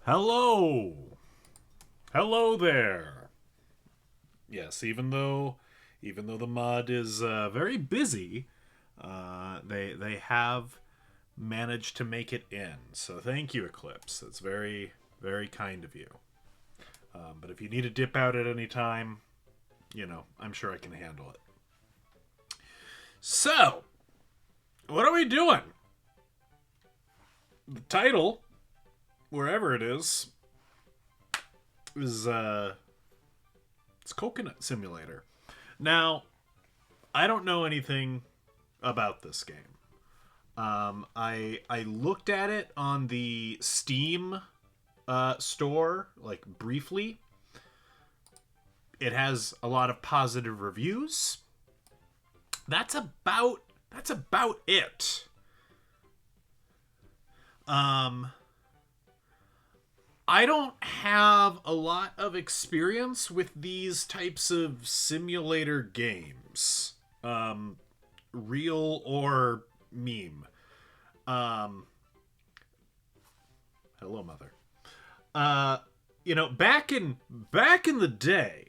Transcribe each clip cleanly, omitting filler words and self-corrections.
Hello. Hello there. Yes, even though the mod is very busy, they have managed to make it in. So thank you, Eclipse. That's very kind of you. But if you need to dip out at any time, I'm sure I can handle it. So, what are we doing? The title, wherever it is it's Coconut Simulator. Now, I don't know anything about this game. I looked at it on the Steam store like briefly. It has a lot of positive reviews. That's about it. Um, I don't have a lot of experience with these types of simulator games, real or meme. Um, Hello, mother. Uh, back in the day,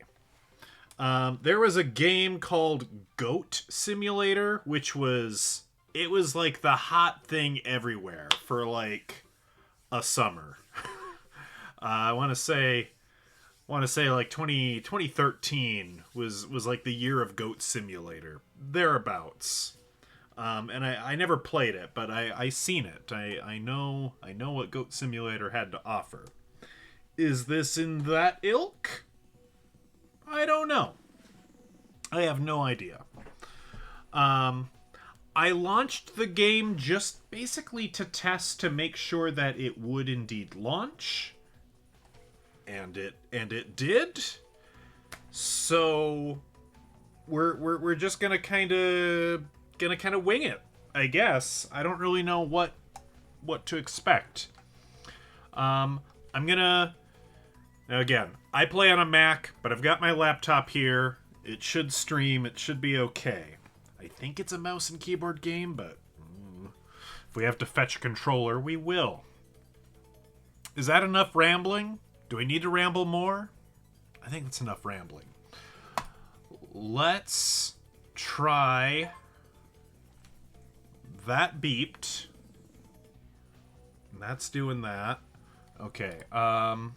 there was a game called Goat Simulator, which was like the hot thing everywhere for like a summer. I want to say like 2013 was like the year of Goat Simulator thereabouts. And I never played it, but I seen it. I know what Goat Simulator had to offer. Is this in that ilk? I don't know. I have no idea. Um, I launched the game just basically to test to make sure that it would indeed launch, and it did. So we're just gonna kind of wing it, I guess. I don't really know what to expect. I'm gonna again. I play on a Mac, but I've got my laptop here. It should stream. It should be okay. I think it's a mouse and keyboard game, but if we have to fetch a controller, we will. Is that enough rambling? Do I need to ramble more? I think that's enough rambling. Let's try. That beeped. That's doing that. Okay. Let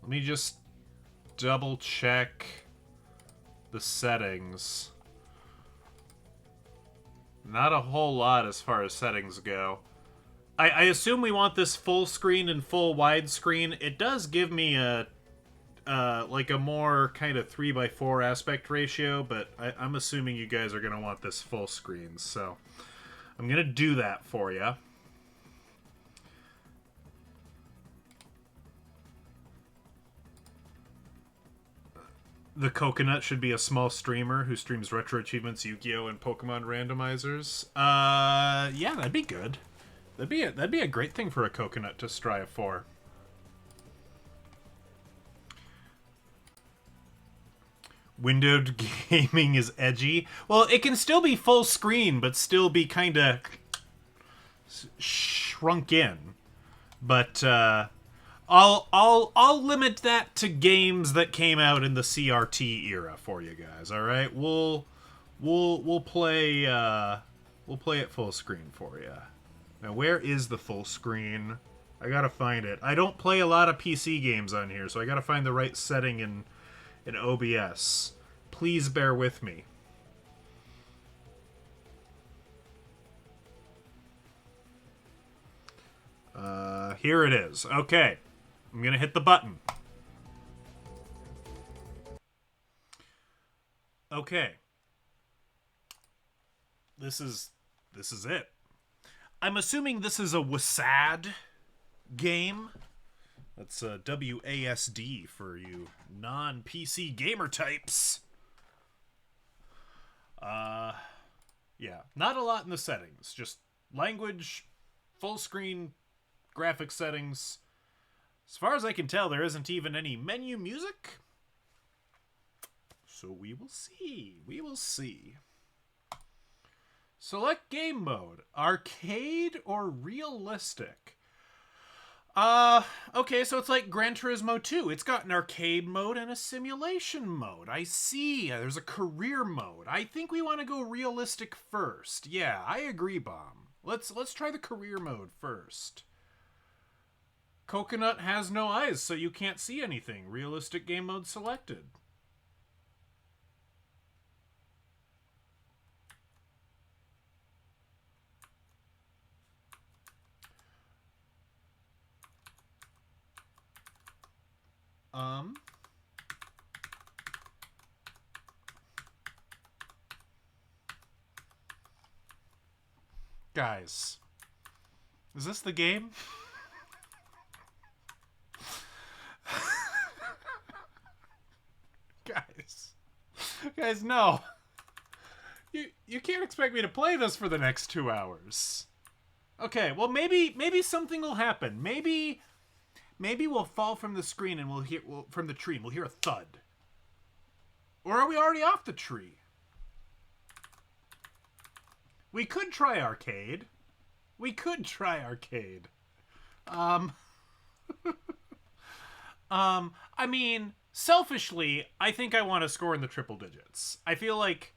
me just double check the settings. Not a whole lot as far as settings go. I assume we want this full screen and full widescreen. It does give me a like a more kind of 3:4 aspect ratio, but I'm assuming you guys are gonna want this full screen, so I'm gonna do that for you. The Coconut should be a small streamer who streams retro achievements, Yu-Gi-Oh, and Pokemon randomizers. Yeah, that'd be good. That'd be a great thing for a Coconut to strive for. Windowed gaming is edgy. Well, it can still be full screen, but still be kind of shrunk in. But I'll limit that to games that came out in the CRT era for you guys. All right, we'll play it full screen for you. Now, where is the full screen? I gotta find it. I don't play a lot of PC games on here, so I gotta find the right setting in OBS. Please bear with me. Here it is. Okay, I'm gonna hit the button. Okay, this is it. I'm assuming this is a WASD game. That's WASD for you non-PC gamer types. Yeah, not a lot in the settings. Just language, full screen, graphic settings. As far as I can tell, there isn't even any menu music. So we will see. We will see. Select game mode, arcade or realistic. Uh, okay, so it's like Gran Turismo 2. It's got an arcade mode and a simulation mode. I see. There's a career mode. I think we want to go realistic first. Yeah, I agree, Bomb. Let's try the career mode first. Coconut has no eyes, so you can't see anything. Realistic game mode selected. Um, Guys, is this the game? Guys. Guys, no. You can't expect me to play this for the next 2 hours. Okay, well maybe something will happen. Maybe we'll fall from the screen and from the tree and we'll hear a thud. Or are we already off the tree? We could try arcade. We could try arcade. I mean, selfishly, I think I want to score in the triple digits. I feel like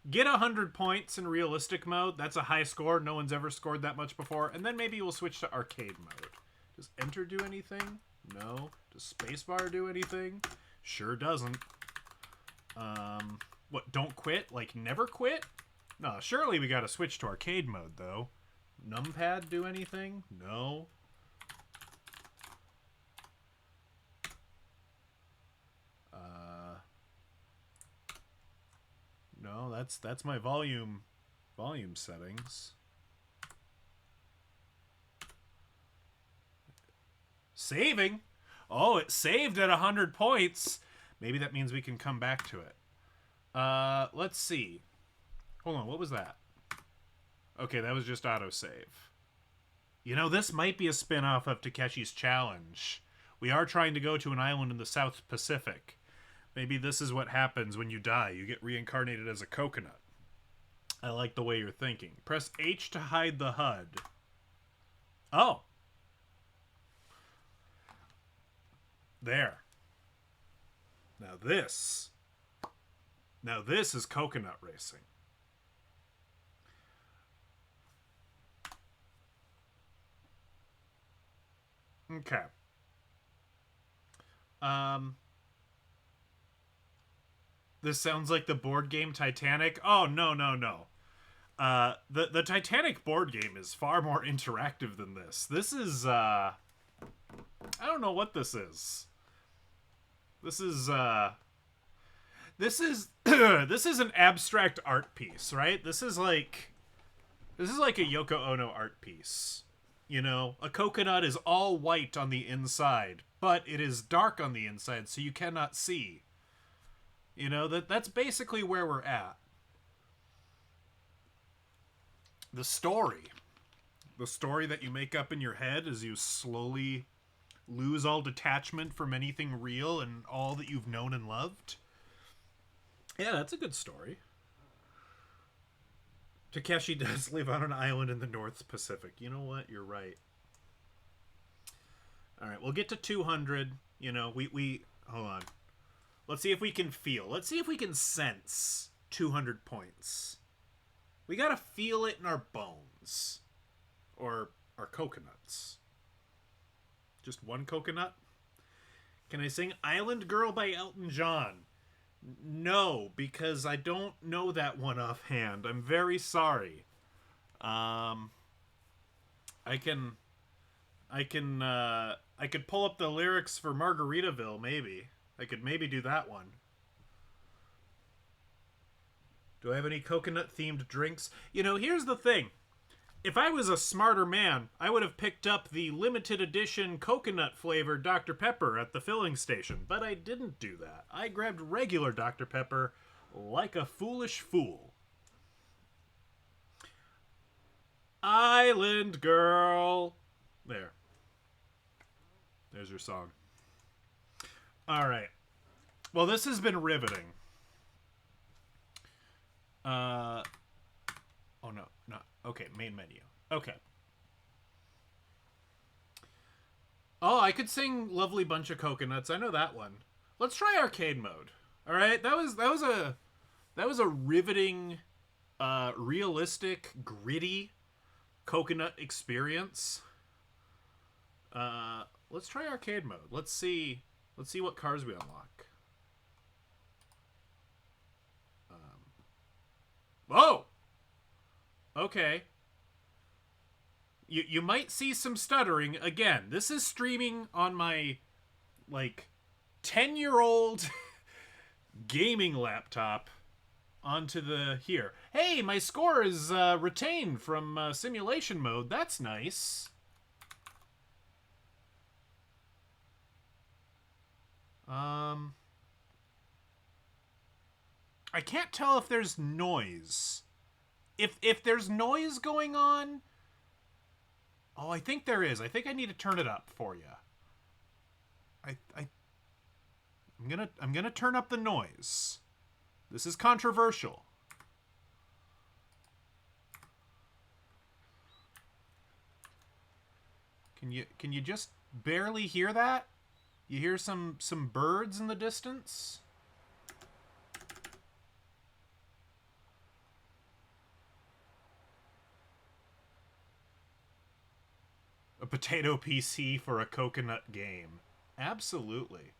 get 100 points in realistic mode. That's a high score. No one's ever scored that much before. And then maybe we'll switch to arcade mode. Does enter do anything? No. Does spacebar do anything? Sure doesn't. What, don't quit? Like never quit? No, surely we gotta switch to arcade mode, though. Numpad do anything? No. No, that's my volume settings. Saving? Oh, it saved at 100 points. Maybe that means we can come back to it. Let's see. Hold on, what was that? Okay, that was just autosave. You know, this might be a spin-off of Takeshi's Challenge. We are trying to go to an island in the South Pacific. Maybe this is what happens when you die. You get reincarnated as a coconut. I like the way you're thinking. Press H to hide the HUD. Oh. There. Now this is coconut racing. Okay. This sounds like the board game Titanic. Oh, no. The Titanic board game is far more interactive than this. This is, I don't know what this is. This is this is an abstract art piece, right? This is like a Yoko Ono art piece. You know, a coconut is all white on the inside, but it is dark on the inside, so you cannot see. You know, that's basically where we're at. The story that you make up in your head as you slowly lose all detachment from anything real and all that you've known and loved. Yeah, that's a good story. Takeshi does live on an island in the North Pacific. You know what? You're right. All right, we'll get to 200. You know, we hold on. Let's see if we can feel. Let's see if we can sense 200 points. We gotta feel it in our bones. Or our coconuts. Just one coconut? Can I sing Island Girl by Elton John? No, because I don't know that one offhand. I'm very sorry. I could pull up the lyrics for Margaritaville, maybe. I could maybe do that one. Do I have any coconut-themed drinks? You know, here's the thing. If I was a smarter man, I would have picked up the limited edition coconut-flavored Dr. Pepper at the filling station, but I didn't do that. I grabbed regular Dr. Pepper like a foolish fool. Island Girl. There. There's your song. All right. Well, this has been riveting. Oh, no. Okay, main menu. Okay. Oh, I could sing "Lovely Bunch of Coconuts." I know that one. Let's try arcade mode. All right, that was a riveting, realistic, gritty coconut experience. Let's try arcade mode. Let's see. Let's see what cars we unlock. Oh, okay. You might see some stuttering again. This is streaming on my like 10-year-old gaming laptop onto the here. Hey, my score is retained from simulation mode. That's nice. Um, I can't tell if there's noise. If there's noise going on, oh, I think there is. I think I need to turn it up for you. I'm gonna turn up the noise. This is controversial. Can you just barely hear that? You hear some birds in the distance? A potato PC for a coconut game. Absolutely.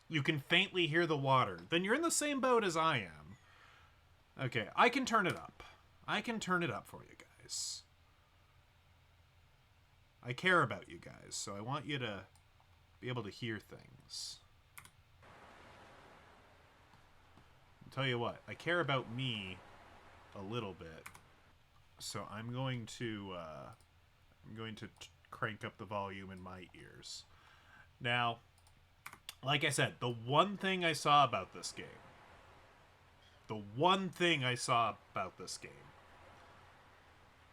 You can faintly hear the water. Then you're in the same boat as I am. Okay, I can turn it up. I can turn it up for you guys. I care about you guys, so I want you to be able to hear things. I'll tell you what, I care about me a little bit. So I'm going to crank up the volume in my ears. Now, like I said, the one thing I saw about this game,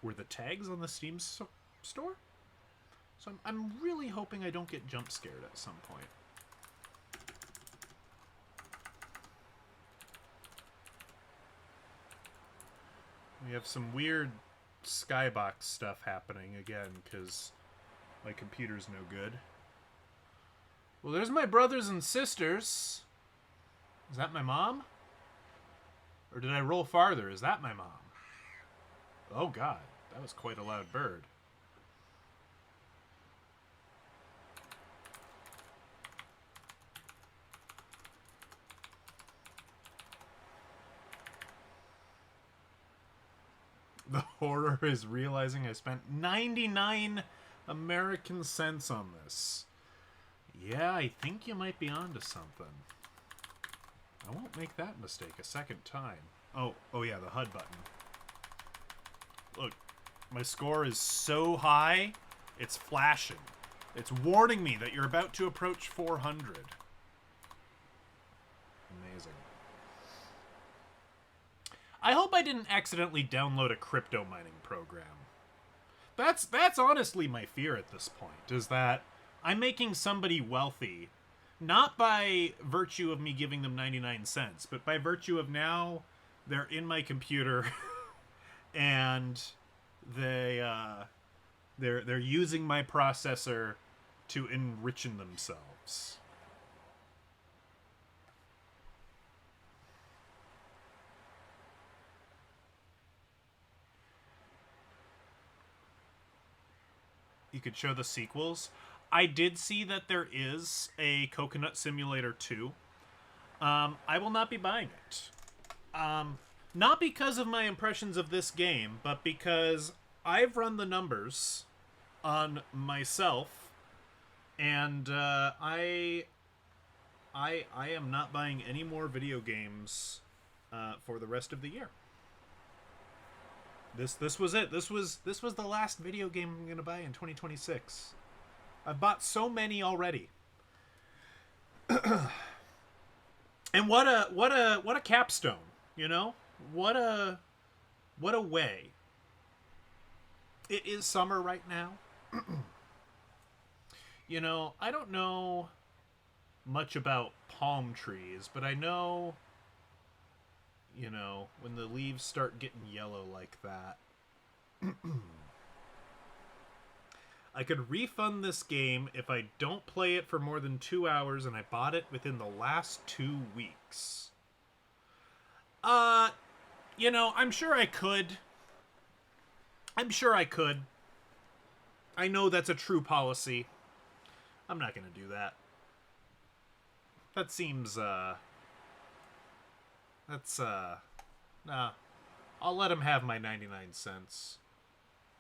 were the tags on the Steam store. So I'm really hoping I don't get jump scared at some point. We have some weird skybox stuff happening again because my computer's no good. Well, there's my brothers and sisters. Is that my mom? Or did I roll farther? Is that my mom? Oh god, that was quite a loud bird. The horror is realizing I spent 99 American cents on this. Yeah, I think you might be onto something. I won't make that mistake a second time. Oh yeah, the HUD button. Look, my score is so high, it's flashing. It's warning me that you're about to approach 400. Amazing. I hope I didn't accidentally download a crypto mining program. That's honestly my fear at this point, is that I'm making somebody wealthy, not by virtue of me giving them 99 cents, but by virtue of now they're in my computer and they're using my processor to enrich themselves. You could show the sequels. I did see that there is a Coconut Simulator 2. I will not be buying it. Not because of my impressions of this game, but because I've run the numbers on myself, and I am not buying any more video games for the rest of the year. This was it. This was the last video game I'm gonna buy in 2026. I've bought so many already. And what a capstone, you know? What a way. It is summer right now. You know, I don't know much about palm trees, but I know, you know, when the leaves start getting yellow like that. I could refund this game if I don't play it for more than 2 hours and I bought it within the last 2 weeks. I'm sure I could. I know that's a true policy. I'm not gonna do that. That seems, nah. I'll let him have my 99 cents.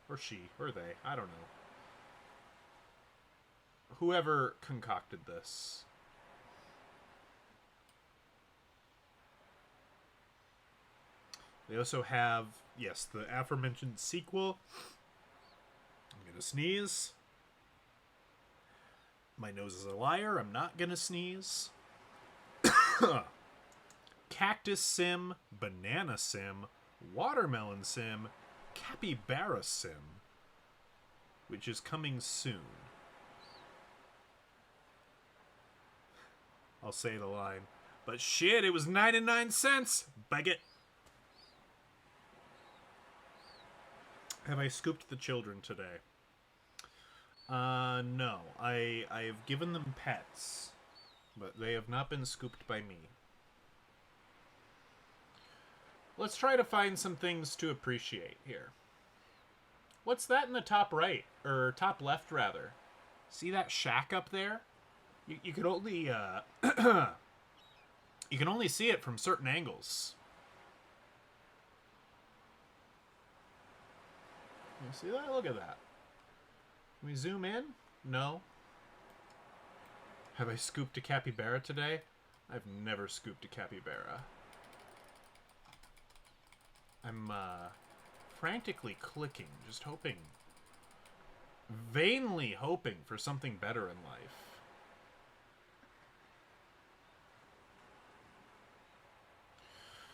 Or she, or they, I don't know. Whoever concocted this. They also have, yes, the aforementioned sequel. I'm gonna sneeze. My nose is a liar. I'm not gonna sneeze. Cactus Sim, Banana Sim, Watermelon Sim, Capybara Sim, which is coming soon. I'll say the line. But shit, it was 99 cents! Beg it! Have I scooped the children today? No. I've given them pets, but they have not been scooped by me. Let's try to find some things to appreciate here. What's that in the top right? Or top left, rather? See that shack up there? You can only, you can only see it from certain angles. You see that? Look at that. Can we zoom in? No. Have I scooped a capybara today? I've never scooped a capybara. I'm, frantically clicking, just hoping, vainly hoping for something better in life.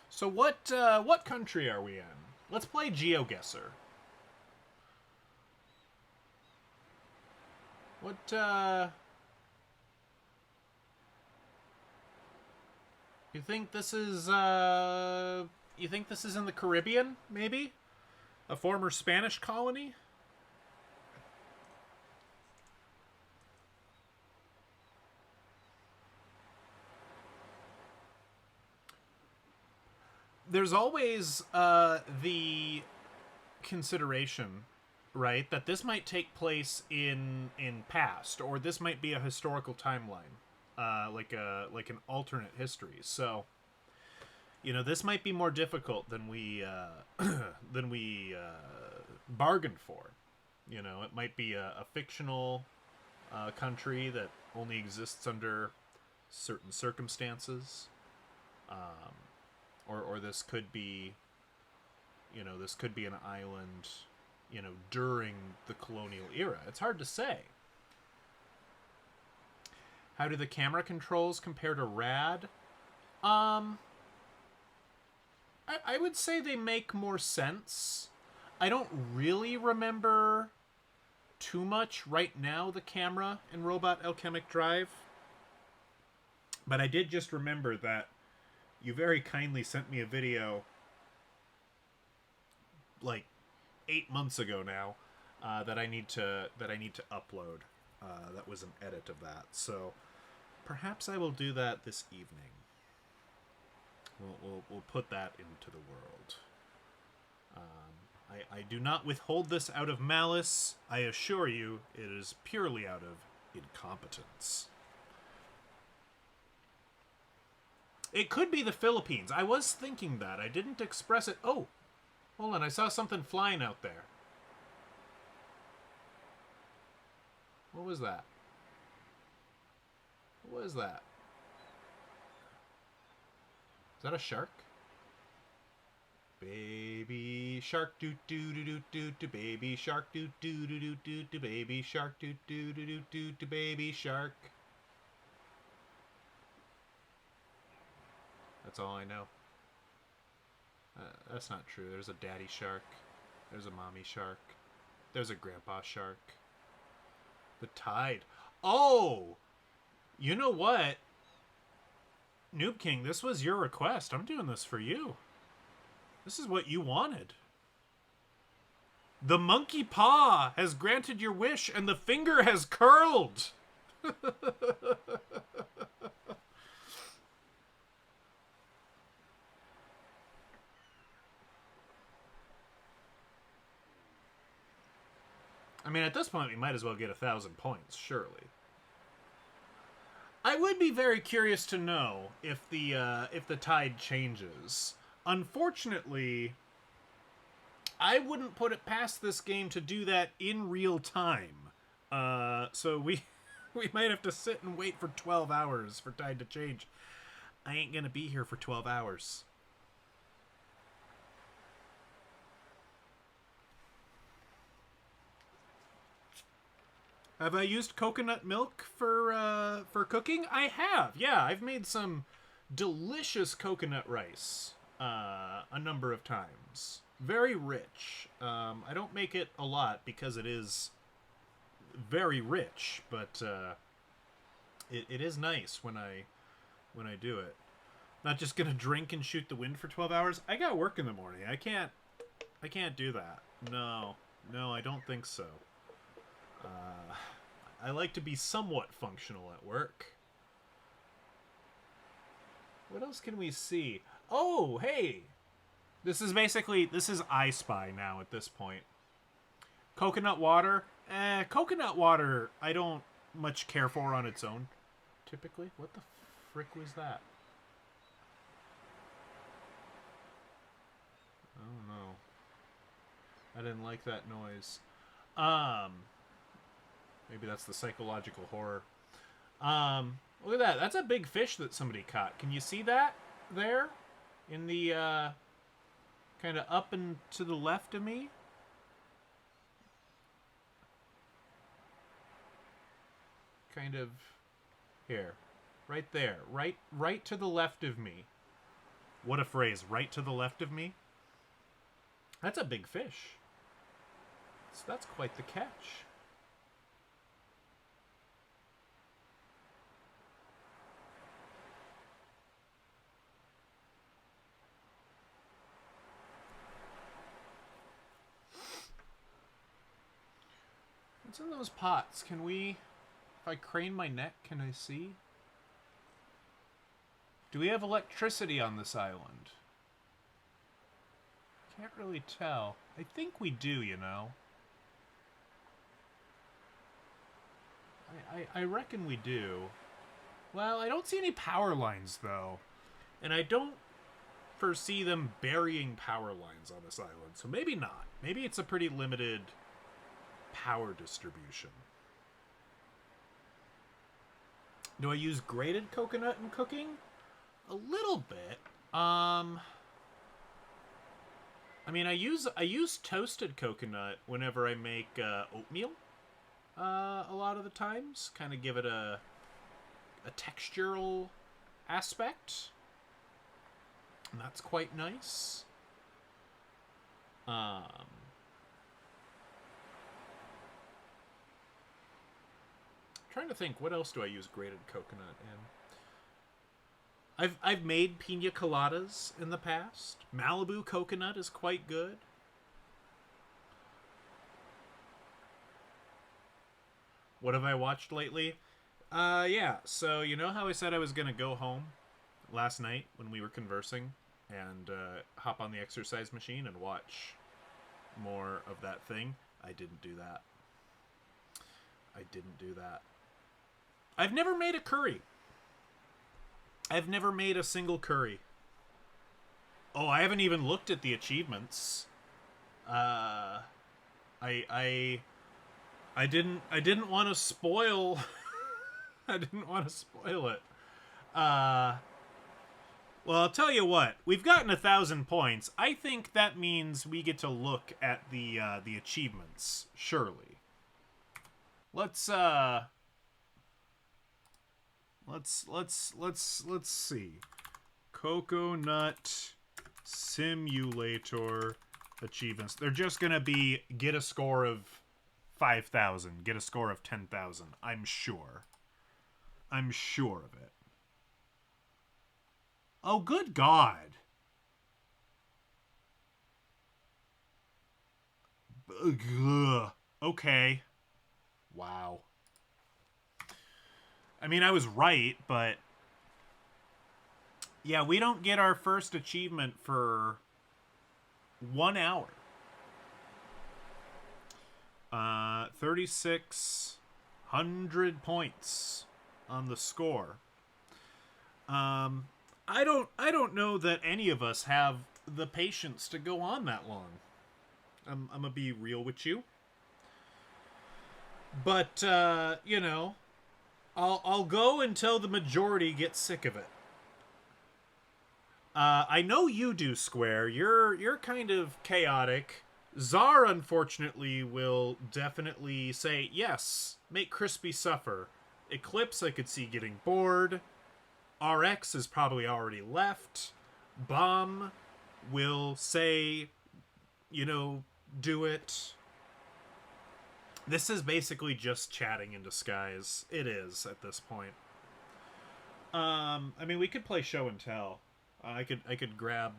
So what country are we in? Let's play GeoGuessr. You think this is, you think this is in the Caribbean, maybe? A former Spanish colony? There's always the consideration, right, that this might take place in past, or this might be a historical timeline, like an alternate history. So, this might be more difficult than we bargained for. It might be a fictional country that only exists under certain circumstances. Or this could be, this could be an island, during the colonial era. It's hard to say. How do the camera controls compare to Rad? I would say they make more sense. I don't really remember too much right now, the camera in Robot Alchemic Drive. But I did just remember that you very kindly sent me a video like 8 months ago now that I need to upload. That was an edit of that, so perhaps I will do that this evening. We'll put that into the world. I do not withhold this out of malice. I assure you, it is purely out of incompetence. It could be the Philippines. I was thinking that. I didn't express it. Oh, hold on. I saw something flying out there. What was that? What was that? Is that a shark? Baby shark doo doo doo doo doo doo, baby shark doo doo doo doo doo doo, baby shark doo doo doo doo doo doo, baby shark. That's all I know. That's not true. There's a daddy shark. There's a mommy shark. There's a grandpa shark. The tide. Oh! You know what? Noob King, this was your request. I'm doing this for you. This is what you wanted. The monkey paw has granted your wish and the finger has curled. I mean, at this point, we might as well get 1,000 points, surely. I would be very curious to know if the tide changes. Unfortunately, I wouldn't put it past this game to do that in real time. So we might have to sit and wait for 12 hours for tide to change. I ain't gonna be here for 12 hours. Have I used coconut milk for cooking? I have. Yeah, I've made some delicious coconut rice a number of times. Very rich. I don't make it a lot because it is very rich, but it is nice when I do it. Not just gonna drink and shoot the wind for 12 hours. I got work in the morning. I can't do that. No, I don't think so. I like to be somewhat functional at work. What else can we see? Oh, hey! This is I Spy now at this point. Coconut water? Coconut water I don't much care for on its own, typically. What the frick was that? Oh no. I didn't like that noise. Maybe that's the psychological horror. Look at that. That's a big fish that somebody caught. Can you see that there? In the, kind of up and to the left of me? Kind of here. Right there. Right to the left of me. What a phrase. Right to the left of me? That's a big fish. So that's quite the catch. What's in those pots? Can we... If I crane my neck, can I see? Do we have electricity on this island? Can't really tell. I think we do, you know. I reckon we do. Well, I don't see any power lines, though. And I don't foresee them burying power lines on this island, so maybe not. Maybe it's a pretty limited power distribution. Do I use grated coconut in cooking? A little bit. I mean, I use toasted coconut whenever I make oatmeal. A lot of the times, kind of give it a textural aspect, and that's quite nice. Trying to think, what else do I use grated coconut in? I've made pina coladas in the past. Malibu coconut is quite good. What have I watched lately? Yeah, so you know how I said I was going to go home last night when we were conversing and hop on the exercise machine and watch more of that thing? I didn't do that. I've never made a curry. I've never made a single curry. Oh, I haven't even looked at the achievements. I didn't want to spoil I didn't want to spoil it. Well, I'll tell you what. We've gotten 1,000 points. I think that means we get to look at the achievements. Surely. Let's see. Coconut Simulator achievements. They're just gonna be get a score of 5,000, get a score of 10,000. I'm sure of it. Oh, good God. Ugh. Okay. Wow. I mean, I was right, but yeah, we don't get our first achievement for 1 hour. 3,600 points on the score. I don't know that any of us have the patience to go on that long. I'm gonna be real with you. But you know, I'll go until the majority gets sick of it. I know you do, Square. You're kind of chaotic. Czar, unfortunately, will definitely say yes. Make Crispy suffer. Eclipse, I could see getting bored. RX is probably already left. Bomb will say, you know, do it. This is basically just chatting in disguise. It is at this point. I mean, we could play show and tell. I could grab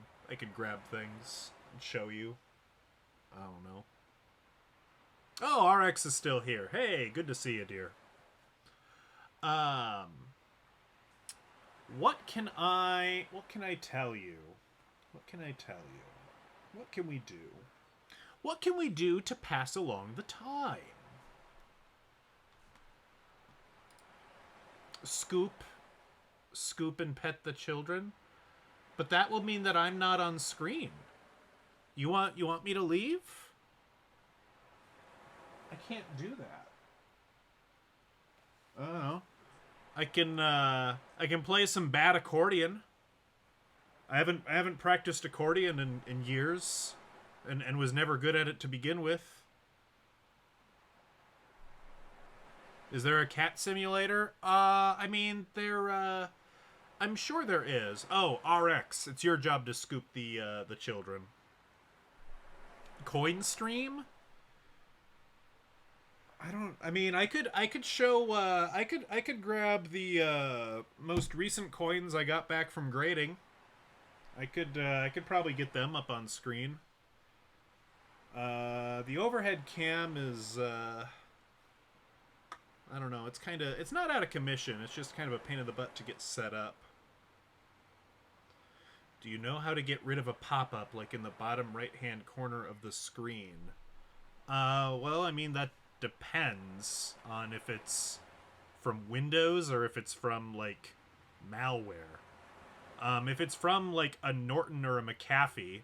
things and show you. I don't know. Oh, RX is still here. Hey, good to see you, dear. Um, what can I tell you? What can I tell you? What can we do? What can we do to pass along the time? Scoop and pet the children? But that will mean that I'm not on screen. You want me to leave? I can't do that. I don't know. I can play some bad accordion. I haven't practiced accordion in years, and was never good at it to begin with. Is there a cat simulator? I mean, I'm sure there is. Oh, RX, it's your job to scoop the children. Coin stream? I mean, I could show. I could grab the most recent coins I got back from grading. I could probably get them up on screen. The overhead cam is. I don't know. It's not out of commission. It's just kind of a pain in the butt to get set up. Do you know how to get rid of a pop-up like in the bottom right-hand corner of the screen? Well, I mean, that depends on if it's from Windows or if it's from, like, malware. If it's from, like, a Norton or a McAfee,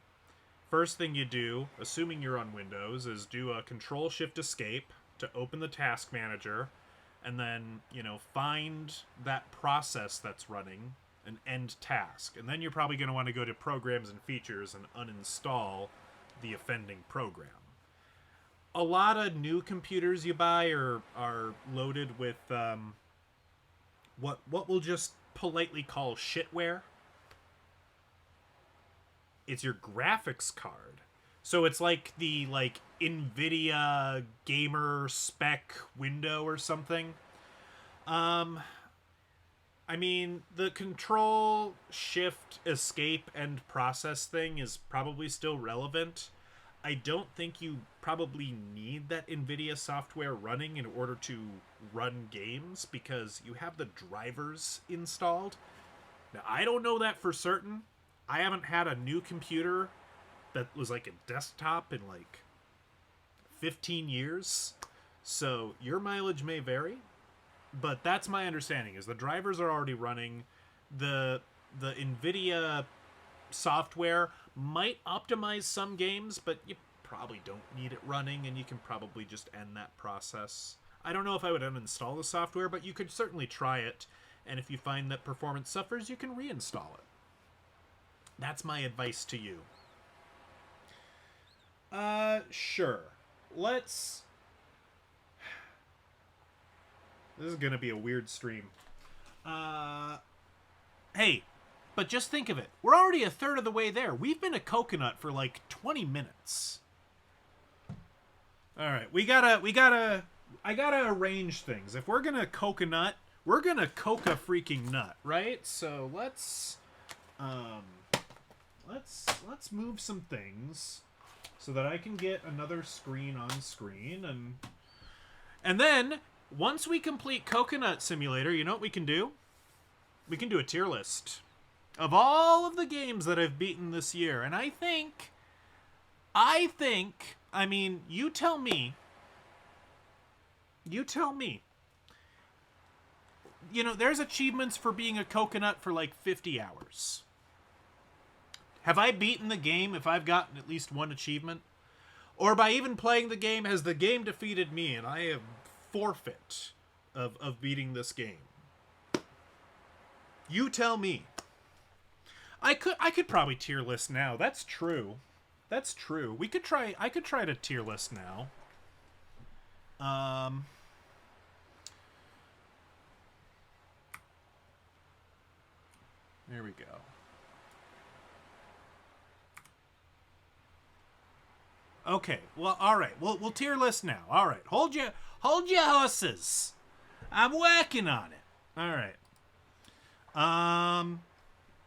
first thing you do, assuming you're on Windows, is do a Control-Shift-Escape to open the task manager, and then, find that process that's running, an end task. And then you're probably going to want to go to Programs and Features and uninstall the offending program. A lot of new computers you buy are loaded with what we'll just politely call shitware. It's your graphics card. So it's like the NVIDIA gamer spec window or something. I mean, the Control, Shift, Escape, and Process thing is probably still relevant. I don't think you probably need that NVIDIA software running in order to run games because you have the drivers installed. Now, I don't know that for certain. I haven't had a new computer that was like a desktop in like 15 years. So your mileage may vary. But that's my understanding, is the drivers are already running. The NVIDIA software might optimize some games, but you probably don't need it running, and you can probably just end that process. I don't know if I would uninstall the software, but you could certainly try it, and if you find that performance suffers, you can reinstall it. That's my advice to you. Sure. Let's... This is gonna be a weird stream. Hey, but just think of it. We're already a third of the way there. We've been a coconut for like 20 minutes. Alright, I gotta arrange things. If we're gonna coconut, we're gonna coca freaking nut, right? So let's move some things. so that I can get another screen on screen. And then, once we complete Coconut Simulator, you know what we can do? We can do a tier list of all of the games that I've beaten this year. And I think, I mean, you tell me. You tell me. You know, there's achievements for being a coconut for like 50 hours. Have I beaten the game if I've gotten at least one achievement? Or by even playing the game, has the game defeated me and I have forfeit of beating this game? You tell me. I could probably tier list now. That's true. That's true. I could try to tier list now. There we go. Okay, well, all right. We'll tier list now. All right, hold your horses. I'm working on it. All right.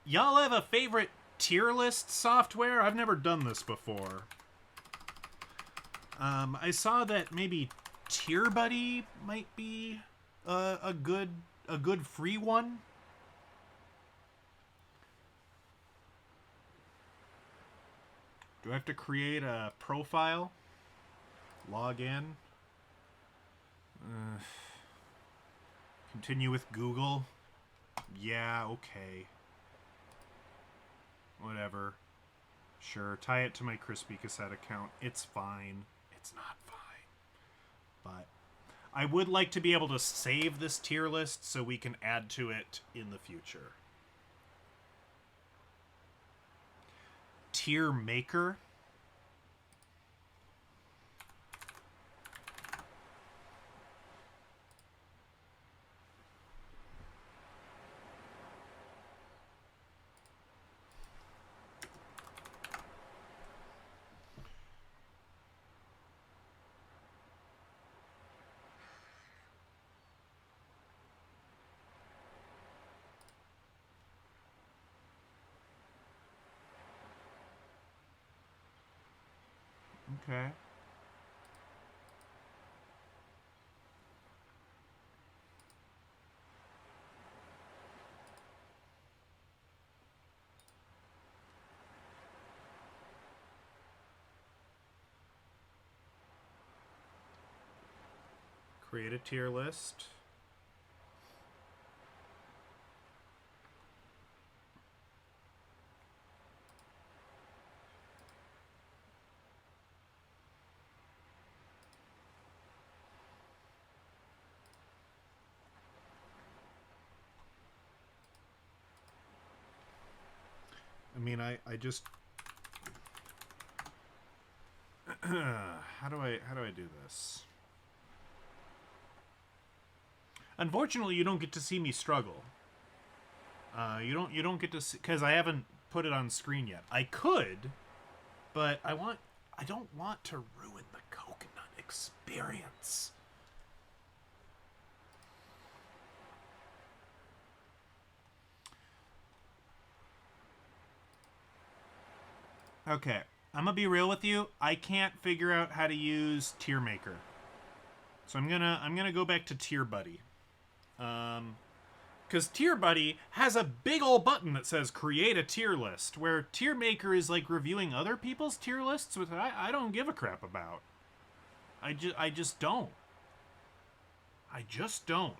Y'all have a favorite tier list software? I've never done this before. I saw that maybe TierBuddy might be a good free one. Do I have to create a profile? Log in? Continue with Google? Yeah, okay. Whatever. Sure, tie it to my Crispy Cassette account. It's fine. It's not fine. But I would like to be able to save this tier list so we can add to it in the future. Tier Maker. Okay. Create a tier list. I mean, I just how do I do this? Unfortunately, you don't get to see me struggle. You don't get to see, because I haven't put it on screen yet. I could, but I don't want to ruin the coconut experience. Okay, I'm gonna be real with you. I can't figure out how to use Tier Maker, so I'm gonna go back to TierBuddy. Because TierBuddy has a big old button that says create a tier list, where Tier Maker is like reviewing other people's tier lists, which I don't give a crap about. I just don't. I just don't.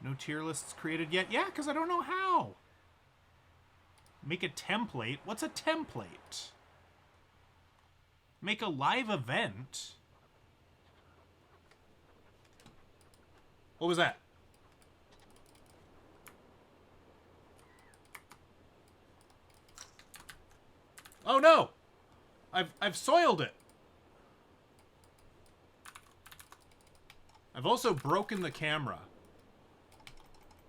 No tier lists created yet? Yeah, because I don't know how. Make a template? What's a template? Make a live event? What was that? Oh no! I've soiled it. I've also broken the camera.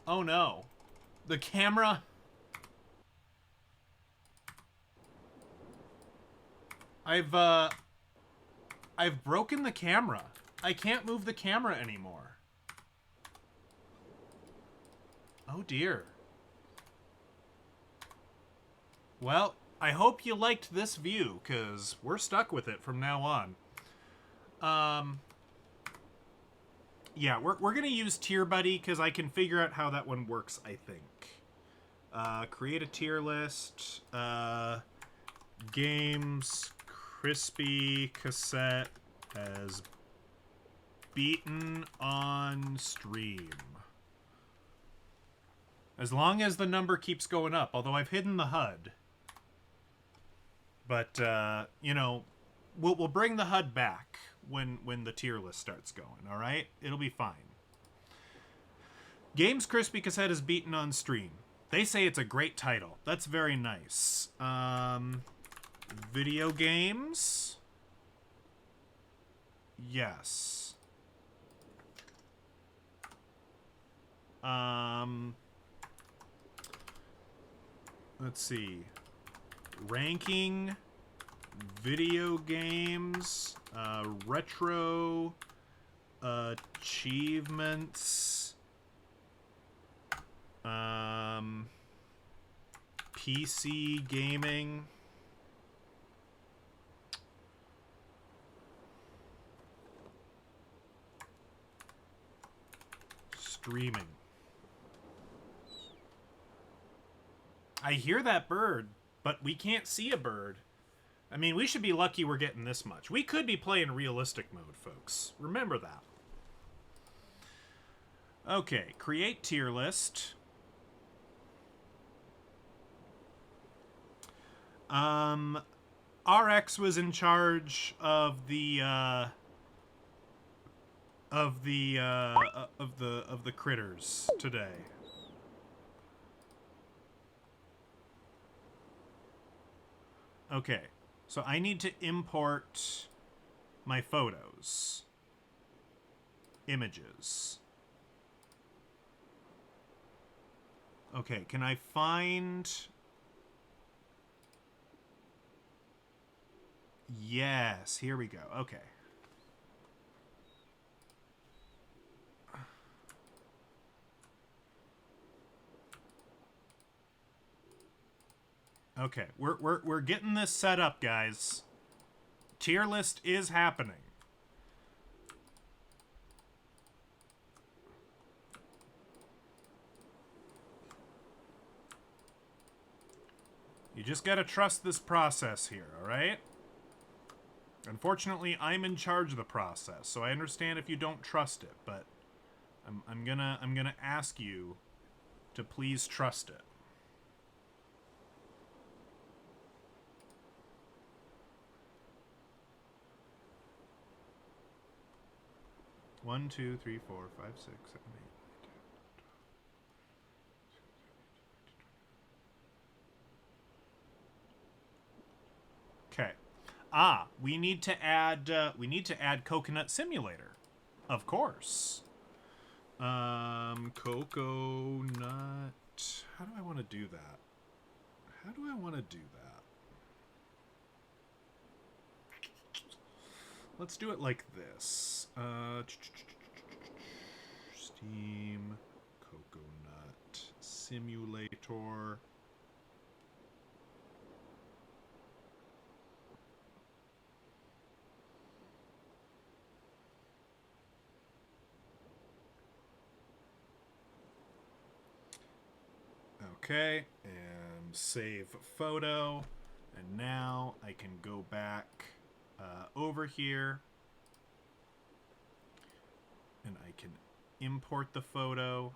Oh no. The camera... I've broken the camera. I can't move the camera anymore. Oh dear. Well, I hope you liked this view, because we're stuck with it from now on. Yeah, we're going to use Tier Buddy, because I can figure out how that one works, I think. Create a tier list. Games Crispy Cassette has beaten on stream. As long as the number keeps going up, although I've hidden the HUD. But, you know, we'll bring the HUD back when the tier list starts going, alright? It'll be fine. Games Crispy Cassette has beaten on stream. They say it's a great title. That's very nice. Video games? Yes. Let's see. Ranking video games, retro achievements, PC gaming. Streaming. I hear that bird, but we can't see a bird. I mean, we should be lucky we're getting this much. We could be playing realistic mode, folks. Remember that. Okay, create tier list. RX was in charge of the critters today. Okay, so I need to import my photos. Images. Okay, can I find... Yes, here we go. Okay. Okay, we're getting this set up, guys. Tier list is happening. You just gotta trust this process here, alright? Unfortunately, I'm in charge of the process, so I understand if you don't trust it, but I'm gonna ask you to please trust it. One, two, three, four, five, six, seven, eight. Okay. We need to add Coconut Simulator. Of course. Coconut. How do I want to do that? Let's do it like this. Steam Coconut Simulator. Okay, and save photo. And now I can go back over here. And I can import the photo.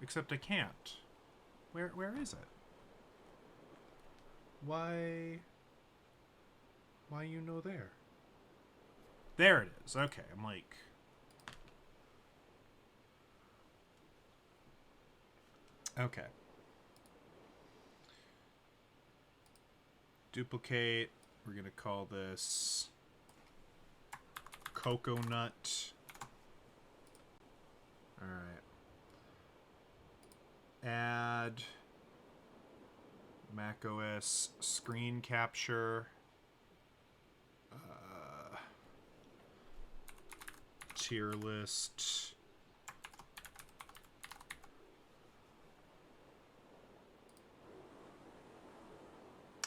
Except I can't. Where is it? Why you know there? There it is. Okay, I'm like... Okay. Duplicate. We're going to call this Coconut. Alright. Add macOS screen capture. Tier list.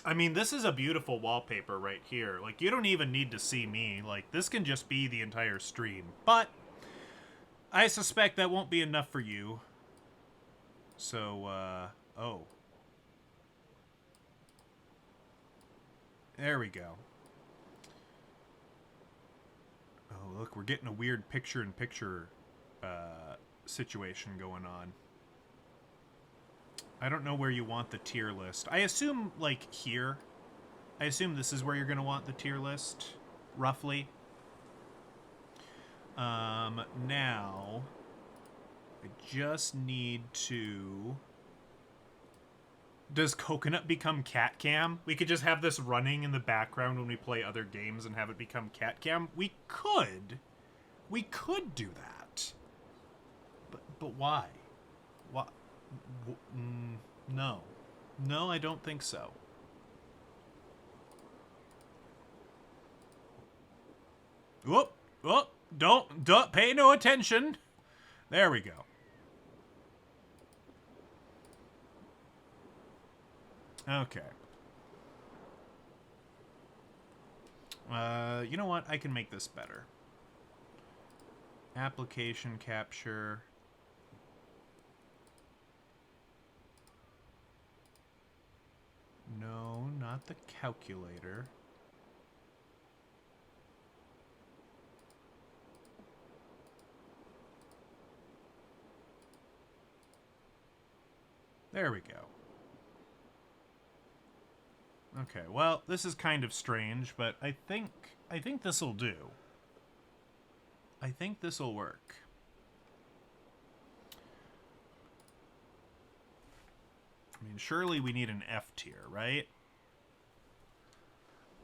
I mean, this is a beautiful wallpaper right here. Like, you don't even need to see me. Like, this can just be the entire stream. But I suspect that won't be enough for you. So, oh. There we go. Oh, look, we're getting a weird picture-in-picture situation going on. I don't know where you want the tier list. I assume, like, here. I assume this is where you're going to want the tier list, roughly. Now, I just need to... Does Coconut become Cat Cam? We could just have this running in the background when we play other games and have it become Cat Cam. We could. We could do that. But why? Why? No. No, I don't think so. Whoop! Whoop! Don't pay no attention. There we go. Okay. You know what? I can make this better. Application capture. No, not the calculator. There we go. Okay, well, this is kind of strange, but I think this'll do. I think this'll work. I mean, surely we need an F tier, right?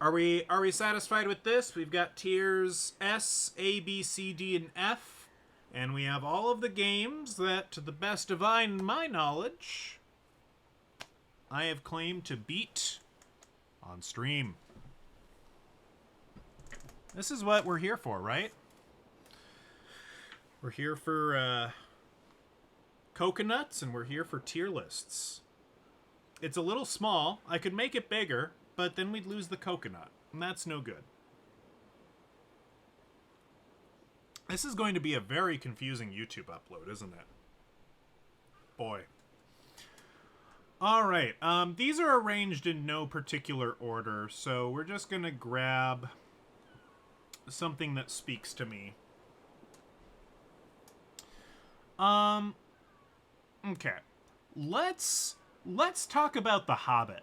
Are we satisfied with this? We've got tiers S, A, B, C, D, and F. And we have all of the games that, to the best of my knowledge, I have claimed to beat on stream. This is what we're here for, right? We're here for coconuts, and we're here for tier lists. It's a little small. I could make it bigger, but then we'd lose the coconut, and that's no good. This is going to be a very confusing YouTube upload, isn't it? Boy. Alright, these are arranged in no particular order, so we're just gonna grab something that speaks to me. Okay. Let's talk about The Hobbit.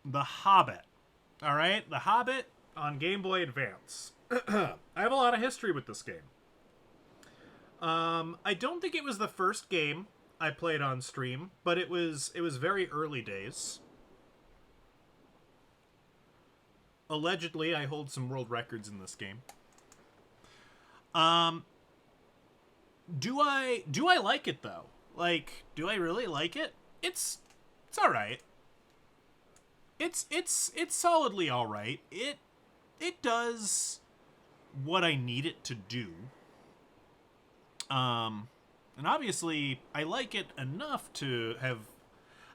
The Hobbit. Alright? The Hobbit on Game Boy Advance. I have a lot of history with this game. I don't think it was the first game I played on stream, but it was very early days. Allegedly, I hold some world records in this game. Do I like it though? Like, do I really like it? It's all right. It's solidly all right. It does what I need it to do. And obviously, I like it enough to have...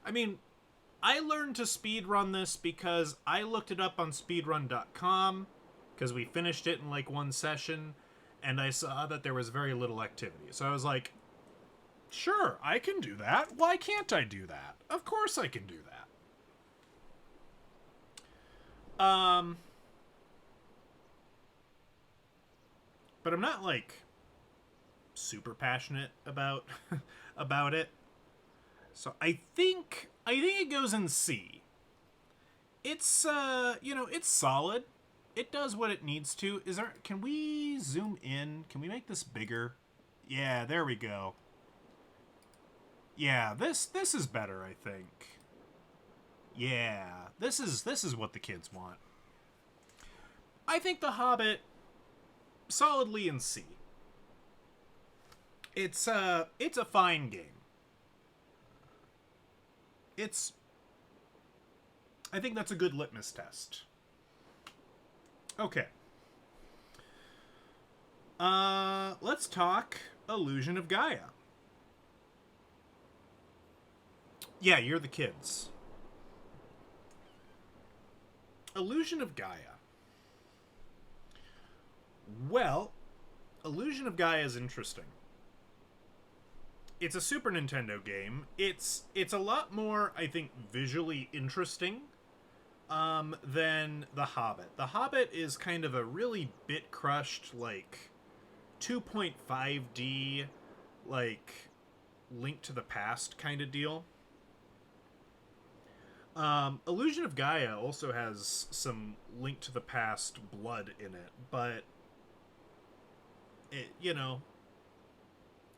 I mean, I learned to speedrun this because I looked it up on speedrun.com, because we finished it in, like, one session, and I saw that there was very little activity. So I was like, sure, I can do that. Why can't I do that? Of course I can do that. But I'm not, like, super passionate about about it. So I think it goes in C. It's you know, it's solid. It does what it needs to. Can we zoom in? Can we make this bigger? Yeah, there we go. Yeah, this is better, I think. Yeah, this is what the kids want. I think The Hobbit solidly in C. It's a fine game. I think that's a good litmus test. Okay. Let's talk Illusion of Gaia. Yeah, you're the kids. Illusion of Gaia. Well, Illusion of Gaia is interesting. It's a Super Nintendo game. It's a lot more, I think, visually interesting than The Hobbit. The Hobbit is kind of a really bit crushed, like 2.5D, like Link to the Past kind of deal. Illusion of Gaia also has some Link to the Past blood in it, but it,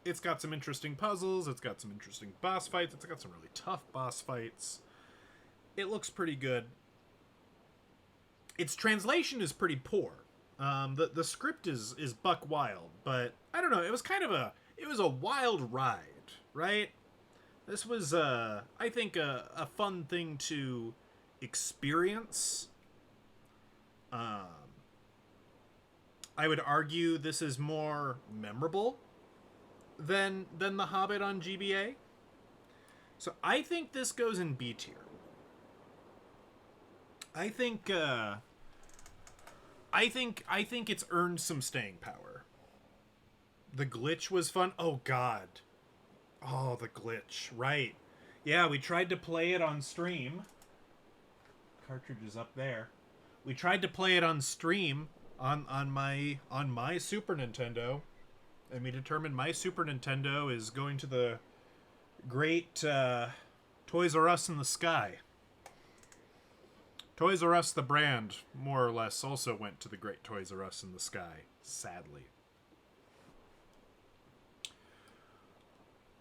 it's got some interesting puzzles, it's got some interesting boss fights, it's got some really tough boss fights. It looks pretty good. Its translation is pretty poor. The script is buck wild, but I don't know, it was a wild ride, right? This was, I think, a fun thing to experience. I would argue this is more memorable than The Hobbit on GBA. So I think this goes in B tier. I think it's earned some staying power. The glitch was fun. Oh God. Oh, the glitch. Right. Yeah, we tried to play it on stream. Cartridge is up there. We tried to play it on stream on my Super Nintendo, and we determined my Super Nintendo is going to the great Toys R Us in the sky. Toys R Us, the brand, more or less, also went to the great Toys R Us in the sky, sadly.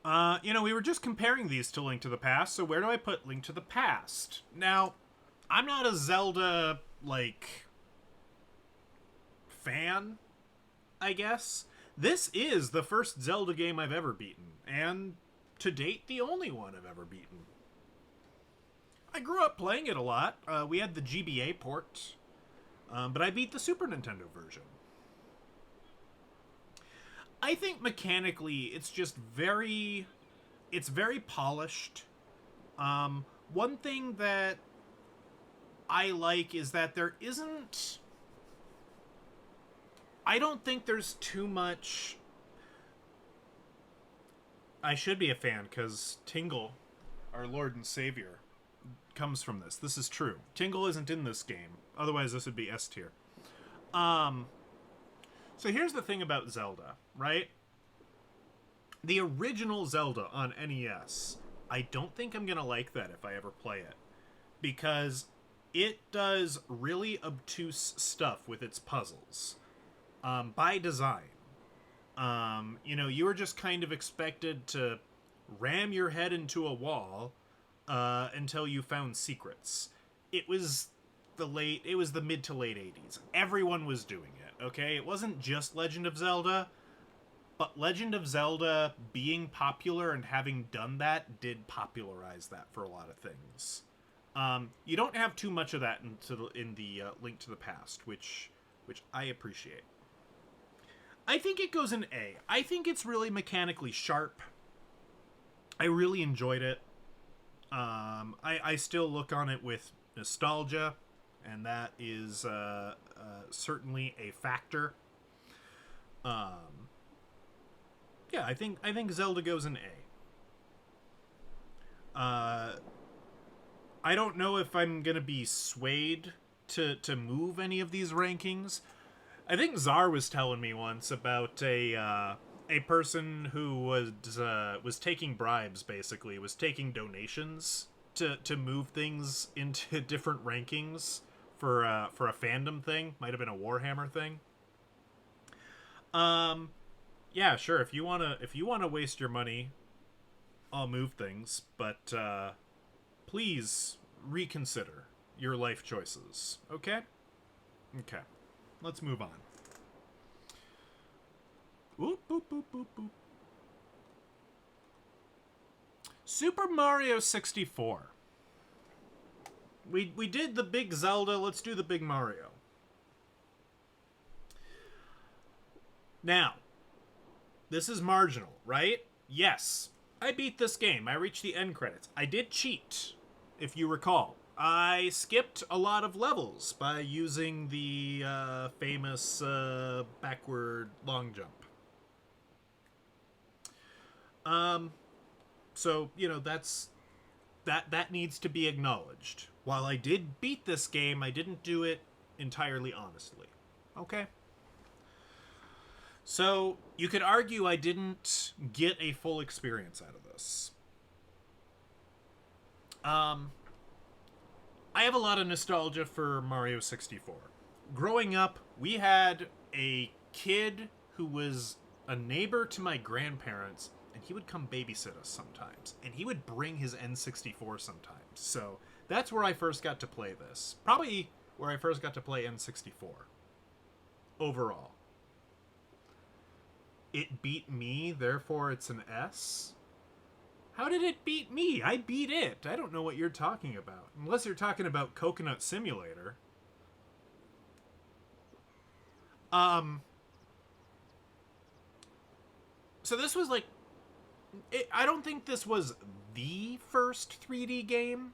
We were just comparing these to Link to the Past, so where do I put Link to the Past? Now, I'm not a Zelda, fan, I guess. This is the first Zelda game I've ever beaten, and to date, the only one I've ever beaten. I grew up playing it a lot. We had the GBA port, but I beat the Super Nintendo version. I think mechanically, it's very polished. One thing that I like is that I don't think there's too much. I should be a fan because Tingle, our Lord and Savior, comes from this. This is true. Tingle isn't in this game. Otherwise, this would be S tier. So here's the thing about Zelda, right? The original Zelda on NES, I don't think I'm going to like that if I ever play it. Because it does really obtuse stuff with its puzzles. By design. You were just kind of expected to ram your head into a wall until you found secrets. It was the mid to late 80s. Everyone was doing it, okay? It wasn't just Legend of Zelda, but Legend of Zelda being popular and having done that did popularize that for a lot of things. You don't have too much of that in the Link to the Past, which I appreciate. I think it goes in A. I think it's really mechanically sharp. I really enjoyed it. I still look on it with nostalgia, and that is certainly a factor. Yeah, I think Zelda goes in A. I don't know if I'm gonna be swayed to move any of these rankings. I think Czar was telling me once about a person who was taking bribes, basically, was taking donations to move things into different rankings for a fandom thing. Might have been a Warhammer thing. Yeah, sure. If you wanna waste your money, I'll move things, but please reconsider your life choices. Okay? Okay. Let's move on. Boop, boop, boop, boop, boop. Super Mario 64. We did the big Zelda, let's do the big Mario. Now, this is marginal, right? Yes, I beat this game. I reached the end credits. I did cheat, if you recall. I skipped a lot of levels by using the famous backward long jump. So, that needs to be acknowledged. While I did beat this game, I didn't do it entirely honestly. Okay? So, you could argue I didn't get a full experience out of this. I have a lot of nostalgia for Mario 64. Growing up, we had a kid who was a neighbor to my grandparents, and he would come babysit us sometimes. And he would bring his N64 sometimes. So that's where I first got to play this. Probably where I first got to play N64. Overall. It beat me, therefore it's an S? How did it beat me? I beat it. I don't know what you're talking about. Unless you're talking about Coconut Simulator. So this was like... I don't think this was the first 3D game.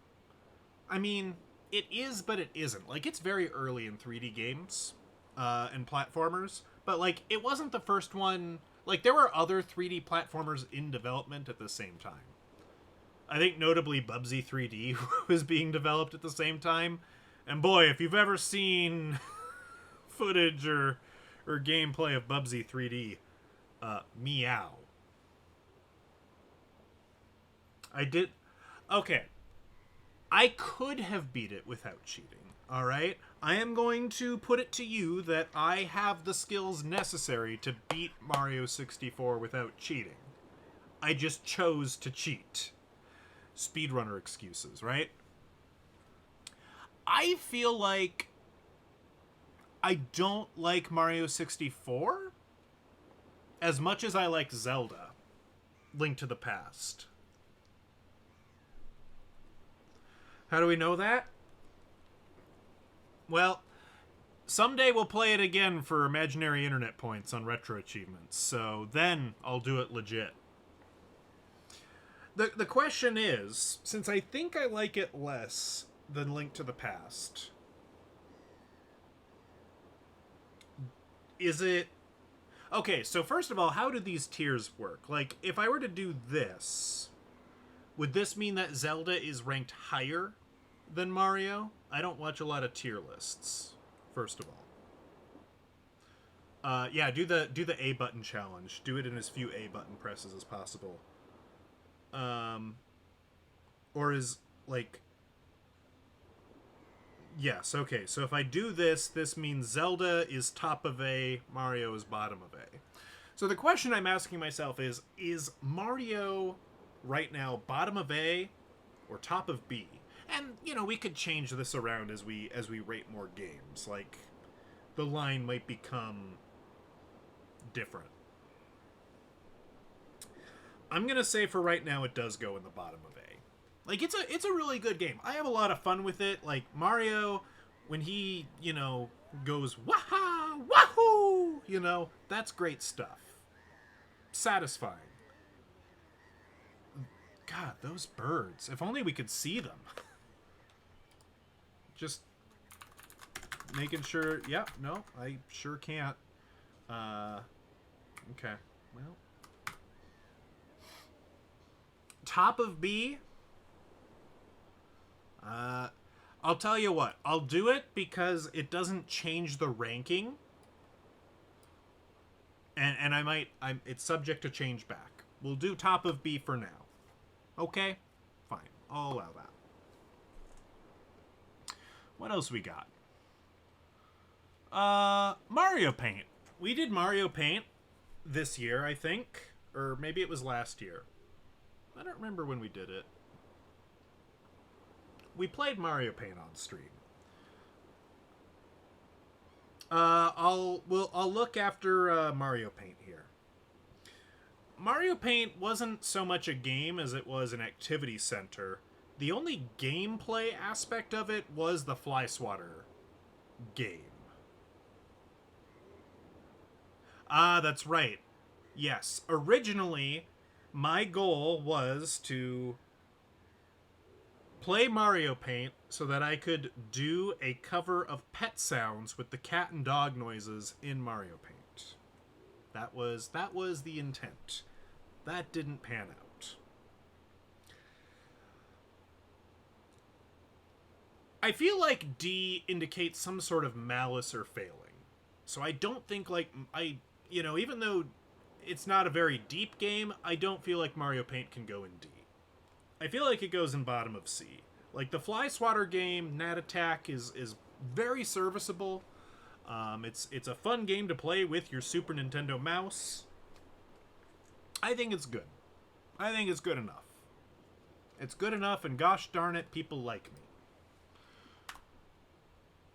I mean, it is, but it isn't. Like, it's very early in 3D games and platformers. But, like, it wasn't the first one... Like, there were other 3D platformers in development at the same time. I think notably Bubsy 3D was being developed at the same time. And boy, if you've ever seen footage or gameplay of Bubsy 3D, meow. I did... Okay. I could have beat it without cheating, alright? I am going to put it to you that I have the skills necessary to beat Mario 64 without cheating. I just chose to cheat. Speedrunner excuses, right? I feel like I don't like Mario 64 as much as I like Zelda, Link to the Past. How do we know that? Well, someday we'll play it again for imaginary internet points on retro achievements, so then I'll do it legit. The question is, since I think I like it less than Link to the Past, is it... Okay, so first of all, how do these tiers work? Like, if I were to do this, would this mean that Zelda is ranked higher than Mario? I don't watch a lot of tier lists, first of all. Yeah, do the A button challenge. Do it in as few A button presses as possible. Or is, like... Yes, okay, so if I do this, this means Zelda is top of A, Mario is bottom of A. So the question I'm asking myself is Mario right now bottom of A or top of B? And, we could change this around as we rate more games. Like, the line might become different. I'm gonna say for right now it does go in the bottom of A. Like, it's a really good game. I have a lot of fun with it. Like, Mario, when he, goes waha, wahoo, that's great stuff. Satisfying. God, those birds. If only we could see them. Just making sure. Yeah, no, I sure can't. Okay, well. Top of B. I'll tell you what. I'll do it because it doesn't change the ranking. And it's subject to change back. We'll do top of B for now. Okay? Fine. I'll allow that. What else we got? Mario Paint. We did Mario Paint this year, I think. Or maybe it was last year. I don't remember when we did it. We played Mario Paint on stream. I'll look after Mario Paint here. Mario Paint wasn't so much a game as it was an activity center. The only gameplay aspect of it was the Fly Swatter game. Ah, that's right. Yes, originally my goal was to play Mario Paint so that I could do a cover of Pet Sounds with the cat and dog noises in Mario Paint. That was the intent. That didn't pan out. I feel like D indicates some sort of malice or failing. So I don't think even though it's not a very deep game, I don't feel like Mario Paint can go in D. I feel like it goes in bottom of C. Like the Fly Swatter game, Nat Attack is very serviceable. It's a fun game to play with your Super Nintendo mouse. I think it's good. I think it's good enough. It's good enough, and gosh darn it, people like me.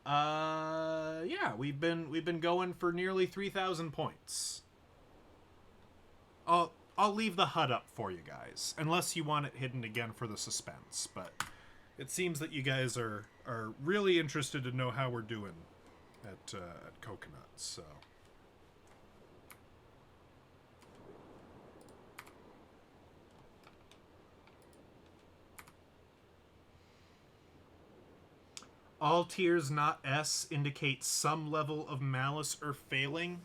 Yeah, we've been going for nearly 3,000 points. I'll leave the HUD up for you guys, unless you want it hidden again for the suspense. But it seems that you guys are really interested to know how we're doing at Coconuts. So. All tiers not S indicate some level of malice or failing.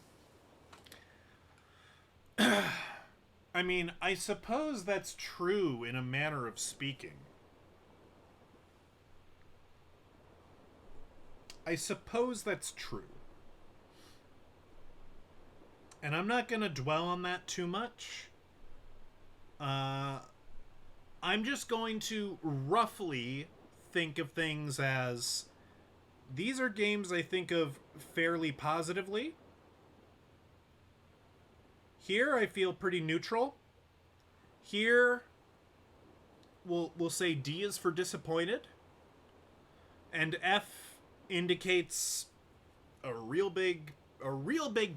I mean, I suppose that's true in a manner of speaking. I suppose that's true. And I'm not going to dwell on that too much. I'm just going to roughly think of things as these are games I think of fairly positively. Here I feel pretty neutral. Here we'll say D is for disappointed. And F indicates a real big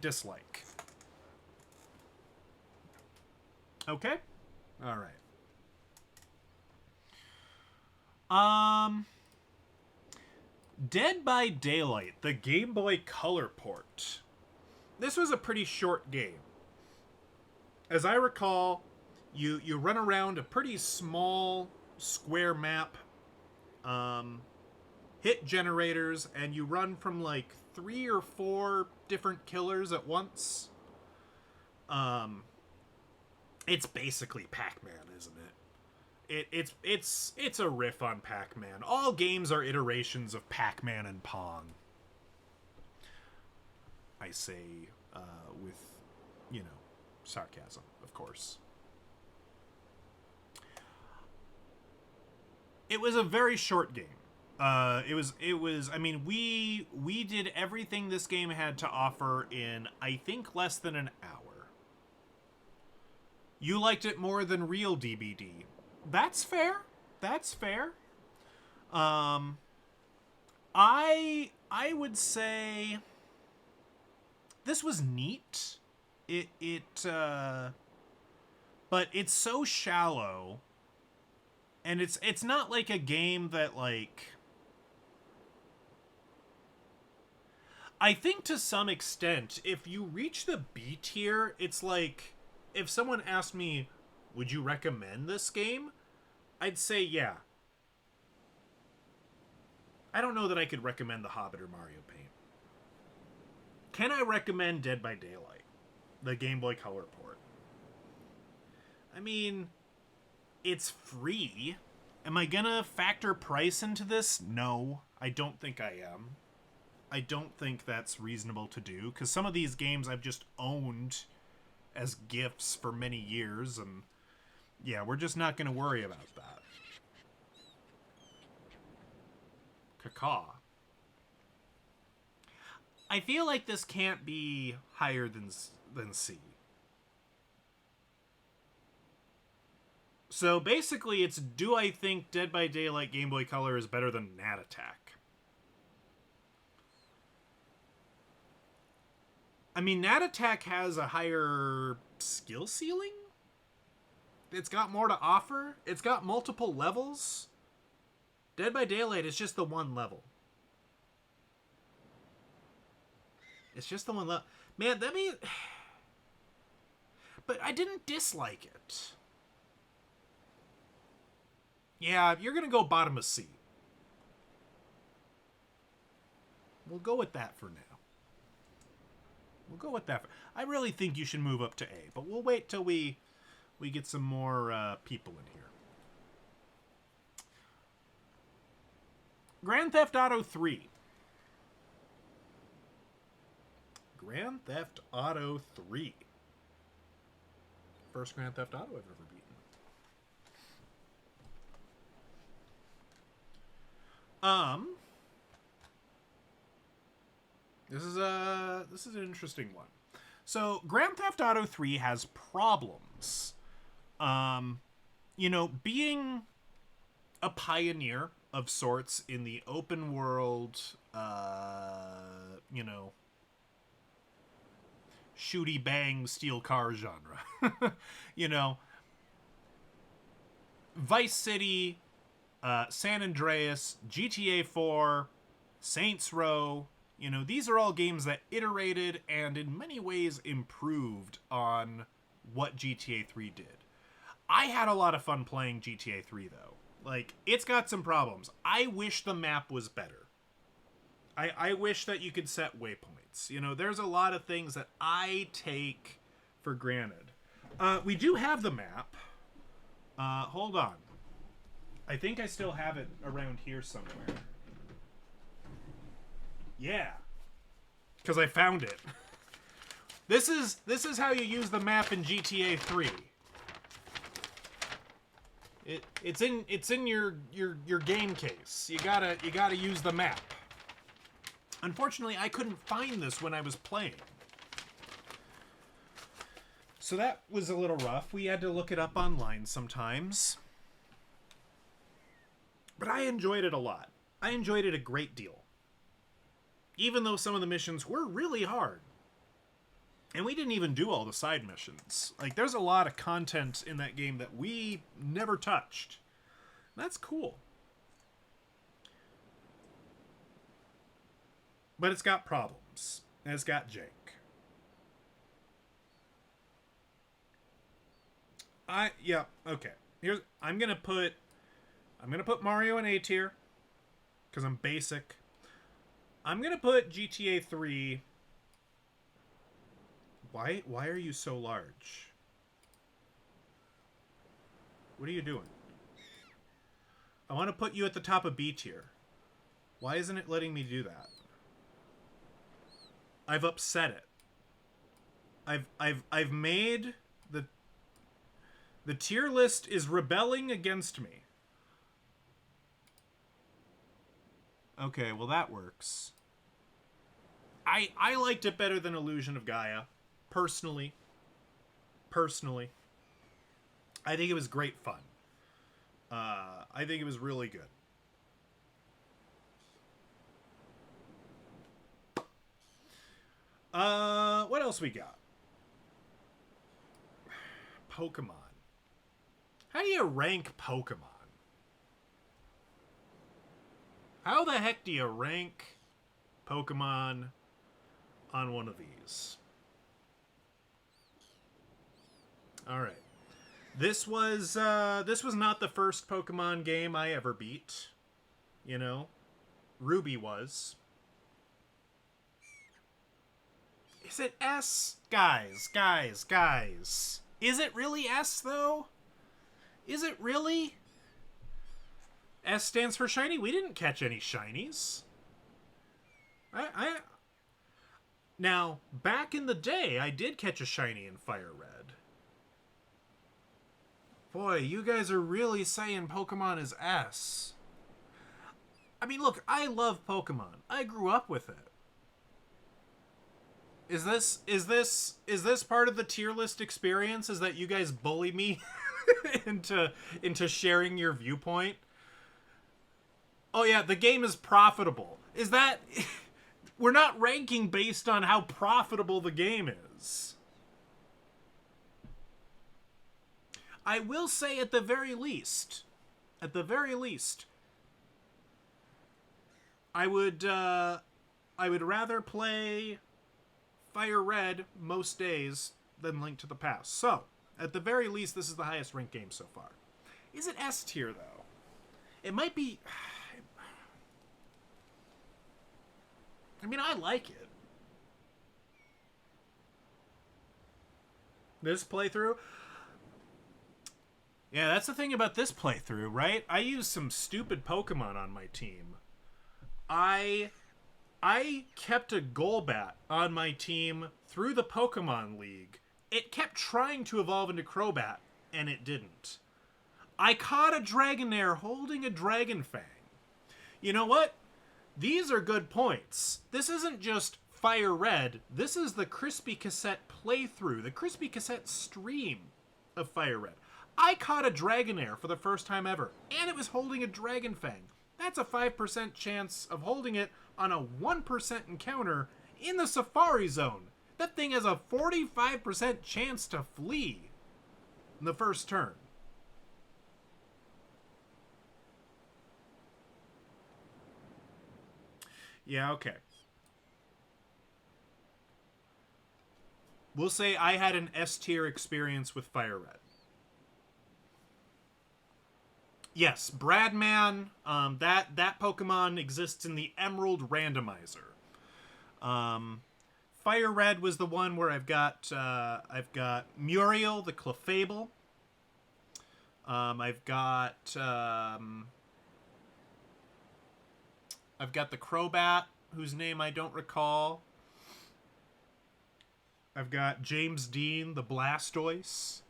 dislike. Okay? All right. Dead by Daylight, the Game Boy Color port. This was a pretty short game. As I recall, you run around a pretty small square map, hit generators, and you run from like 3 or 4 different killers at once. It's basically Pac-Man, isn't it? It's a riff on Pac-Man. All games are iterations of Pac-Man and Pong. I say with, sarcasm, of course. It was a very short game. It was. I mean, we did everything this game had to offer in, I think, less than an hour. You liked it more than real DBD. That's fair. That's fair. I would say this was neat. But it's so shallow, and it's not like a game that like. I think to some extent, if you reach the B tier, it's like if someone asked me, would you recommend this game? I'd say yeah. I don't know that I could recommend The Hobbit or Mario Paint. Can I recommend Dead by Daylight, the Game Boy Color port? I mean, it's free. Am I gonna factor price into this? No, I don't think I am. I don't think that's reasonable to do, because some of these games I've just owned as gifts for many years, and yeah, we're just not going to worry about that. Caca. I feel like this can't be higher than C. So basically it's, do I think Dead by Daylight Game Boy Color is better than Nat Attack? I mean, Nat Attack has a higher skill ceiling? It's got more to offer? It's got multiple levels? Dead by Daylight is just the one level. It's just the one level. Man, that means... But I didn't dislike it. Yeah, you're going to go bottom of C. We'll go with that for now. We'll go with that. I really think you should move up to A, but we'll wait till we get some more people in here. Grand Theft Auto 3. Grand Theft Auto 3. First Grand Theft Auto I've ever beaten. This is an interesting one. So Grand Theft Auto 3 has problems. You know, being a pioneer of sorts in the open world, you know, shooty bang steal car genre. You know, Vice City, San Andreas, GTA 4, Saints Row. You know, these are all games that iterated and in many ways improved on what GTA 3 did. I had a lot of fun playing GTA 3 though. Like, it's got some problems. I wish the map was better. I wish that you could set waypoints. You know, there's a lot of things that I take for granted. We do have the map. Hold on. I think I still have it around here somewhere. Yeah. Because I found it. This is how you use the map in GTA 3. It's in your game case. You gotta use the map. Unfortunately, I couldn't find this when I was playing. So that was a little rough. We had to look it up online sometimes. But I enjoyed it a lot. I enjoyed it a great deal. Even though some of the missions were really hard. And we didn't even do all the side missions. Like, there's a lot of content in that game that we never touched. That's cool. But it's got problems. And it's got jank. Yeah, okay. I'm gonna put Mario in A tier. Because I'm basic. I'm gonna put GTA 3. Why are you so large? What are you doing? I want to put you at the top of B tier. Why isn't it letting me do that? I've upset it. I've made the tier list is rebelling against me. Okay, well that works. I liked it better than Illusion of Gaia. Personally. I think it was great fun. I think it was really good. What else we got? Pokemon. How do you rank Pokemon? How the heck do you rank Pokemon on one of these? Alright. This was not the first Pokemon game I ever beat. You know? Ruby was. Is it S? Guys. Is it really S, though? Is it really? S stands for shiny? We didn't catch any shinies. Now, back in the day, I did catch a shiny in Fire Red. Boy, you guys are really saying Pokemon is S. I mean, look, I love Pokemon. I grew up with it. Is this part of the tier list experience? Is that you guys bully me into sharing your viewpoint? Oh yeah, the game is profitable. Is that... We're not ranking based on how profitable the game is. I will say at the very least, I would rather play Fire Red most days than Link to the Past. So, at the very least, this is the highest ranked game so far. Is it S tier, though? It might be. I mean, I like it. This playthrough? Yeah, that's the thing about this playthrough, right? I used some stupid Pokemon on my team. I kept a Golbat on my team through the Pokemon League. It kept trying to evolve into Crobat, and it didn't. I caught a Dragonair holding a Dragon Fang. You know what? These are good points. This isn't just Fire Red. This is the Crispy Cassette playthrough, the Crispy Cassette stream of Fire Red. I caught a Dragonair for the first time ever, and it was holding a Dragon Fang. That's a 5% chance of holding it on a 1% encounter in the Safari Zone. That thing has a 45% chance to flee in the first turn. Yeah, okay. We'll say I had an S tier experience with Fire Red. Yes, Bradman. That Pokemon exists in the Emerald Randomizer. Fire Red was the one where I've got Muriel the Clefable. I've got the Crobat, whose name I don't recall. I've got James Dean the Blastoise.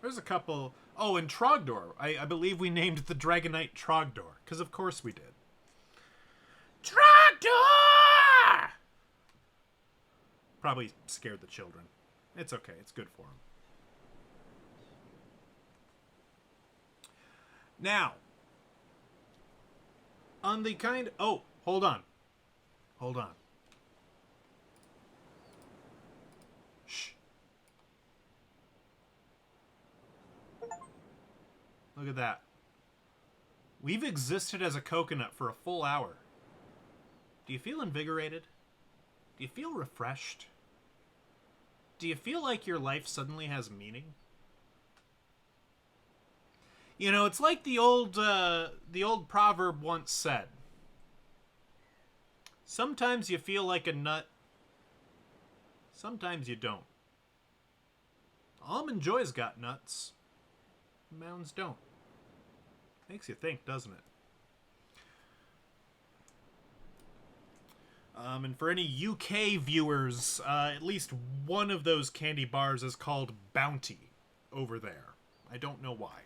There's a couple. Oh, and Trogdor. I believe we named the Dragonite Trogdor, because of course we did. Trogdor! Probably scared the children. It's okay. It's good for them. Now, on the kind... Oh, hold on. Hold on. Shh. Look at that. We've existed as a coconut for a full hour. Do you feel invigorated? Do you feel refreshed? Do you feel like your life suddenly has meaning? You know, it's like the old proverb once said. Sometimes you feel like a nut. Sometimes you don't. Almond Joy's got nuts. Mounds don't. Makes you think, doesn't it? And for any UK viewers, at least one of those candy bars is called Bounty over there. I don't know why.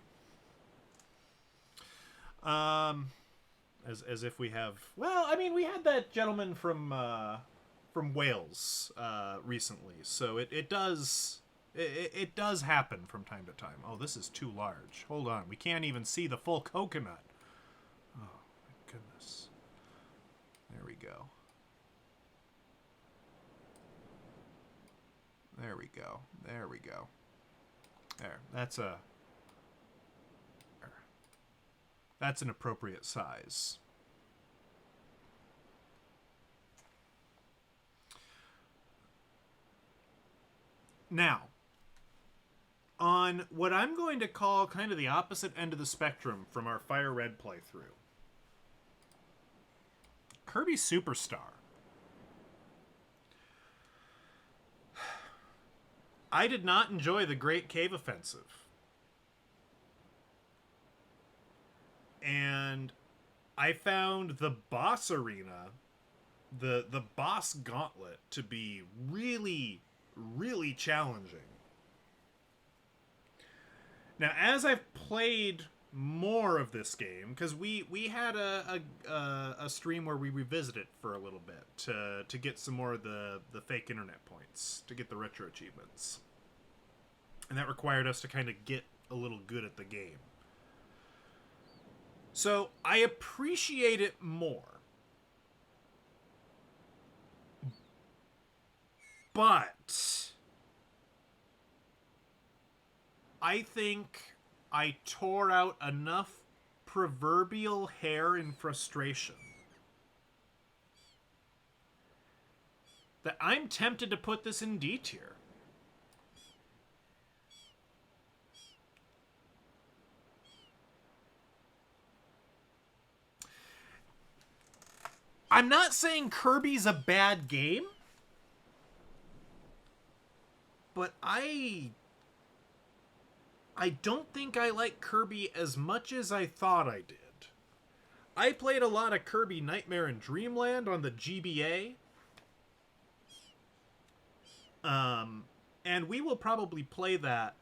As if we have... Well, I mean, we had that gentleman from Wales recently, so it does happen from time to time. Oh, this is too large. Hold on, we can't even see the full coconut. Oh, my goodness. There we go. There we go. There we go. There. That's an appropriate size. Now, on what I'm going to call kind of the opposite end of the spectrum from our Fire Red playthrough, Kirby Superstar. I did not enjoy the Great Cave Offensive. And I found the boss arena, the boss gauntlet, to be really, really challenging. Now, as I've played more of this game, because we had a stream where we revisited it for a little bit to get some more of the fake internet points, to get the retro achievements. And that required us to kind of get a little good at the game. So I appreciate it more. But I think I tore out enough proverbial hair in frustration that I'm tempted to put this in D tier. I'm not saying Kirby's a bad game, but I don't think I like Kirby as much as I thought I did. I played a lot of Kirby Nightmare and Dreamland on the GBA. And we will probably play that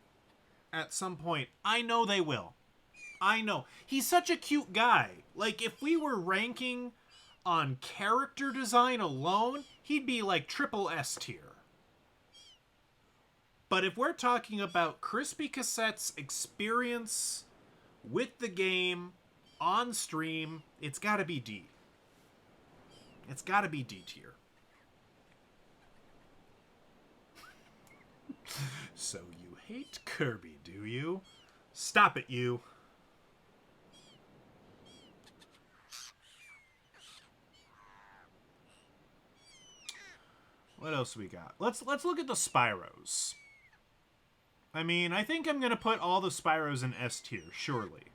at some point. I know they will. I know. He's such a cute guy. Like, if we were ranking on character design alone, he'd be like triple S tier. But if we're talking about Crispy Cassette's experience with the game on stream, it's gotta be D. It's gotta be D tier. So you hate Kirby, do you? Stop it, you. What else we got? Let's look at the Spyros. I mean, I think I'm gonna put all the Spyros in S tier, surely.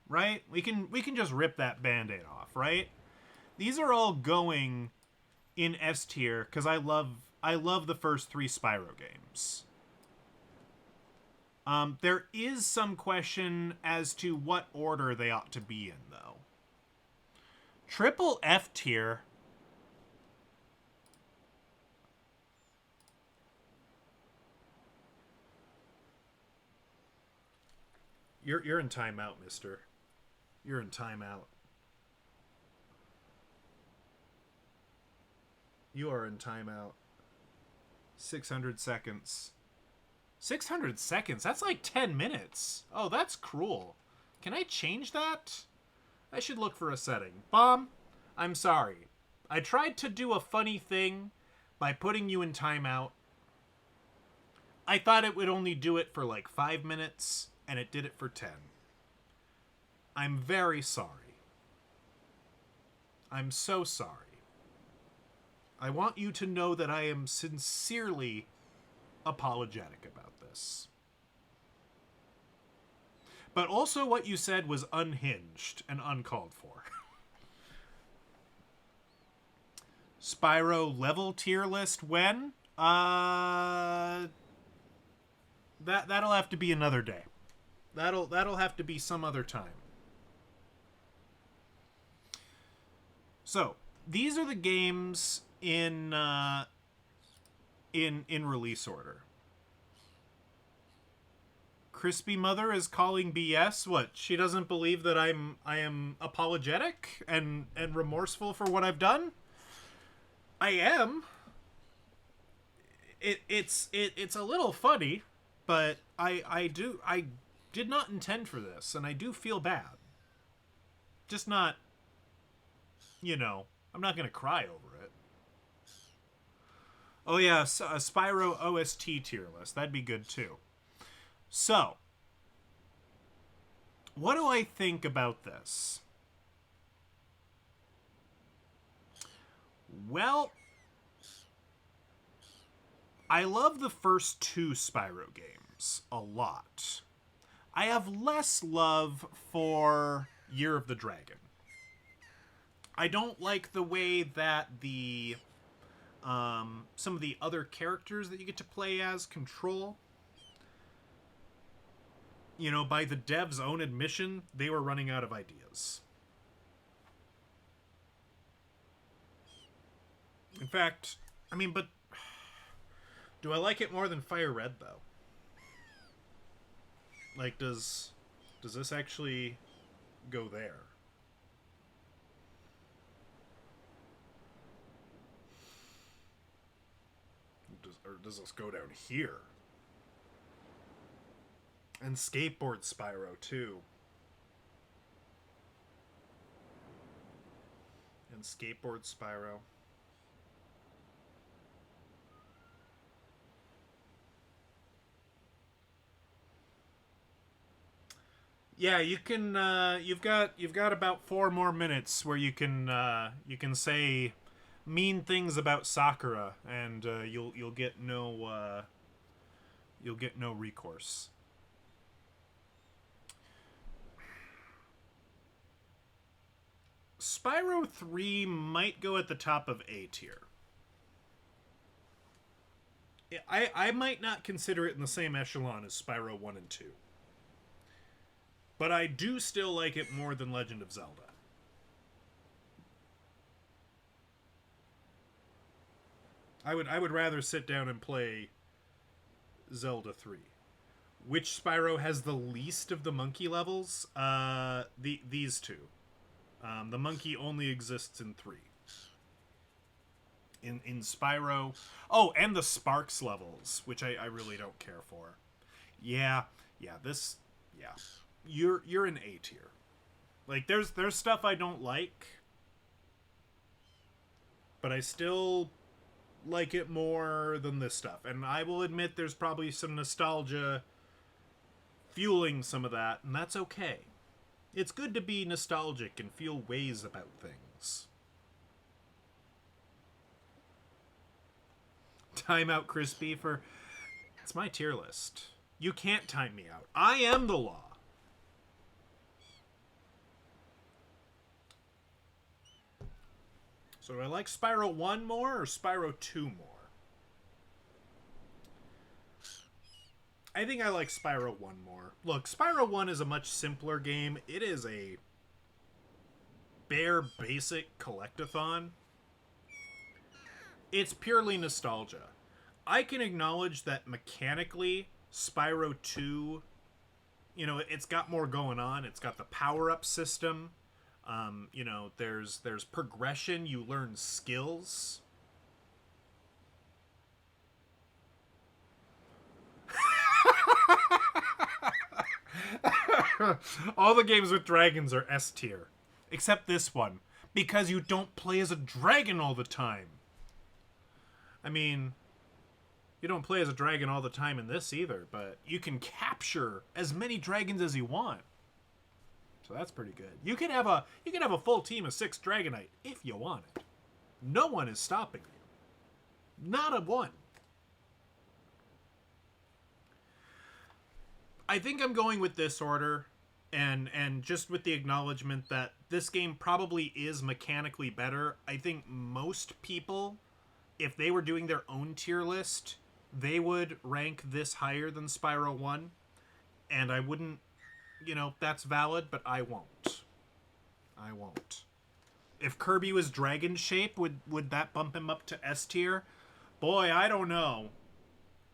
Right? We can just rip that band-aid off, right? These are all going in S tier because I love the first 3 Spyro games. There is some question as to what order they ought to be in, though. Triple F tier. You're in timeout, mister. You're in timeout. You are in timeout. 600 seconds. 600 seconds? That's like 10 minutes. Oh, that's cruel. Can I change that? I should look for a setting. Bomb, I'm sorry. I tried to do a funny thing by putting you in timeout. I thought it would only do it for like 5 minutes, and it did it for 10. I'm very sorry. I'm so sorry. I want you to know that I am sincerely apologetic about this. But also what you said was unhinged and uncalled for. Spyro level tier list when? That'll have to be another day. That'll have to be some other time. So, these are the games in release order. Crispy Mother is calling BS. What? She doesn't believe that I am apologetic and remorseful for what I've done? I am. It's a little funny, but I did not intend for this, and I do feel bad. Just not, I'm not gonna cry over it. Oh yeah, a Spyro OST tier list. That'd be good too. So, what do I think about this? Well, I love the first 2 Spyro games a lot. I have less love for Year of the Dragon. I don't like the way that the some of the other characters that you get to play as control. By the devs' own admission, they were running out of ideas. In fact, but do I like it more than Fire Red, though? Like, does this actually go there? Or does this go down here? And Skateboard Spyro, too. And Skateboard Spyro. Yeah, you can. You've got about 4 more minutes where you can say mean things about Sakura, and you'll get no recourse. Spyro 3 might go at the top of A tier. I might not consider it in the same echelon as Spyro 1 and 2. But I do still like it more than Legend of Zelda. I would rather sit down and play Zelda 3. Which Spyro has the least of the monkey levels? These two. The monkey only exists in 3. In Spyro... Oh, and the Sparks levels, which I really don't care for. Yeah, this... Yeah. You're in A tier. Like, there's stuff I don't like, but I still like it more than this stuff. And I will admit there's probably some nostalgia fueling some of that, and that's okay. It's good to be nostalgic and feel ways about things. Time out, Crispy, for... It's my tier list. You can't time me out. I am the law. So do I like Spyro 1 more or Spyro 2 more? I think I like Spyro 1 more. Look, Spyro 1 is a much simpler game. It is a bare, basic collectathon. It's purely nostalgia. I can acknowledge that mechanically, Spyro 2, you know, it's got more going on. It's got the power-up system. You know, there's progression. You learn skills. All the games with dragons are S tier. Except this one. Because you don't play as a dragon all the time. I mean, you don't play as a dragon all the time in this either, but you can capture as many dragons as you want. So that's pretty good. You can have a full team of 6 Dragonite if you want it. No one is stopping you. Not a one. I think I'm going with this order, and just with the acknowledgement that this game probably is mechanically better. I think most people, if they were doing their own tier list, they would rank this higher than Spyro 1, and I wouldn't, you know, that's valid, but I won't. I won't. If Kirby was dragon shape, would that bump him up to S tier? Boy, I don't know.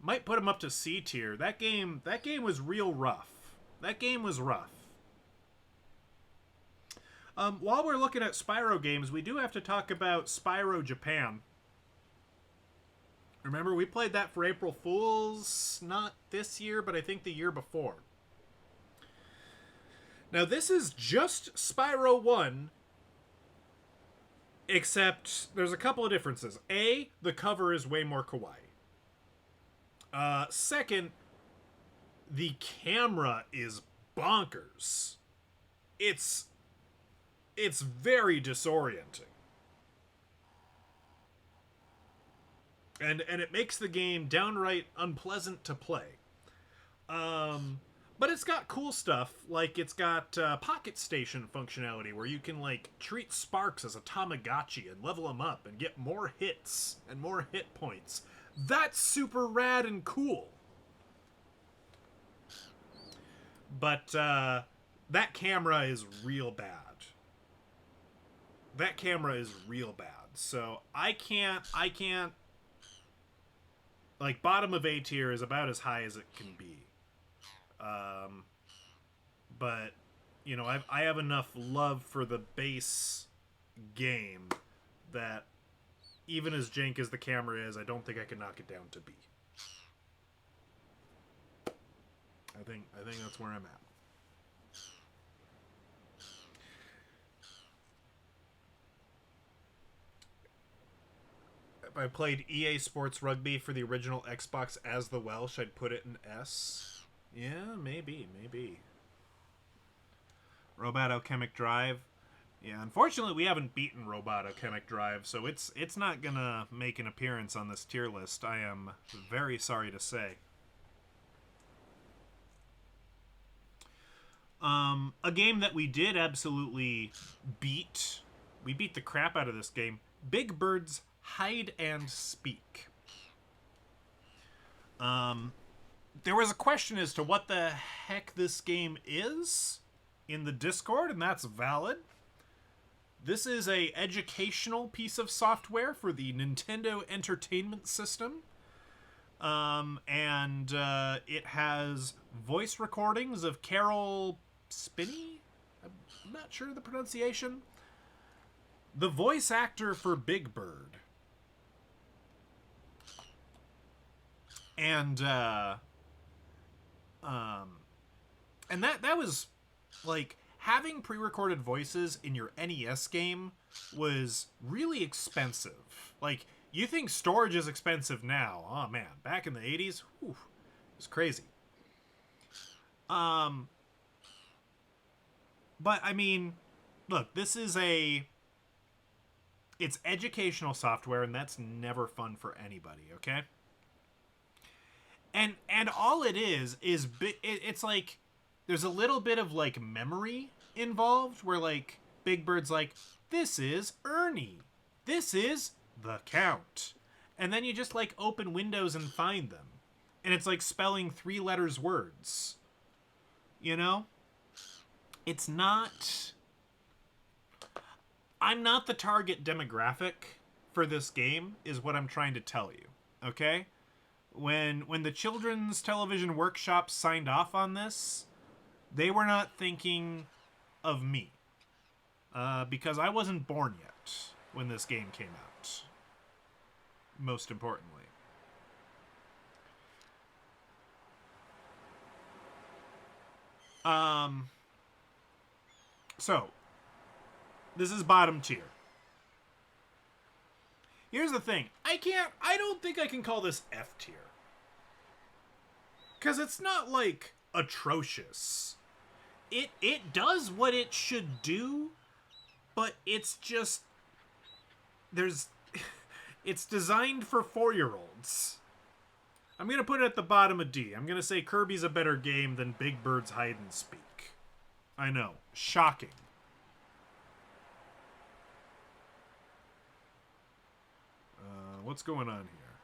Might put him up to C tier. That game was real rough. That game was rough. While we're looking at Spyro games, we do have to talk about Spyro Japan. Remember, we played that for April Fools, not this year, but I think the year before. Now, this is just Spyro 1, except there's a couple of differences. A, the cover is way more kawaii. Second, the camera is bonkers. It's very disorienting. And it makes the game downright unpleasant to play. But it's got cool stuff, like it's got Pocket Station functionality where you can like treat Sparks as a Tamagotchi and level them up and get more hits and more hit points. That's super rad and cool. But that camera is real bad. That camera is real bad. So I can't like bottom of A tier is about as high as it can be. But you know, I have enough love for the base game that even as jank as the camera is, I don't think I can knock it down to B. I think that's where I'm at. If I played EA Sports Rugby for the original Xbox as the Welsh, I'd put it in S. Yeah, maybe. Robotochemic Drive. Yeah, unfortunately we haven't beaten Robotochemic Drive, so it's not gonna make an appearance on this tier list. I am very sorry to say. A game that we did absolutely beat we beat the crap out of this game. Big Bird's Hide and Speak. There was a question as to what the heck this game is in the Discord, and that's valid. This is a educational piece of software for the Nintendo Entertainment System. And it has voice recordings of Carol Spinney? I'm not sure the pronunciation. The voice actor for Big Bird. And that was like having pre-recorded voices in your NES game was really expensive. Like, you think storage is expensive now. Oh man, back in the 80s, whew, it was crazy. But I mean, look, this is it's educational software, and that's never fun for anybody, okay? And all it is it's like there's a little bit of like memory involved where like Big Bird's like, this is Ernie. This is the Count. And then you just like open windows and find them. And it's like spelling 3 letters words. You know? It's not... I'm not the target demographic for this game, is what I'm trying to tell you. Okay? When the Children's Television Workshop signed off on this, they were not thinking of me. Because I wasn't born yet when this game came out. Most importantly. So, this is bottom tier. Here's the thing. I don't think I can call this F tier. Because it's not, like, atrocious. It does what it should do, but it's just... it's designed for 4-year-olds. I'm going to put it at the bottom of D. I'm going to say Kirby's a better game than Big Bird's Hide and Speak. I know. Shocking. What's going on here?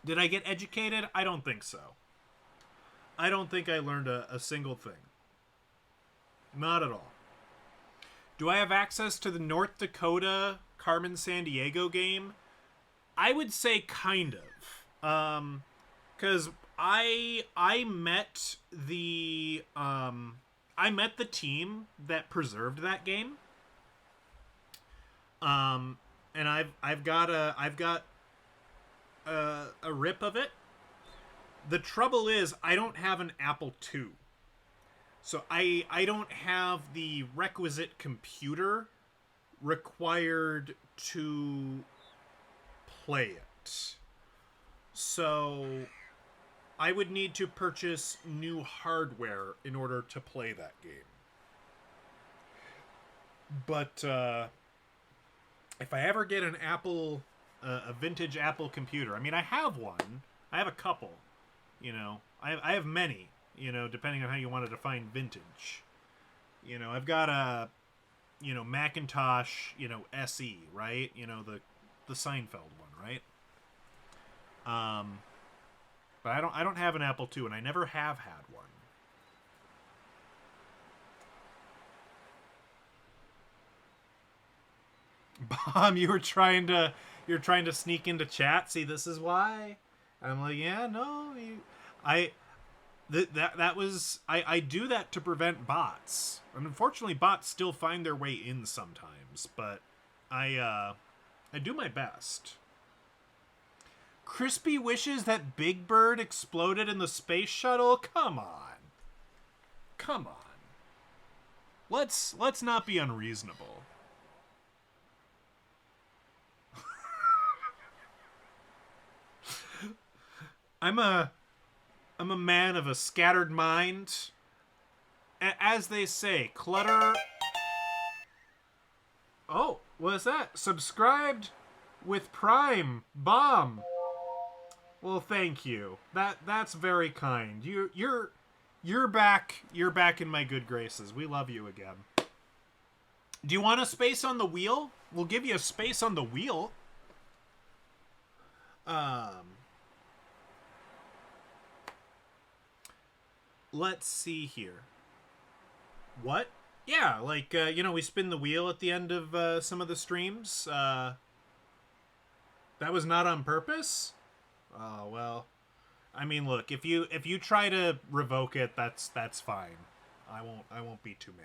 Did I get educated? I don't think so. I don't think I learned a single thing. Not at all. Do I have access to the North Dakota Carmen Sandiego game? I would say kind of. Because I met the team that preserved that game. And I've got a rip of it. The trouble is I don't have an Apple II. So I don't have the requisite computer required to play it. So I would need to purchase new hardware in order to play that game. But if I ever get an Apple, a vintage Apple computer, I mean, I have one. I have a couple. You know, I have many. You know, depending on how you want to define vintage. You know, I've got a, Macintosh, SE, right? You know, the Seinfeld one, right? But I don't have an Apple II, and I never have had one. Bomb, you're trying to sneak into chat. See, this is why. And I'm like, yeah, no, That was I do that to prevent bots. And unfortunately, bots still find their way in sometimes, but I do my best. Crispy wishes that Big Bird exploded in the space shuttle. Come on. Let's not be unreasonable. I'm a man of a scattered mind. As they say, clutter... Oh, what is that? Subscribed with Prime. Bomb. Well, thank you. That's very kind. You're You're back. You're back in my good graces. We love you again. Do you want a space on the wheel? We'll give you a space on the wheel. Let's see here. What? Yeah, like, we spin the wheel at the end of some of the streams. That was not on purpose? Oh, well. I mean, look, if you try to revoke it, that's fine. I won't be too mad.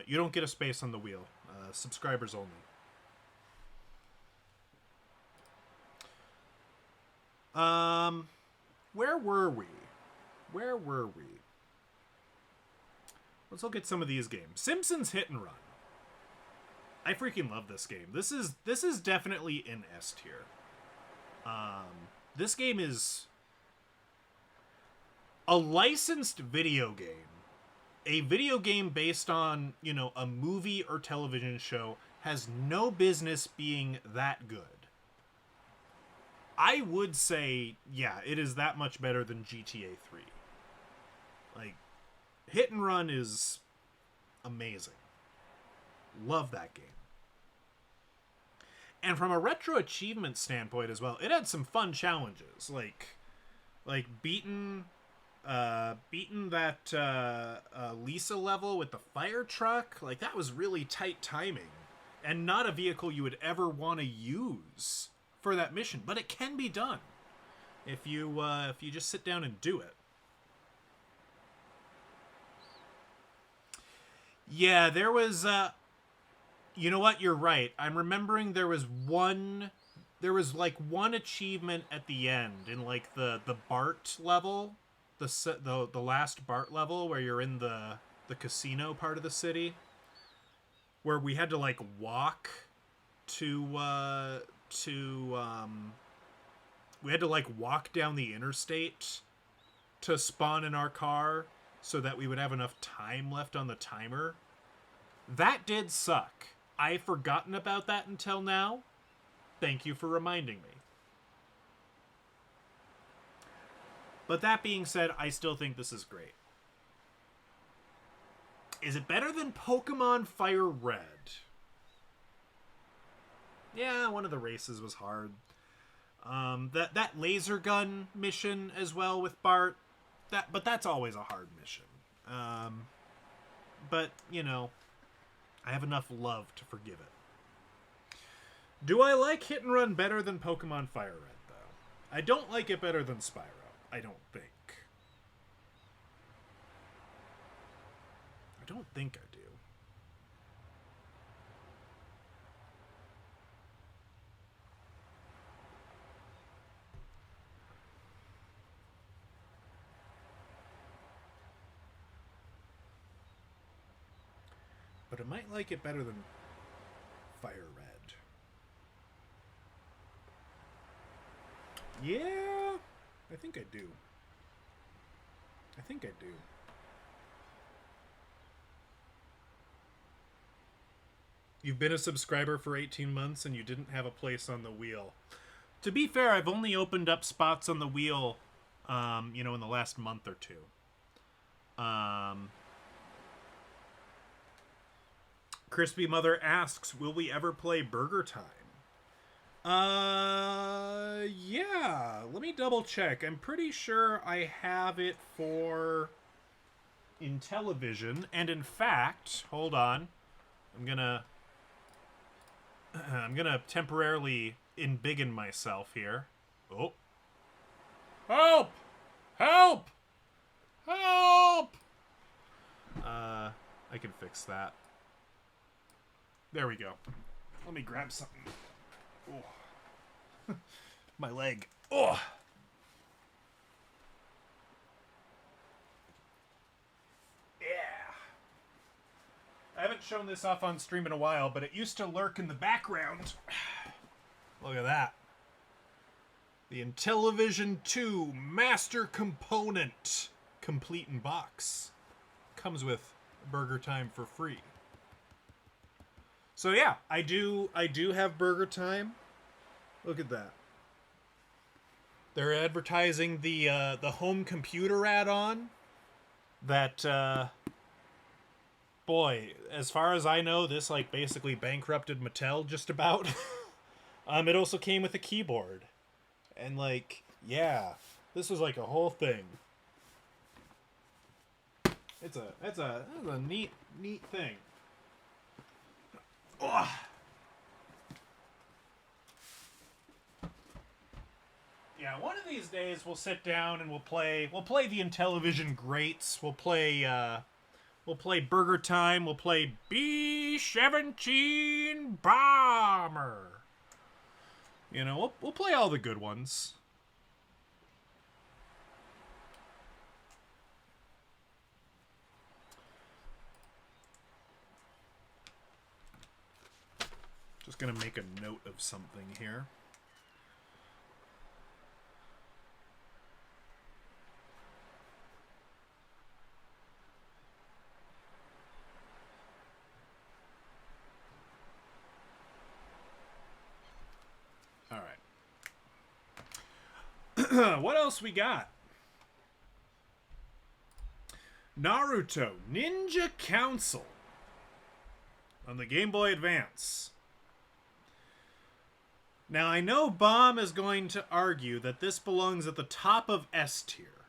You don't get a space on the wheel. Subscribers only. Where were we? Let's look at some of these games. Simpsons Hit and Run. I freaking love this game. This is definitely in S tier. This game is a licensed video game. A video game based on, a movie or television show has no business being that good. I would say, yeah, it is that much better than GTA 3. Like, Hit and Run is amazing. Love that game. And from a retro achievement standpoint as well, it had some fun challenges. Like beating that Lisa level with the fire truck. Like, that was really tight timing. And not a vehicle you would ever want to use for that mission. But it can be done if you just sit down and do it. Yeah, there was... you know what? You're right. I'm remembering there was one achievement at the end in, like, the Bart level. The last Bart level where you're in the casino part of the city, where we had to like walk we had to like walk down the interstate to spawn in our car so that we would have enough time left on the timer. That did suck. I've forgotten about that until now. Thank you for reminding me. But that being said, I still think this is great. Is it better than Pokemon Fire Red? Yeah, one of the races was hard. That laser gun mission as well with Bart, but that's always a hard mission. But, I have enough love to forgive it. Do I like Hit and Run better than Pokemon Fire Red, though? I don't like it better than Spyro. I don't think. I don't think I do. But I might like it better than Fire Red. Yeah, I think I do. You've been a subscriber for 18 months and you didn't have a place on the wheel. To be fair, I've only opened up spots on the wheel, in the last month or two. Crispy Mother asks, will we ever play Burger Time? Yeah. Let me double check. I'm pretty sure I have it for Intellivision, and in fact, hold on. I'm gonna temporarily embiggen myself here. Oh. Help! Help! Help! I can fix that. There we go. Let me grab something. Oh. My leg. Oh. Yeah. I haven't shown this off on stream in a while, but it used to lurk in the background. Look at that. The Intellivision 2 Master Component complete in box. Comes with Burger Time for free. So yeah, I do have Burger Time. Look at that. They're advertising the home computer add-on that boy, as far as I know, this like basically bankrupted Mattel just about. It also came with a keyboard. And like, yeah, this was like a whole thing. That's a neat thing. Ugh. Yeah, one of these days we'll sit down and we'll play the Intellivision greats. We'll play Burger Time. We'll play B-17 Bomber. You know, we'll play all the good ones. Just gonna make a note of something here. All right. What else we got? Naruto Ninja Council on the Game Boy Advance. Now, I know Bomb is going to argue that this belongs at the top of S tier.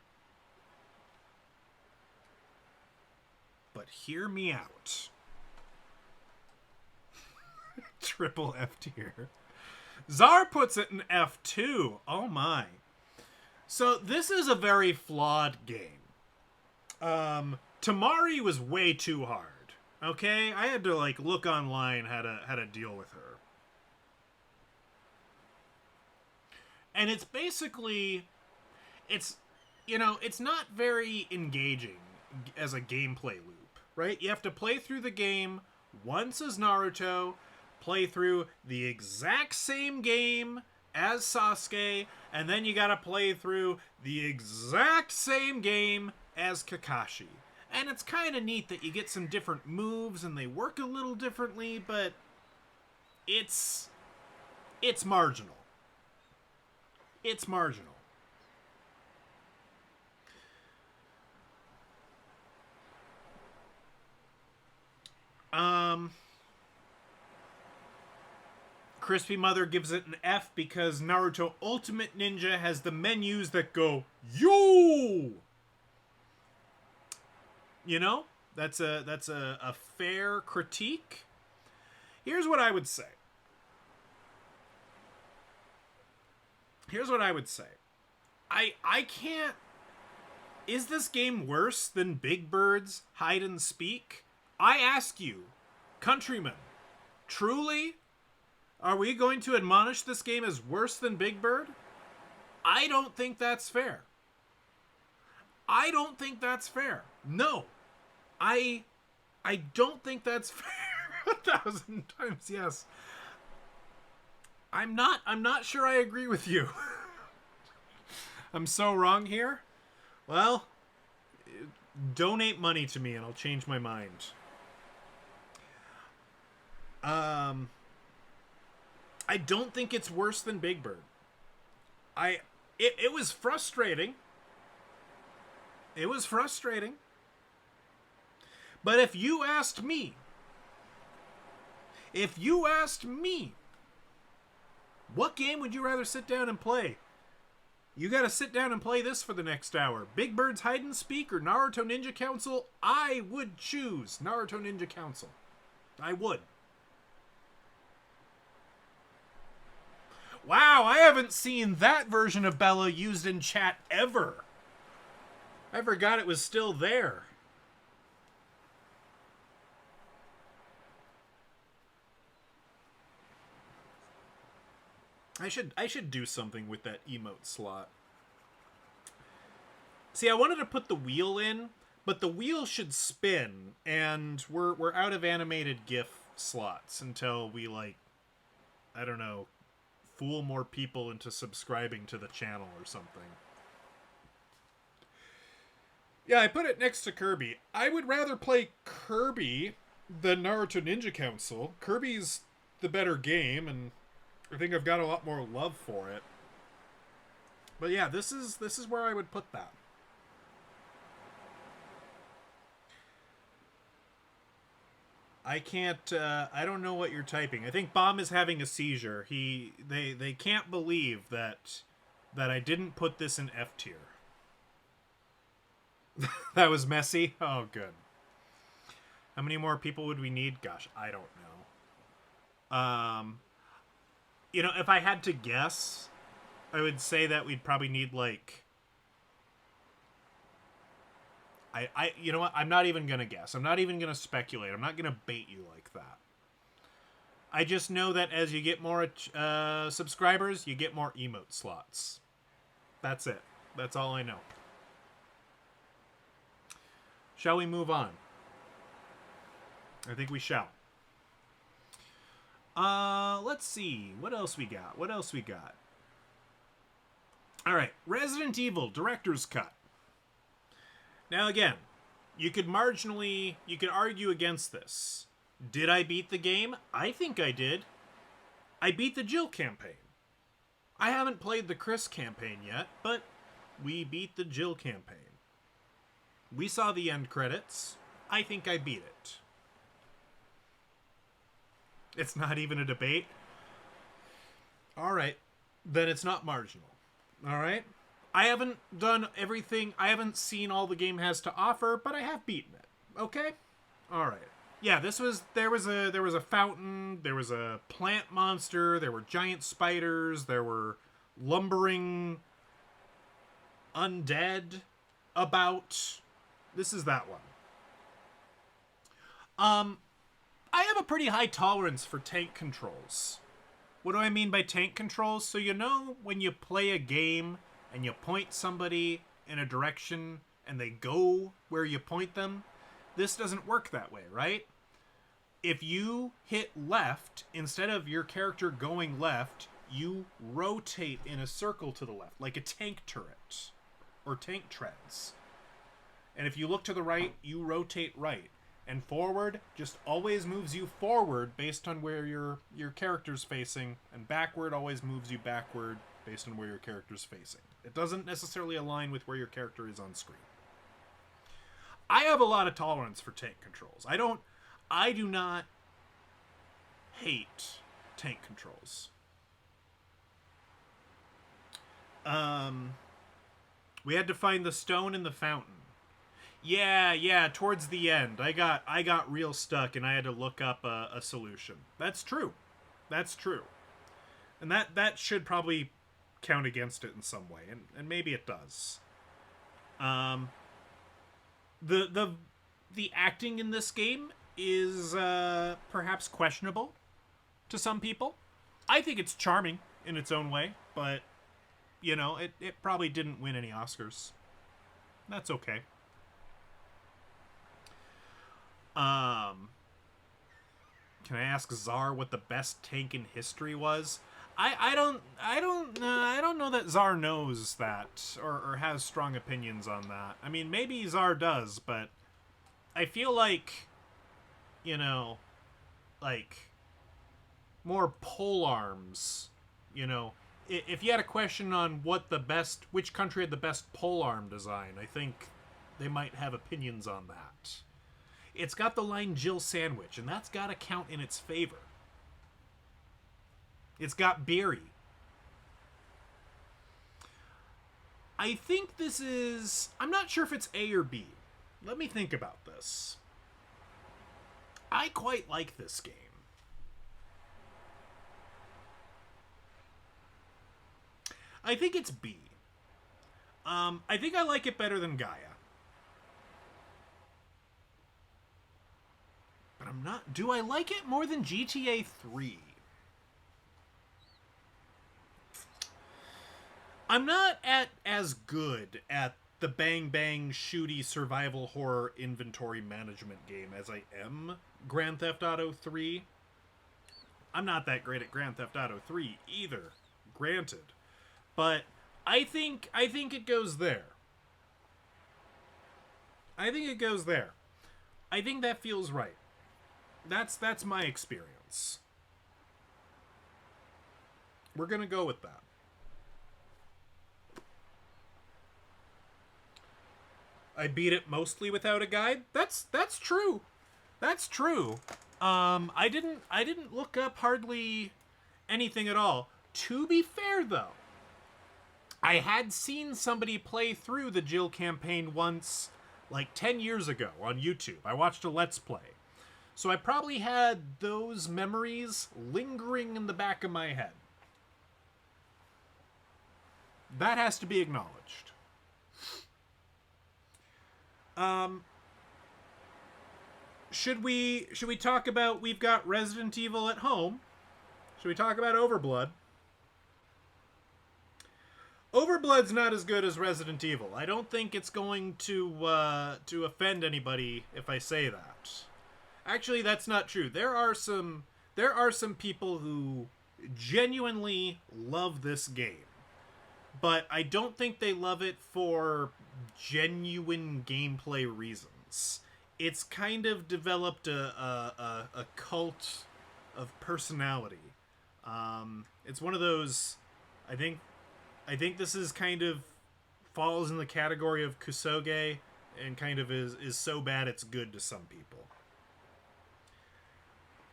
But hear me out. Triple F tier. Czar puts it in F2. Oh my. So this is a very flawed game. Tamari was way too hard. Okay? I had to like look online how to deal with her. And it's basically, it's not very engaging as a gameplay loop, right? You have to play through the game once as Naruto, play through the exact same game as Sasuke, and then you gotta play through the exact same game as Kakashi. And it's kind of neat that you get some different moves and they work a little differently, but it's marginal. It's marginal. Crispy Mother gives it an F because Naruto Ultimate Ninja has the menus that go yo. You know, that's a fair critique. Here's what I would say. I can't... Is this game worse than Big Bird's Hide and Speak? I ask you, countrymen, truly? Are we going to admonish this game as worse than Big Bird? I don't think that's fair. No. I don't think that's fair. 1,000 times yes. I'm not sure I agree with you. I'm so wrong here. Well, donate money to me and I'll change my mind. I don't think it's worse than Big Bird. It was frustrating. It was frustrating. But if you asked me, what game would you rather sit down and play? You gotta sit down and play this for the next hour. Big Bird's Hide and Speak or Naruto Ninja Council? I would choose Naruto Ninja Council. I would. Wow, I haven't seen that version of Bella used in chat ever. I forgot it was still there. I should do something with that emote slot. See, I wanted to put the wheel in, but the wheel should spin, and we're out of animated GIF slots until we, like, I don't know, fool more people into subscribing to the channel or something. Yeah, I put it next to Kirby. I would rather play Kirby than Naruto Ninja Council. Kirby's the better game, and I think I've got a lot more love for it. But yeah, this is where I would put that. I can't. I don't know what you're typing. I think Bomb is having a seizure. They can't believe that I didn't put this in F tier. That was messy. Oh, good. How many more people would we need? Gosh, I don't know. If I had to guess, I would say that we'd probably need like. You know what? I'm not even gonna guess. I'm not even gonna speculate. I'm not gonna bait you like that. I just know that as you get more subscribers, you get more emote slots. That's it. That's all I know. Shall we move on? I think we shall. Let's see. What else we got? All right. Resident Evil Director's Cut. Now again, you could argue against this. Did I beat the game? I think I did. I beat the Jill campaign. I haven't played the Chris campaign yet, but we beat the Jill campaign. We saw the end credits. I think I beat it. It's not even a debate. All right, then it's not marginal. All right? I haven't done everything. I haven't seen all the game has to offer, but I have beaten it. Okay? All right. Yeah, there was a fountain, there was a plant monster, there were giant spiders, there were lumbering undead about. This is that one. I have a pretty high tolerance for tank controls. What do I mean by tank controls? So when you play a game and you point somebody in a direction and they go where you point them, this doesn't work that way, right? If you hit left, instead of your character going left, you rotate in a circle to the left, like a tank turret or tank treads. And if you look to the right, you rotate right. And forward just always moves you forward based on where your character's facing, and backward always moves you backward based on where your character's facing. It doesn't necessarily align with where your character is on screen. I have a lot of tolerance for tank controls. I do not hate tank controls. We had to find the stone in the fountain. Yeah, towards the end. I got real stuck and I had to look up a solution. That's true. And that should probably count against it in some way, and maybe it does. The acting in this game is perhaps questionable to some people. I think it's charming in its own way, but it probably didn't win any Oscars. That's okay. Can I ask Czar what the best tank in history was? I don't know that Czar knows that or has strong opinions on that. I mean, maybe Czar does, but I feel like more pole arms. If you had a question on which country had the best pole arm design, I think they might have opinions on that. It's got the line Jill sandwich, and that's got to count in its favor. It's got berry. I think this is. I'm not sure if it's A or B. Let me think about this. I quite like this game. I think it's B. I think I like it better than Gaia. But I'm not. Do I like it more than GTA 3? I'm not as good at the bang bang shooty survival horror inventory management game as I am Grand Theft Auto 3. I'm not that great at Grand Theft Auto 3 either, granted. But I think it goes there. I think that feels right. That's my experience. We're gonna go with that. I beat it mostly without a guide. That's true. That's true. I didn't look up hardly anything at all. To be fair though, I had seen somebody play through the Jill campaign once, like 10 years ago on YouTube. I watched a Let's Play. So I probably had those memories lingering in the back of my head. That has to be acknowledged. Should we talk about we've got Resident Evil at home? Should we talk about Overblood? Overblood's not as good as Resident Evil. I don't think it's going to offend anybody if I say that. Actually, that's not true. There are some people who genuinely love this game. But I don't think they love it for genuine gameplay reasons. It's kind of developed a cult of personality. It's one of those. I think this is kind of falls in the category of Kusoge, and kind of is so bad it's good to some people.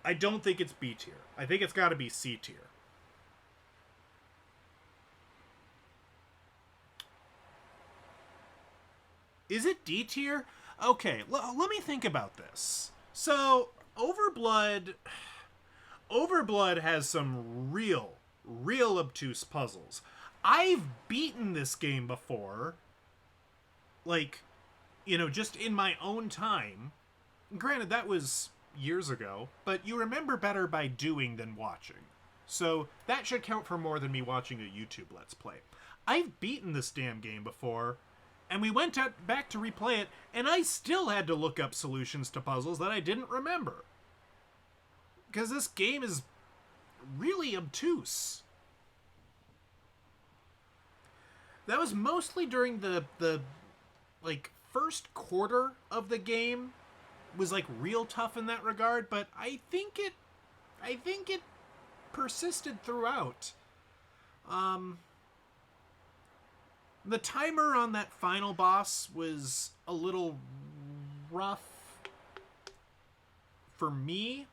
I don't think it's B tier. I think it's got to be C tier. Is it D tier? Okay, let me think about this. So, Overblood has some real obtuse puzzles. I've beaten this game before, like, just in my own time. Granted, that was years ago, but you remember better by doing than watching. So that should count for more than me watching a YouTube Let's Play. I've beaten this damn game before, and we went back to replay it, and I still had to look up solutions to puzzles that I didn't remember. Because this game is really obtuse. That was mostly during the first quarter of the game was like real tough in that regard, but I think it persisted throughout. The timer on that final boss was a little rough for me,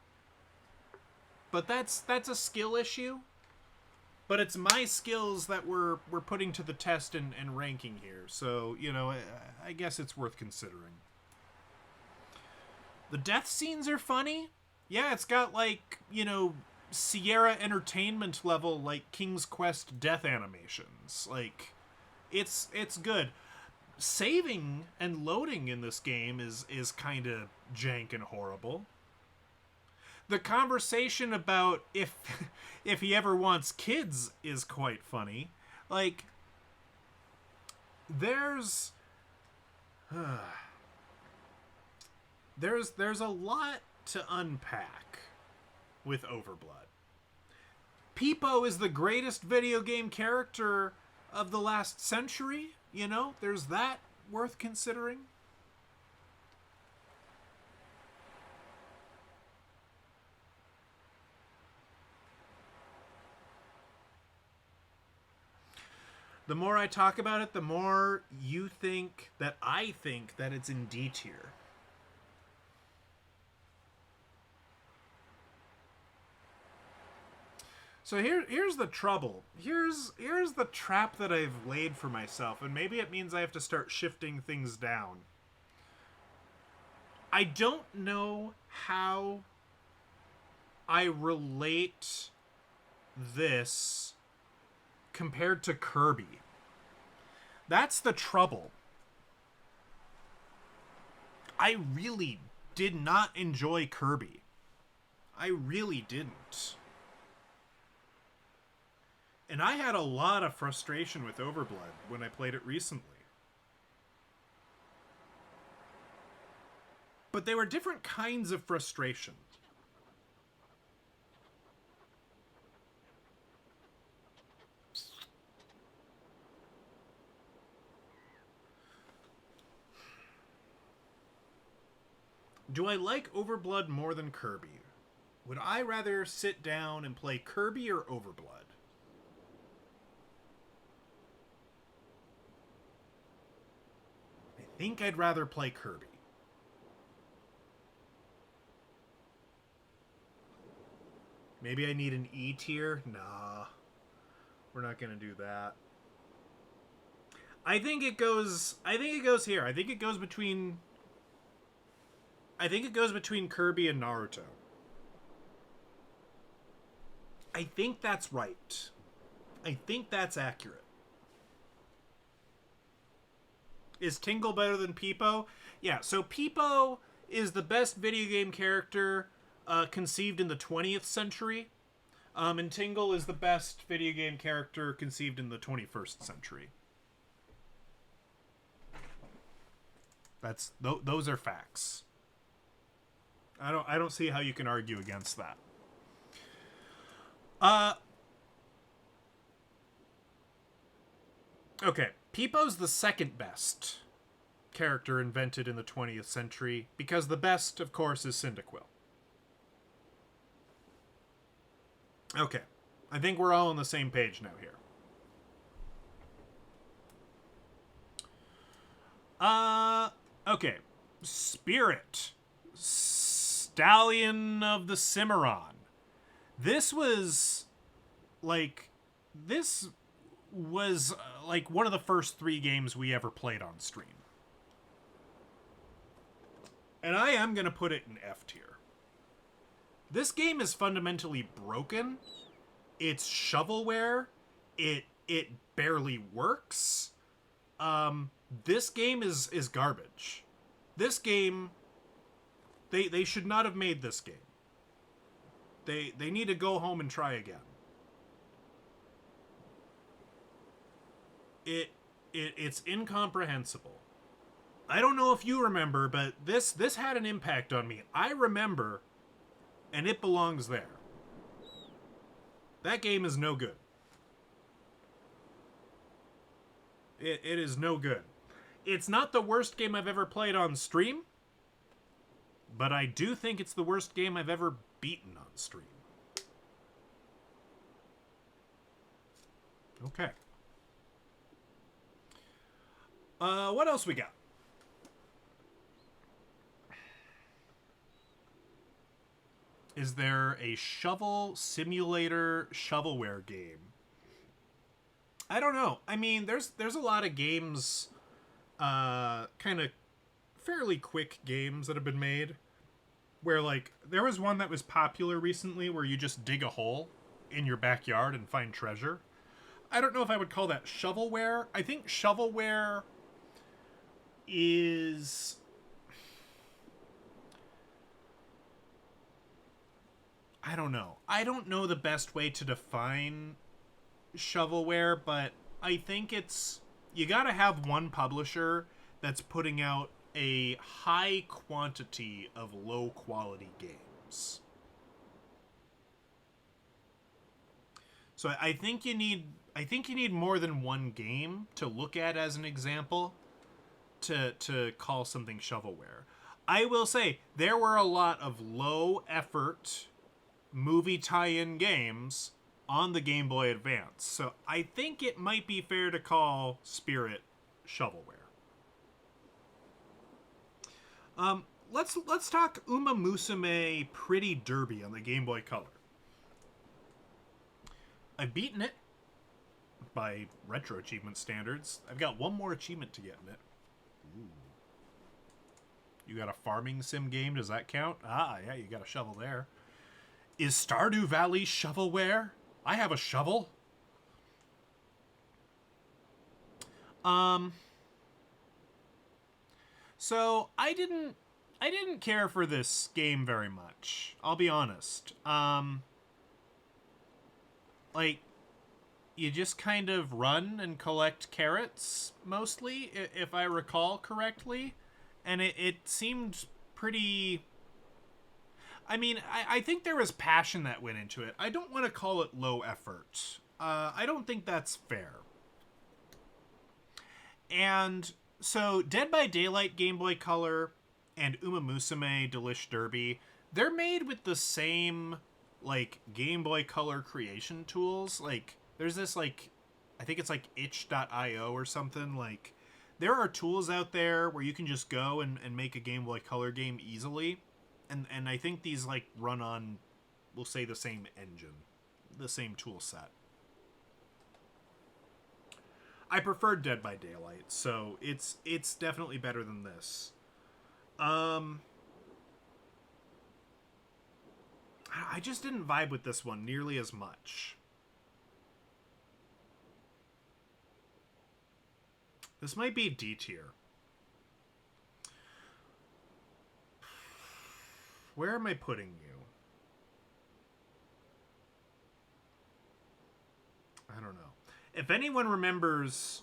but that's a skill issue. But it's my skills that we're putting to the test and ranking here, so I guess it's worth considering. The death scenes are funny. Yeah, it's got Sierra Entertainment level King's Quest death animations. It's good. Saving and loading in this game is kind of jank and horrible. The conversation about if he ever wants kids is quite funny. There's a lot to unpack with Overblood. Peepo is the greatest video game character of the last century. There's that worth considering. The more I talk about it, the more you think that I think that it's in D tier. So here's the trouble. Here's the trap that I've laid for myself, and maybe it means I have to start shifting things down. I don't know how I relate this compared to Kirby. That's the trouble. I really did not enjoy Kirby. I really didn't. And I had a lot of frustration with Overblood when I played it recently. But they were different kinds of frustration. Do I like Overblood more than Kirby? Would I rather sit down and play Kirby or Overblood? I think I'd rather play Kirby. Maybe I need an E tier? Nah. We're not going to do that. I think it goes here. I think it goes between Kirby and Naruto. I think that's right. I think that's accurate. Is Tingle better than Peepo? Yeah, so Peepo is the best video game character conceived in the 20th century. And Tingle is the best video game character conceived in the 21st century. Those are facts. I don't see how you can argue against that. Okay, Peepo's the second best character invented in the 20th century, because the best, of course, is Cyndaquil. Okay, I think we're all on the same page now here. Okay. Spirit. Stallion of the Cimarron. This was like one of the first 3 games we ever played on stream. And I am going to put it in F tier. This game is fundamentally broken. It's shovelware. It barely works. This game is garbage. This game, they should not have made this game. They need to go home and try again. It's incomprehensible. I don't know if you remember, but this had an impact on me. I remember, and it belongs there. That game is no good. It is no good. It's not the worst game I've ever played on stream, but I do think it's the worst game I've ever beaten on stream. Okay. What else we got? Is there a shovel simulator shovelware game? I don't know. I mean, there's a lot of games, kind of fairly quick games that have been made, where, like, there was one that was popular recently where you just dig a hole in your backyard and find treasure. I don't know if I would call that shovelware. I think shovelware is... I don't know. I don't know the best way to define shovelware, but I think it's... You gotta have one publisher that's putting out a high quantity of low-quality games. So I think you need more than one game to look at as an example to call something shovelware. I will say there were a lot of low-effort movie tie-in games on the Game Boy Advance. So I think it might be fair to call Spirit shovelware. Let's talk Uma Musume Pretty Derby on the Game Boy Color. I've beaten it by retro achievement standards. I've got one more achievement to get in it. Ooh. You got a farming sim game, does that count? Ah, yeah, you got a shovel there. Is Stardew Valley shovelware? I have a shovel. So I didn't care for this game very much. I'll be honest. Like, you just kind of run and collect carrots, mostly, if I recall correctly. And it seemed pretty... I mean, I think there was passion that went into it. I don't want to call it low effort. I don't think that's fair. And so Dead by Daylight Game Boy Color and Uma Musume Delish Derby, they're made with the same, like, Game Boy Color creation tools. Like, there's this, like, I think it's like itch.io or something. Like, there are tools out there where you can just go and make a Game Boy Color game easily, and I think these like run on, we'll say, the same engine, the same tool set. I prefer Dead by Daylight, so it's definitely better than this. I just didn't vibe with this one nearly as much. This might be D tier. Where am I putting you? I don't know. If anyone remembers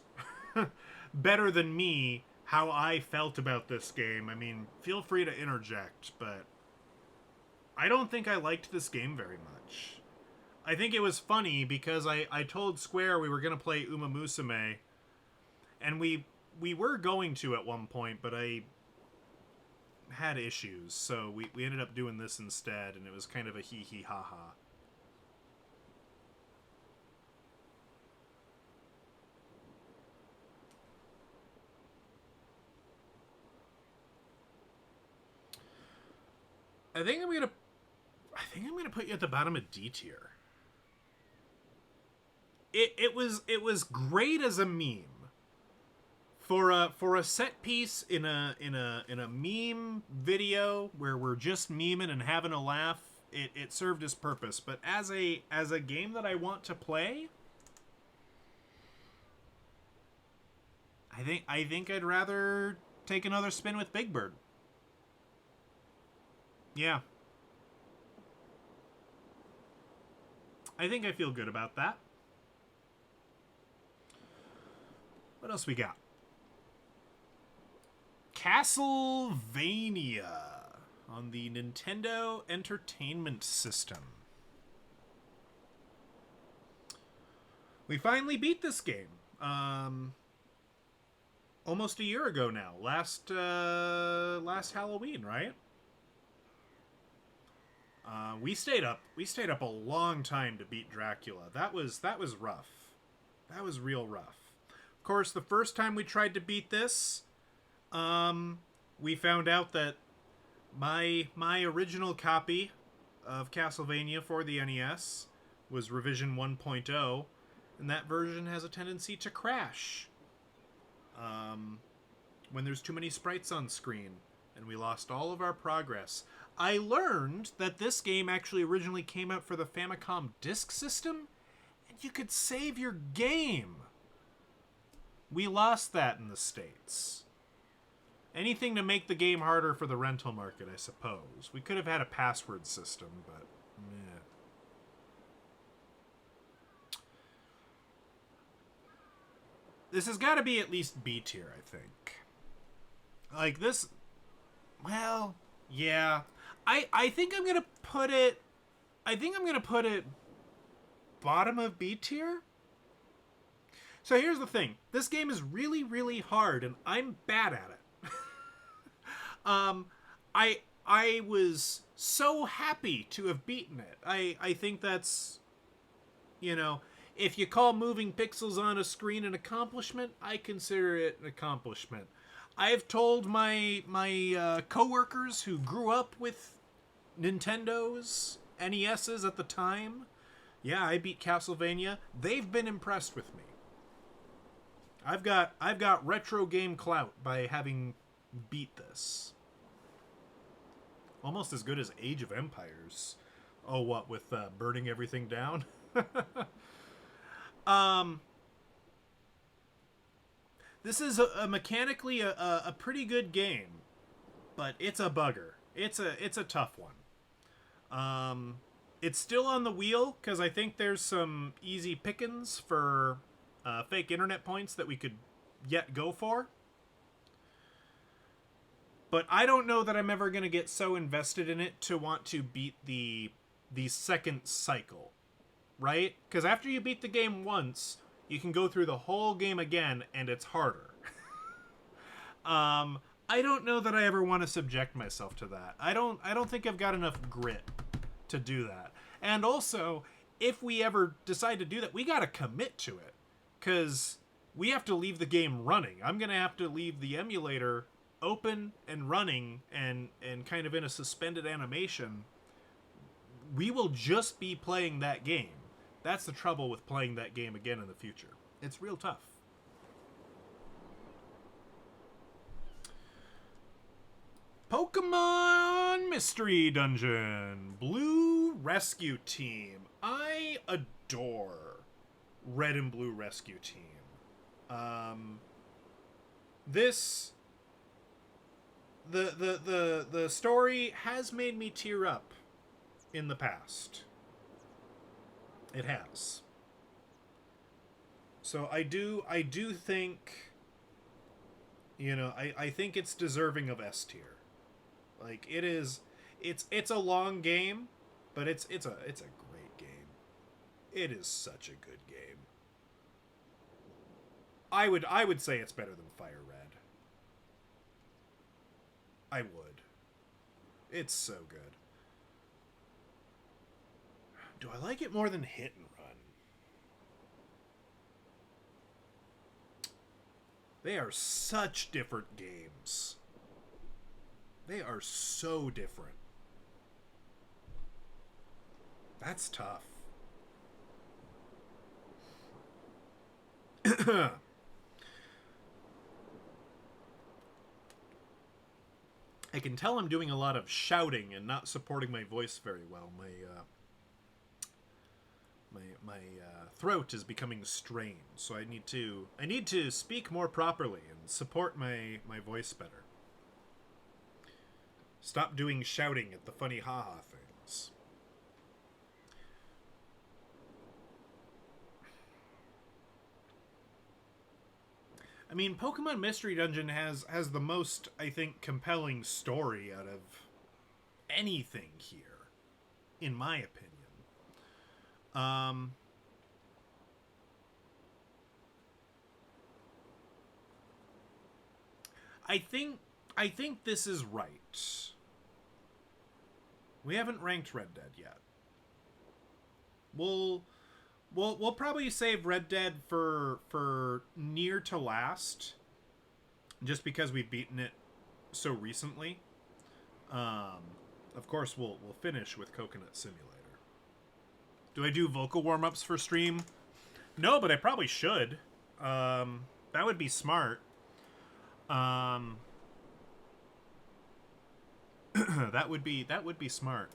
better than me how I felt about this game, I mean, feel free to interject, but I don't think I liked this game very much. I think it was funny because I told Square we were going to play Uma Musume, and we were going to at one point, but I had issues, so we ended up doing this instead, and it was kind of a hee ha ha. I think I'm gonna put you at the bottom of D tier. It was great as a meme. For a set piece in a meme video where we're just memeing and having a laugh, it served its purpose. But as a game that I want to play, I think I'd rather take another spin with Big Bird. Yeah. I think I feel good about that. What else we got? Castlevania on the Nintendo Entertainment System. We finally beat this game. Almost a year ago now. Last Halloween, right? We stayed up a long time to beat Dracula. That was rough. That was real rough. Of course, the first time we tried to beat this, we found out that my original copy of Castlevania for the NES was revision 1.0, and that version has a tendency to crash when there's too many sprites on screen, and we lost all of our progress. I learned that this game actually originally came out for the Famicom Disk System, and you could save your game. We lost that in the States. Anything to make the game harder for the rental market, I suppose. We could have had a password system, but meh. This has got to be at least B tier, I think. Like this, well, yeah. I think I'm gonna put it. I think I'm gonna put it bottom of B tier. So here's the thing: this game is really, really hard, and I'm bad at it. I was so happy to have beaten it. I think that's, if you call moving pixels on a screen an accomplishment, I consider it an accomplishment. I've told my coworkers who grew up with Nintendos, NESs at the time, yeah, I beat Castlevania. They've been impressed with me. I've got retro game clout by having beat this. Almost as good as Age of Empires. Oh, what, with burning everything down? This is mechanically a pretty good game, but it's a bugger. It's a tough one. It's still on the wheel because I think there's some easy pickings for fake internet points that we could yet go for. But I don't know that I'm ever going to get so invested in it to want to beat the second cycle, right? Because after you beat the game once, you can go through the whole game again, and it's harder. I don't know that I ever want to subject myself to that. I don't think I've got enough grit to do that. And also, if we ever decide to do that, we got to commit to it. Because we have to leave the game running. I'm going to have to leave the emulator open and running and kind of in a suspended animation. We will just be playing that game. That's the trouble with playing that game again in the future. It's real tough. Pokemon Mystery Dungeon Blue Rescue Team. I adore Red and Blue Rescue Team. This the story has made me tear up in the past. It has. So I do think, I think it's deserving of S tier. Like it's a long game, but it's a great game. It is such a good game. I would say it's better than Fire Red. I would. It's so good. Do I like it more than Hit and Run? They are such different games. They are so different. That's tough. I can tell I'm doing a lot of shouting and not supporting my voice very well. My throat is becoming strained, so I need to speak more properly and support my voice better. Stop doing shouting at the funny haha things. I mean, Pokemon Mystery Dungeon has the most, I think, compelling story out of anything here, in my opinion. I think this is right. We haven't ranked Red Dead yet. We'll probably save Red Dead for near to last, just because we've beaten it so recently. Of course, we'll finish with Coconut Simulator. Do I do vocal warm-ups for stream? No, but I probably should. That would be smart. That would be smart.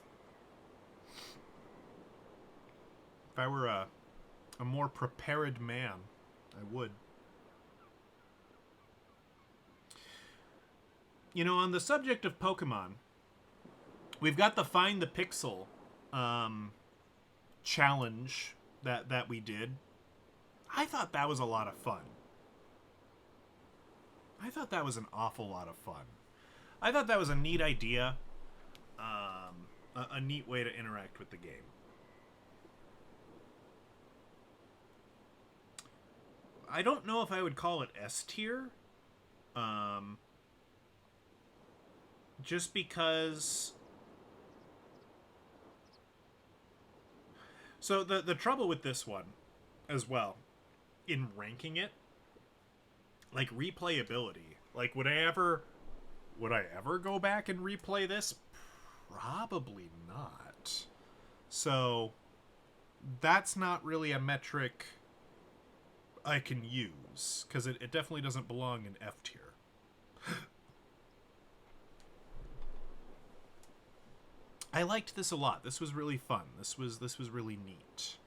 If I were a more prepared man, I would. On the subject of Pokemon, we've got the Find the Pixel challenge that we did. I thought that was a lot of fun. I thought that was an awful lot of fun. I thought that was a neat idea, a neat way to interact with the game. I don't know if I would call it S tier, just because. So the trouble with this one, as well, in ranking it, like replayability, like would I ever go back and replay this? Probably not. So that's not really a metric I can use, because it definitely doesn't belong in F tier. I liked this a lot. This was really fun. This was really neat.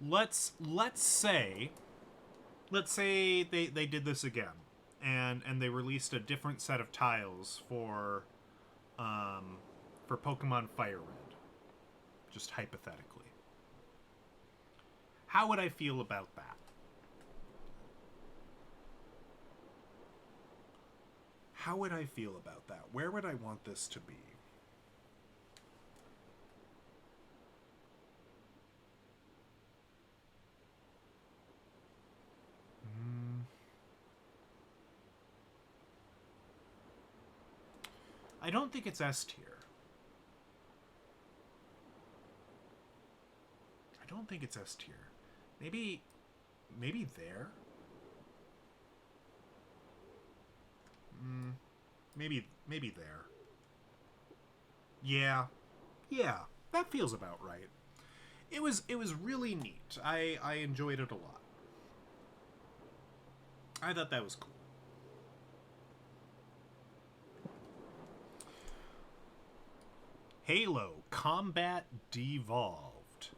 Let's say they did this again, and they released a different set of tiles for Pokemon Fire Red, just hypothetically. How would I feel about that? How would I feel about that? Where would I want this to be? I don't think it's S tier. I don't think it's S tier. Maybe there? Maybe there. Yeah. Yeah. That feels about right. It was really neat. I enjoyed it a lot. I thought that was cool. Halo Combat Devolved.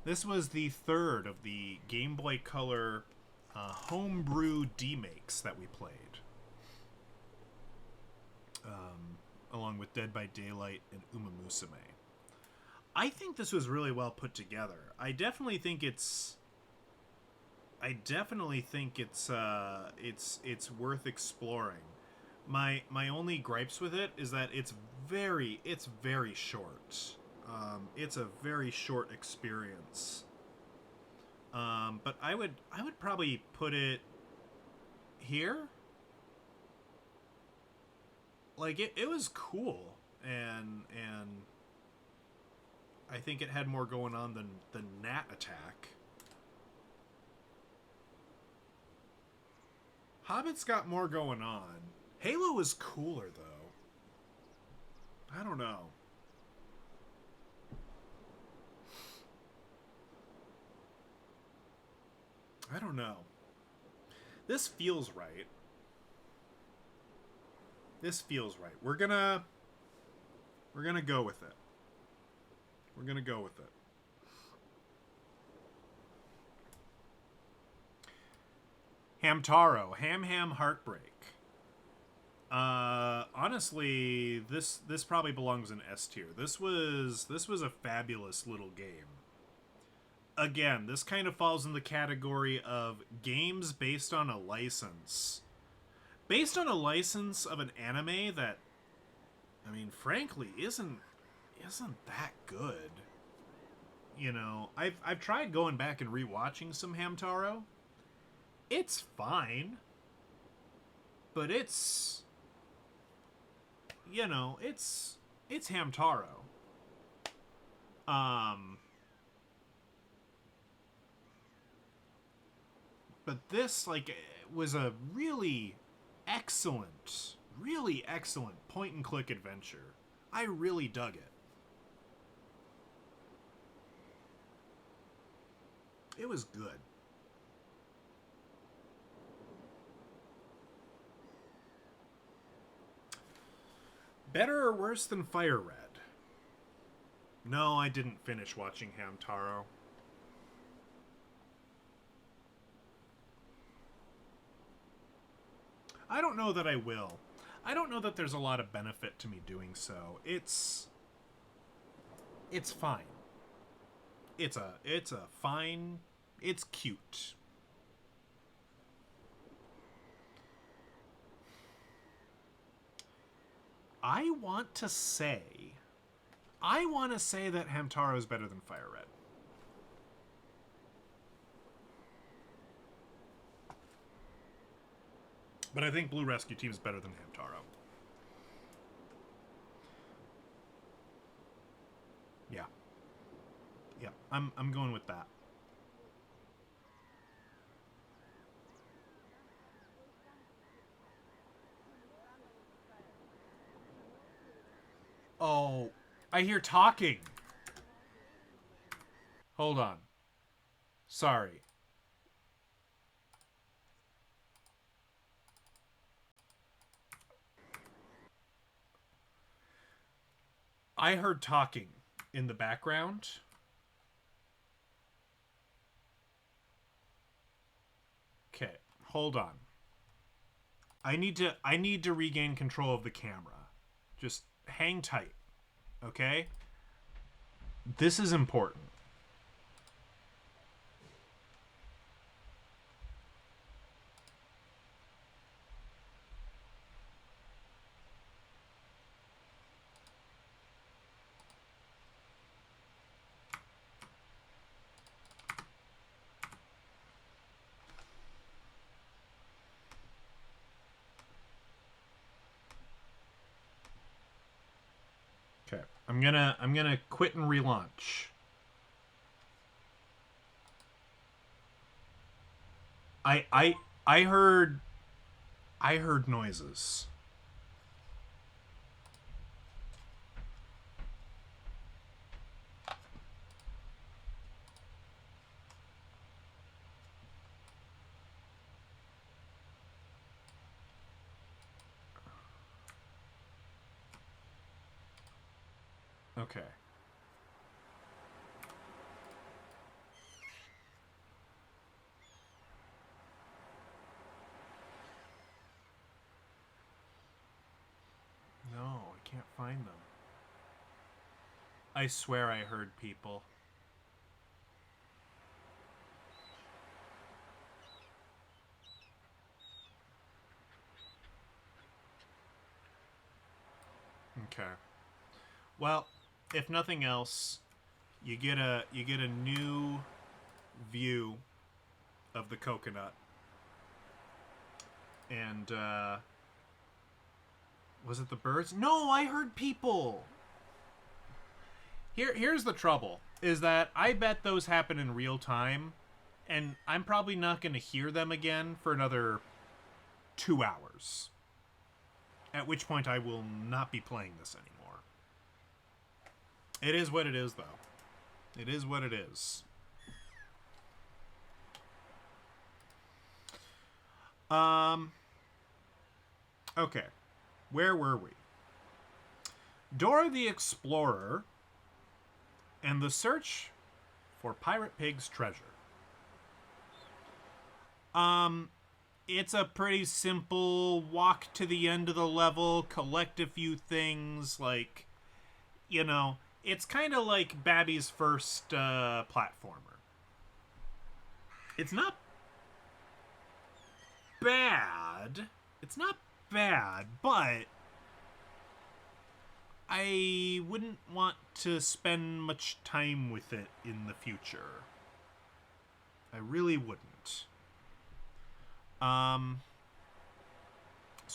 This was the third of the Game Boy Color homebrew demakes that we played, along with Dead by Daylight and Uma Musume. I think this was really well put together. I definitely think it's it's worth exploring. My only gripes with it is that it's very short. It's a very short experience. But I would probably put it here. Like it was cool, and I think it had more going on than the Gnat Attack. Hobbit's got more going on. Halo is cooler though. I don't know. I don't know. This feels right. This feels right. We're gonna go with it. We're gonna go with it. Hamtaro, Ham Heartbreak. Honestly, this probably belongs in S tier. This was a fabulous little game. Again, this kind of falls in the category of games based on a license. Based on a license of an anime that, I mean, frankly, isn't that good. You know, I've tried going back and rewatching some Hamtaro. It's fine, but it's, you know, it's Hamtaro. But this, like, was a really excellent point and click adventure. I really dug it. It was good. Better or worse than Fire Red? No, I didn't finish watching Hamtaro. I don't know that I will. I don't know that there's a lot of benefit to me doing so. It's fine. It's a fine. It's cute. I want to say that Hamtaro is better than Fire Red. But I think Blue Rescue Team is better than Hamtaro. Yeah. Yeah, I'm going with that. Oh, I hear talking. Hold on. Sorry. I heard talking in the background. Okay, hold on. I need to regain control of the camera. Just hang tight. Okay? This is important. Okay. I'm gonna quit and relaunch. I I I heard noises. Okay. No, I can't find them. I swear I heard people. Okay. Well, if nothing else, you get a new view of the coconut. And was it the birds? No, I heard people. Here's the trouble is that I bet those happen in real time and I'm probably not going to hear them again for another 2 hours. At which point I will not be playing this anymore. It is what it is, though. It is what it is. Okay. Where were we? Dora the Explorer and the search for Pirate Pig's treasure. It's a pretty simple walk to the end of the level, collect a few things, like, you know, it's kind of like Babby's first platformer. It's not bad. It's not bad, but I wouldn't want to spend much time with it in the future. I really wouldn't. So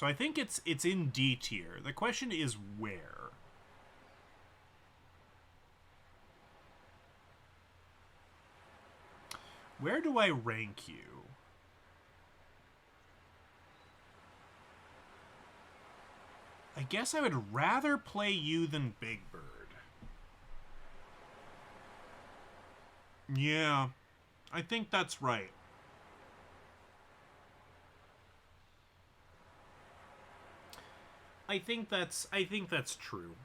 I think it's in D tier. The question is where. Where do I rank you? I guess I would rather play you than Big Bird. Yeah, I think that's right. I think that's true.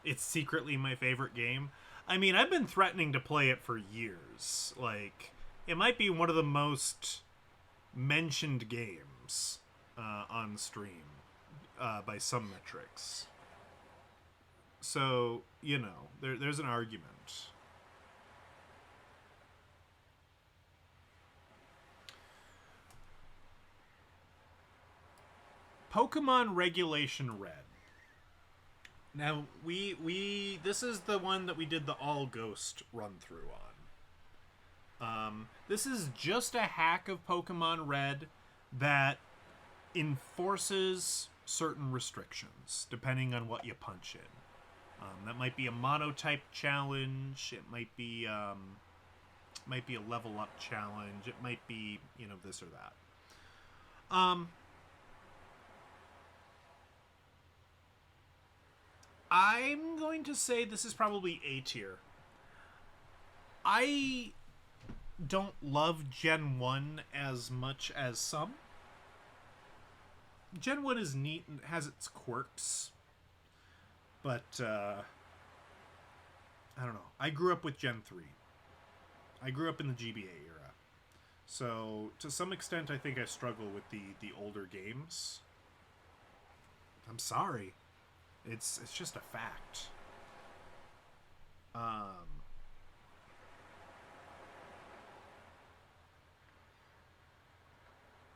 It's secretly my favorite game. I mean, I've been threatening to play it for years. Like, it might be one of the most mentioned games on stream by some metrics. So, you know, there's an argument. Pokemon Regulation Red. Now we this is the one that we did the all ghost run through on. This is just a hack of Pokemon Red that enforces certain restrictions depending on what you punch in. That might be a monotype challenge. It might be a level up challenge. It might be, you know, this or that. I'm going to say this is probably A tier. I don't love Gen 1 as much as some. Gen 1 is neat and has its quirks. But, I don't know. I grew up with Gen 3. I grew up in the GBA era. So, to some extent, I think I struggle with the older games. I'm sorry. It's just a fact.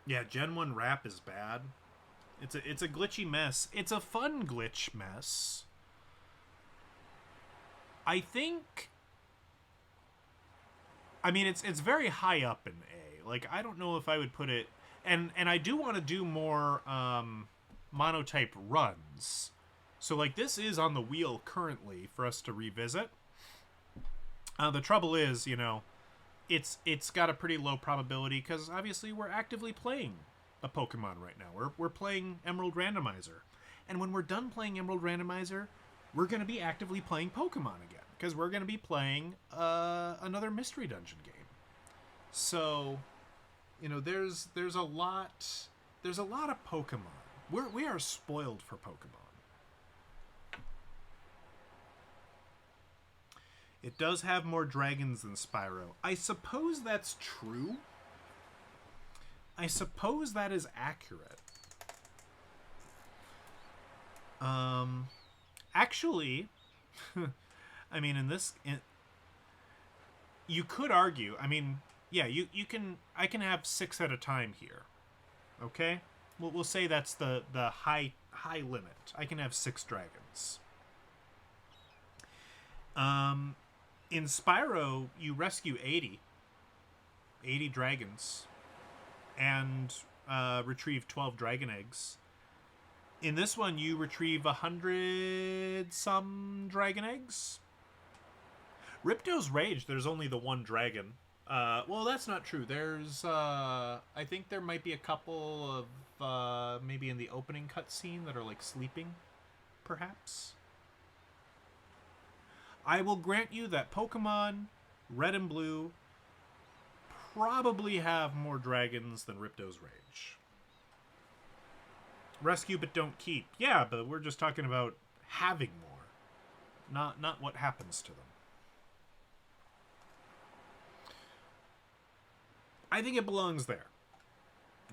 Yeah, Gen 1 rap is bad. It's a glitchy mess. It's a fun glitch mess. I think I mean it's very high up in A. Like I don't know if I would put it and I do want to do more monotype runs. So like this is on the wheel currently for us to revisit. The trouble is, you know, it's got a pretty low probability because obviously we're actively playing a Pokemon right now. We're playing Emerald Randomizer, and when we're done playing Emerald Randomizer, we're going to be actively playing Pokemon again because we're going to be playing another Mystery Dungeon game. So, there's a lot of Pokemon. We are spoiled for Pokemon. It does have more dragons than Spyro. I suppose that's true. I suppose that is accurate. Actually, I mean, you could argue. I mean, yeah, you can. I can have 6 at a time here. Okay, we'll say that's the high limit. I can have 6 dragons. In Spyro, you rescue 80 dragons, and retrieve 12 dragon eggs. In this one, you retrieve 100 some dragon eggs. Ripto's Rage, there's only the 1 dragon. Well, that's not true. There's, I think there might be a couple of, maybe in the opening cutscene that are like sleeping, perhaps. I will grant you that Pokemon Red and Blue probably have more dragons than Ripto's Rage. Rescue but don't keep. Yeah, but we're just talking about having more, not what happens to them. I think it belongs there.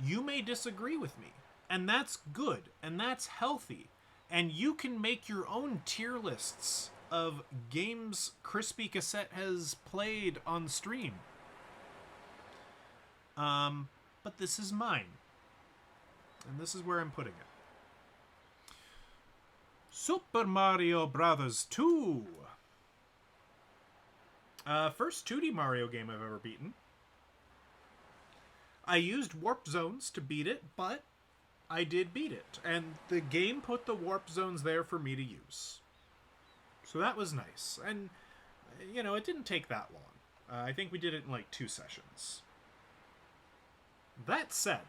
You may disagree with me, and that's good, and that's healthy, and you can make your own tier lists of games Crispy Cassette has played on stream. But this is mine. And this is where I'm putting it. Super Mario Bros. 2. First 2D Mario game I've ever beaten. I used warp zones to beat it, but I did beat it. And the game put the warp zones there for me to use. So that was nice. And, it didn't take that long. I think we did it in like 2 sessions. That said,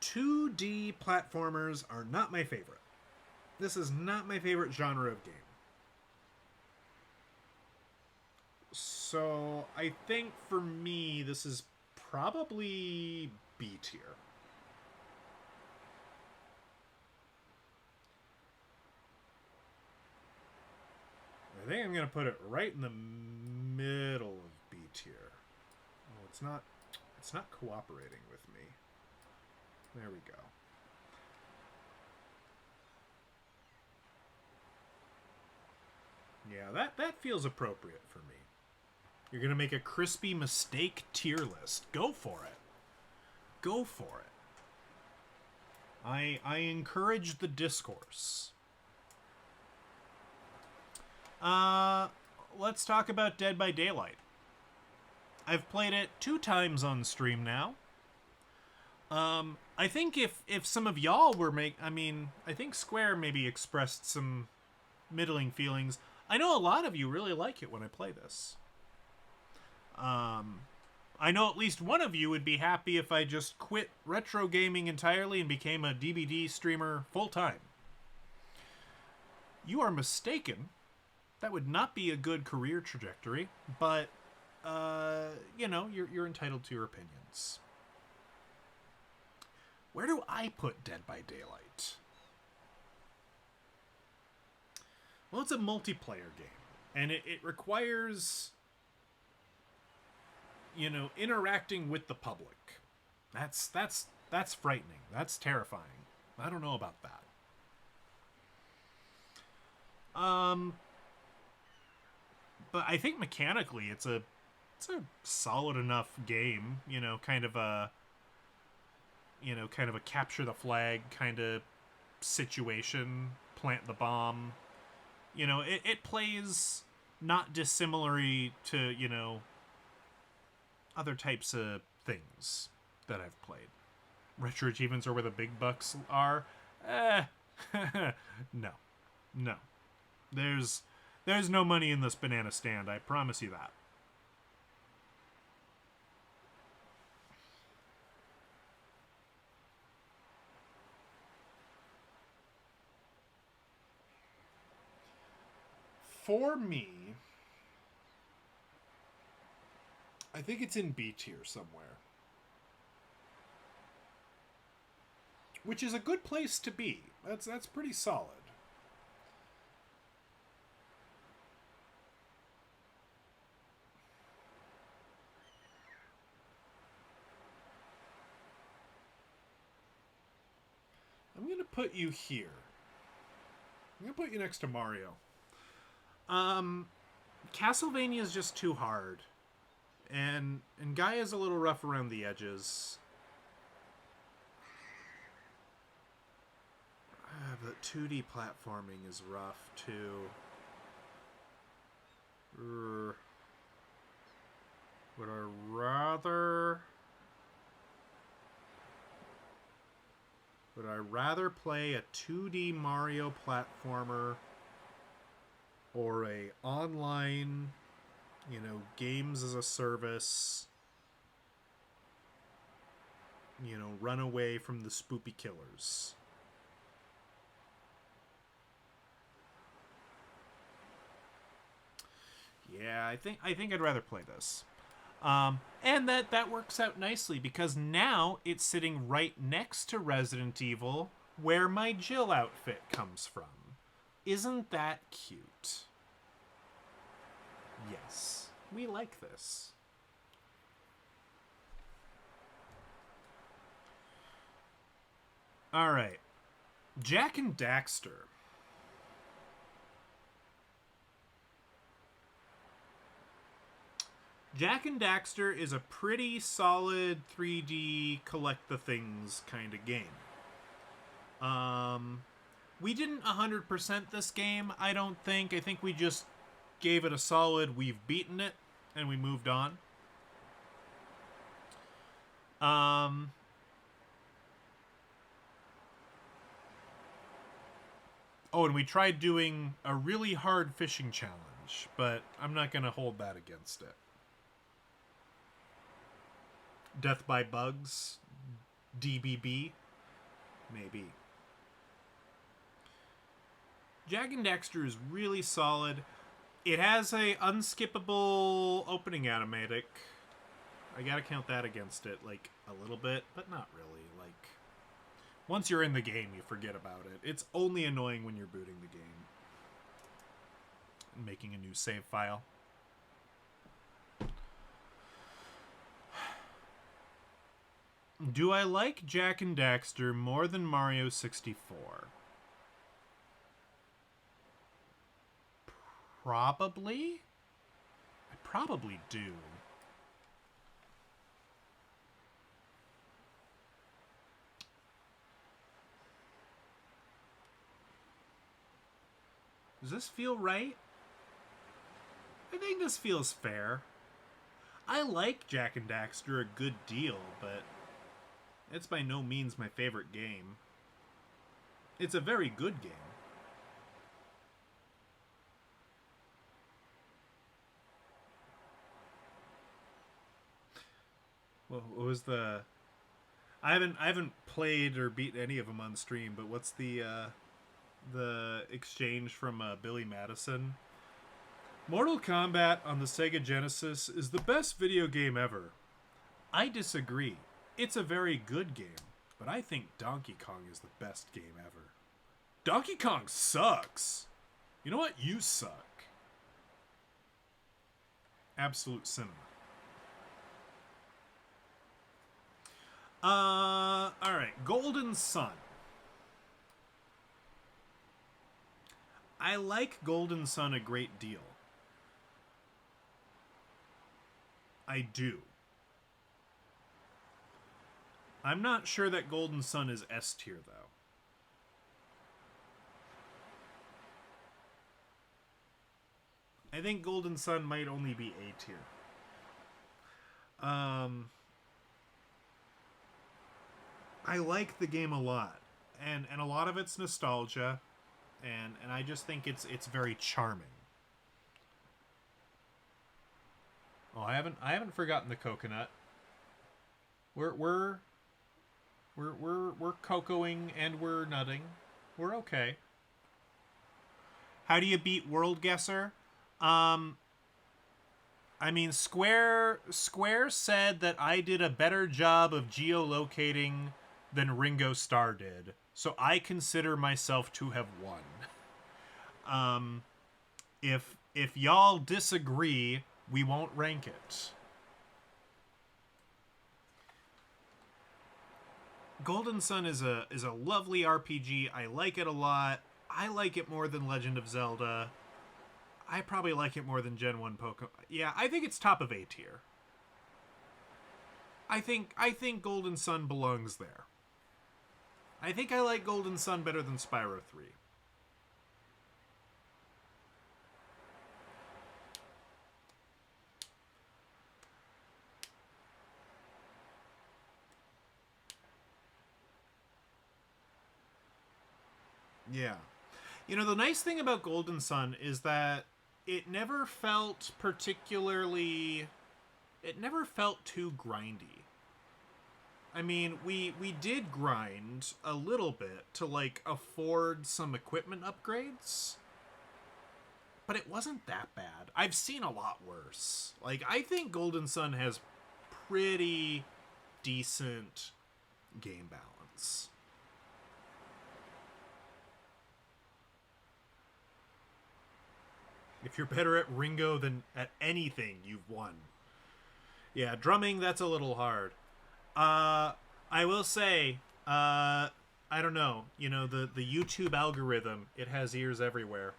2D platformers are not my favorite. This is not my favorite genre of game. So I think for me, this is probably B tier. I think I'm going to put it right in the middle of B tier. Oh, it's not cooperating with me. There we go. Yeah, that feels appropriate for me. You're going to make a crispy mistake tier list. Go for it. Go for it. I encourage the discourse. Let's talk about Dead by Daylight. I've played it 2 times on stream now. I think if some of y'all were I think Square maybe expressed some middling feelings. I know a lot of you really like it when I play this. I know at least one of you would be happy if I just quit retro gaming entirely and became a DBD streamer full time. You are mistaken. That would not be a good career trajectory, but, you're entitled to your opinions. Where do I put Dead by Daylight? Well, it's a multiplayer game, and it requires, interacting with the public. That's frightening. That's terrifying. I don't know about that. But I think mechanically it's a solid enough game, kind of a capture the flag kind of situation, plant the bomb. It plays not dissimilarly to, other types of things that I've played. Retro achievements are where the big bucks are. No. There's There's no money in this banana stand, I promise you that. For me, I think it's in B tier somewhere. Which is a good place to be. That's pretty solid. I'm going to put you here. I'm going to put you next to Mario. Castlevania is just too hard. And Gaia's a little rough around the edges. But 2D platforming is rough, too. Would I rather... Would I rather play a 2D Mario platformer or a online, games as a service, run away from the spoopy killers? Yeah, I think I'd rather play this. And that works out nicely because now it's sitting right next to Resident Evil, where my Jill outfit comes from. Isn't that cute? Yes, we like this. All right, Jak and Daxter. Jak and Daxter is a pretty solid 3D collect the things kind of game. We didn't 100% this game, I don't think. I think we just gave it a solid, we've beaten it, and we moved on. Oh, and we tried doing a really hard fishing challenge, but I'm not going to hold that against it. Death by Bugs, DBB, maybe. Jak and Daxter is really solid. It has a unskippable opening animatic. I gotta count that against it, a little bit, but not really. Once you're in the game, you forget about it. It's only annoying when you're booting the game and making a new save file. Do I like Jak and Daxter more than Mario 64? Probably. I probably do. Does this feel right? I think this feels fair. I like Jak and Daxter a good deal, but it's by no means my favorite game. It's a very good game. What was the... I haven't played or beat any of them on stream, but what's the exchange from Billy Madison? Mortal Kombat on the Sega Genesis is the best video game ever. I disagree. It's a very good game, but I think Donkey Kong is the best game ever. Donkey Kong sucks. You know what? You suck. Absolute cinema. Alright. Golden Sun. I like Golden Sun a great deal. I do. I'm not sure that Golden Sun is S tier, though. I think Golden Sun might only be A tier. I like the game a lot. And a lot of it's nostalgia. And I just think it's very charming. Oh, I haven't forgotten the coconut. We're we're we're cocoaing and we're nutting. We're okay. How do you beat World Guesser? Um, I mean, Square said that I did a better job of geolocating than Ringo Starr did, so I consider myself to have won. If y'all disagree, we won't rank it. Golden Sun is a lovely RPG. I like it a lot. I like it more than Legend of Zelda. I probably like it more than Gen 1 Pokemon. Yeah, I think it's top of A tier. I think Golden Sun belongs there. I think I like Golden Sun better than Spyro 3. Yeah. You know, the nice thing about Golden Sun is that it never felt particularly. It never felt too grindy. I mean, we did grind a little bit to like afford some equipment upgrades, but it wasn't that bad. I've seen a lot worse. Like I think Golden Sun has pretty decent game balance. If you're better at Ringo than at anything, you've won. Yeah, drumming, that's a little hard. I will say, I don't know. You know, the YouTube algorithm, it has ears everywhere.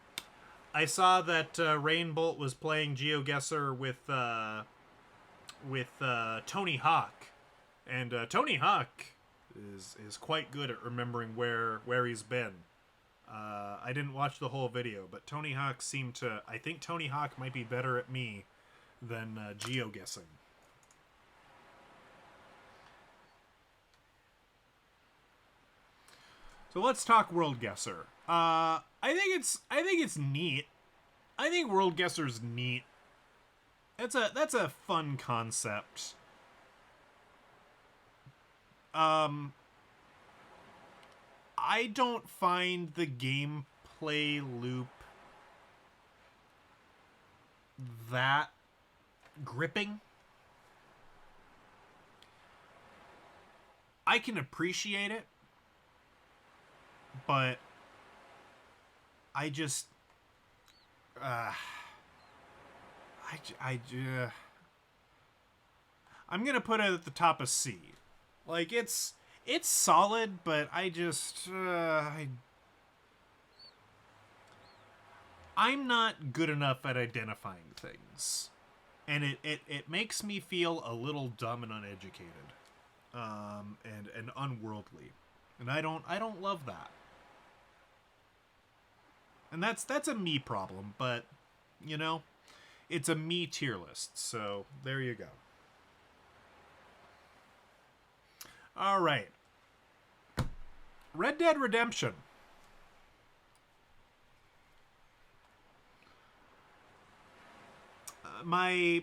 I saw that Rainbolt was playing GeoGuessr with Tony Hawk, and Tony Hawk is quite good at remembering where he's been. I didn't watch the whole video, but Tony Hawk seemed to. I think Tony Hawk might be better at me than GeoGuessing. So let's talk World Guesser. I think it's neat. I think World Guesser's neat. That's a fun concept. Um, I don't find the gameplay loop that gripping. I can appreciate it, but I just uh, I I'm gonna put it at the top of C. Like it's solid, but I'm not good enough at identifying things, and it makes me feel a little dumb and uneducated, and unworldly, and I don't love that. And that's a me problem, but you know, it's a me tier list, so there you go. All right, Red Dead Redemption. My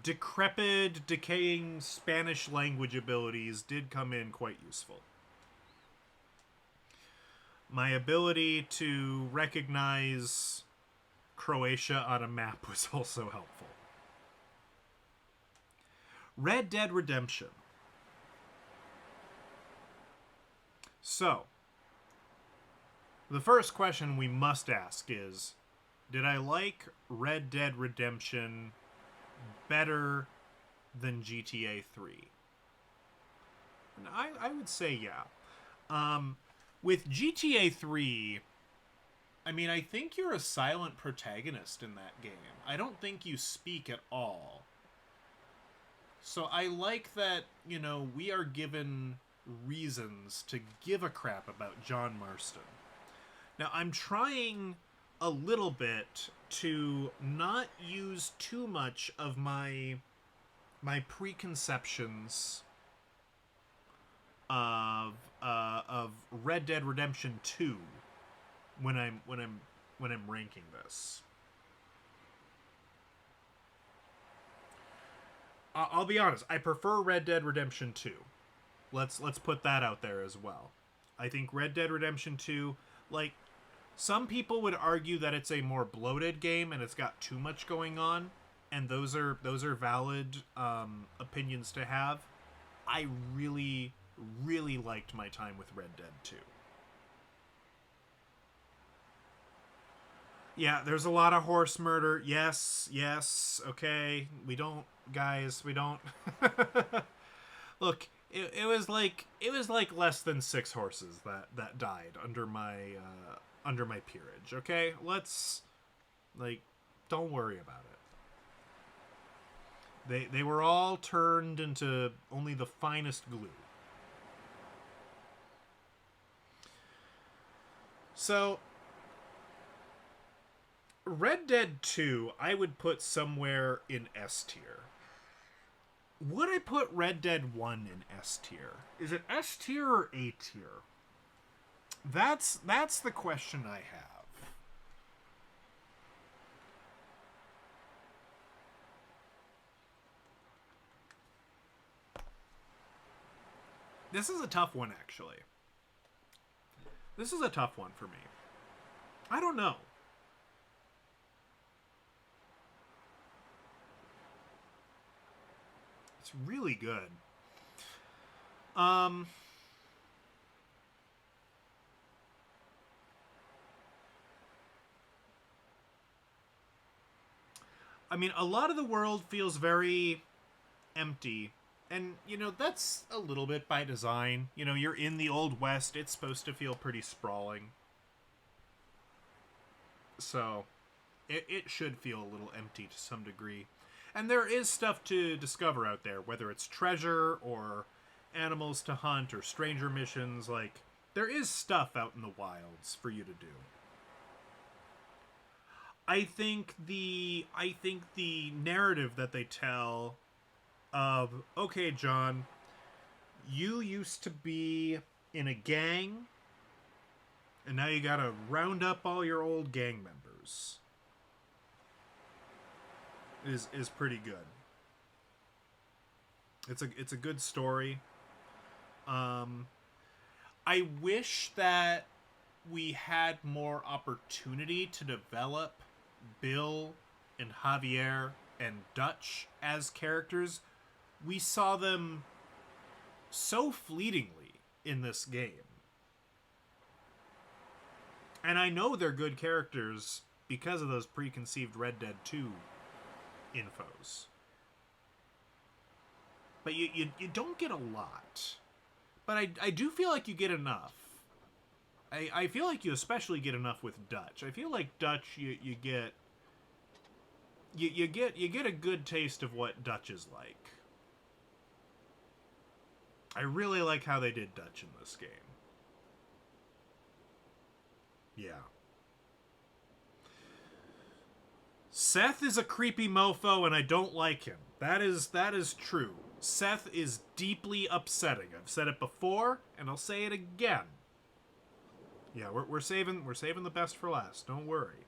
decrepit, decaying Spanish language abilities did come in quite useful. My ability to recognize Croatia on a map was also helpful. Red Dead Redemption. So, the first question we must ask is, did I like Red Dead Redemption better than GTA 3? And I would say yeah. With GTA 3, I mean, I think you're a silent protagonist in that game. I don't think you speak at all. So I like that, you know, we are given reasons to give a crap about John Marston. Now, I'm trying a little bit to not use too much of my preconceptions of Red Dead Redemption 2 when I'm ranking this. I'll be honest. I prefer Red Dead Redemption 2. Let's put that out there as well. I think Red Dead Redemption 2, like, some people would argue that it's a more bloated game and it's got too much going on, and those are valid opinions to have. I really really liked my time with Red Dead 2. Yeah, there's a lot of horse murder. Yes, yes, okay. We don't, guys, we don't. Look, it was like less than 6 horses that died under my peerage. Okay, let's, like, don't worry about it. They were all turned into only the finest glue. So Red Dead 2, I would put somewhere in S tier. Would I put Red Dead 1 in S tier? Is it S tier or A tier? That's the question I have. This is a tough one, actually. This is a tough one for me. I don't know. It's really good. Um, I mean, a lot of the world feels very empty. And, that's a little bit by design. You're in the Old West. It's supposed to feel pretty sprawling. So, it should feel a little empty to some degree. And there is stuff to discover out there, whether it's treasure or animals to hunt or stranger missions. Like, there is stuff out in the wilds for you to do. I think the narrative that they tell of, okay, John, you used to be in a gang and now you got to round up all your old gang members is pretty good. It's a good story. Um I wish that we had more opportunity to develop Bill and Javier and Dutch as characters. We saw them so fleetingly in this game. And I know they're good characters because of those preconceived Red Dead 2 infos. But you don't get a lot. But I do feel like you get enough. I feel like you especially get enough with Dutch. I feel like Dutch you get you get a good taste of what Dutch is like. I really like how they did Dutch in this game. Yeah. Seth is a creepy mofo and I don't like him. That is true. Seth is deeply upsetting. I've said it before and I'll say it again. Yeah, we're saving the best for last. Don't worry.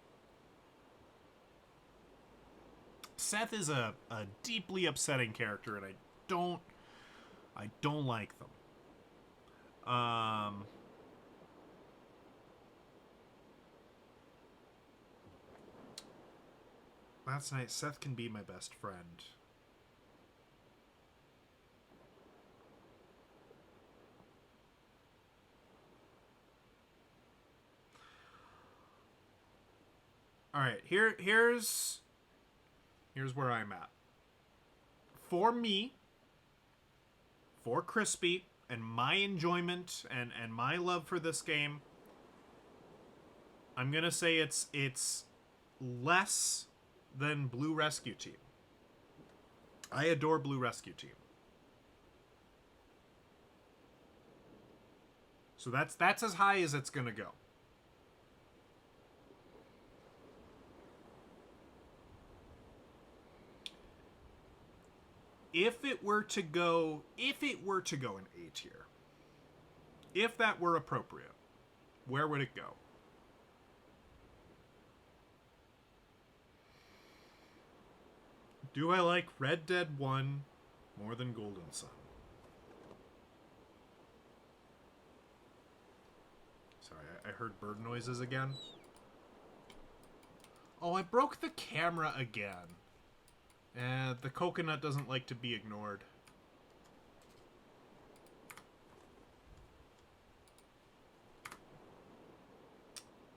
Seth is a deeply upsetting character and I don't like them. That's nice. Seth can be my best friend. All right, here's where I'm at. For me, for Crispy and my enjoyment and my love for this game, I'm gonna say it's less than Blue Rescue Team. I adore Blue Rescue Team. So that's as high as it's gonna go. If it were to go in A tier, if that were appropriate, where would it go? Do I like Red Dead 1 More than Golden Sun. Sorry, I heard bird noises again. Oh, I broke the camera again. The coconut doesn't like to be ignored.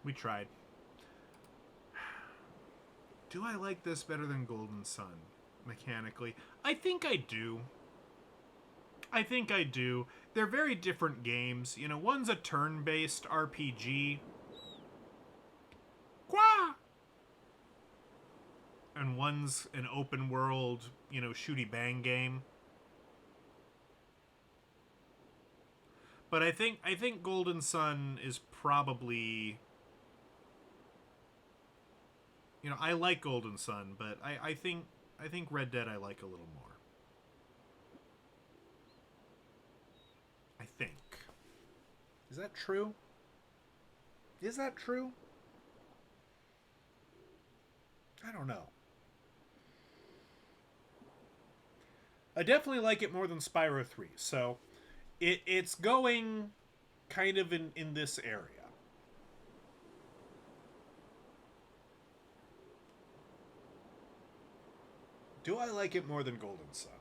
We tried. Do I like this better than Golden Sun, mechanically? I think I do. I think I do. They're very different games. You know, one's a turn-based RPG. Quah! And one's an open-world, you know, shooty-bang game. But I think Golden Sun is probably... You know, I like Golden Sun, but I think Red Dead I like a little more. I think. Is that true? Is that true? I don't know. I definitely like it more than Spyro 3, so it's going kind of in this area. Do I like it more than Golden Sun?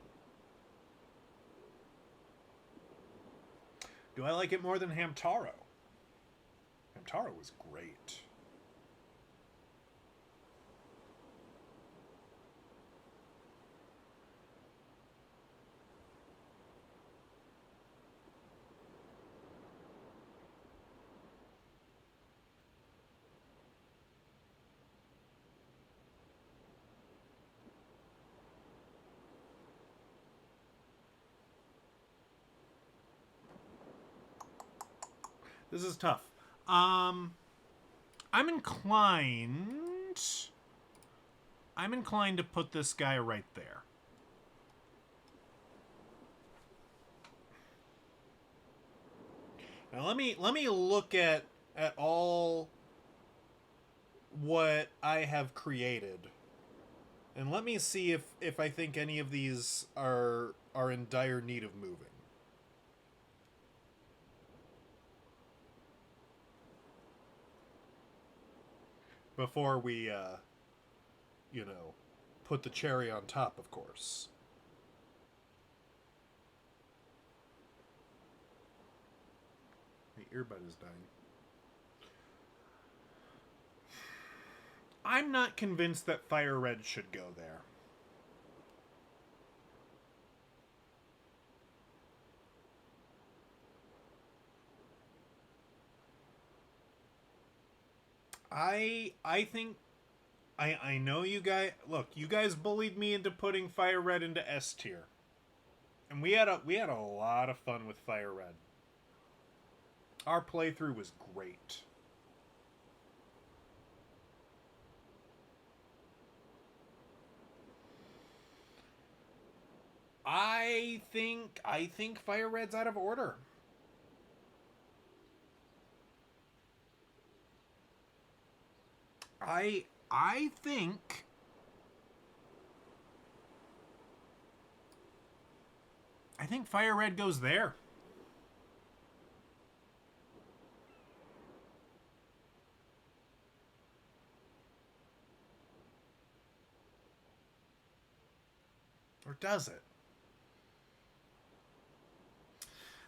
Do I like it more than Hamtaro? Hamtaro was great. This is tough. I'm inclined to put this guy right there. Now let me look at all what I have created. And let me see if I think any of these are in dire need of moving. Before we, you know, put the cherry on top, of course. My earbud is dying. I'm not convinced that Fire Red should go there. I think I know you guys. Look, you guys bullied me into putting Fire Red into S tier, and we had a lot of fun with Fire Red. Our playthrough was great. I think Fire Red's out of order. I think Fire Red goes there. Or does it?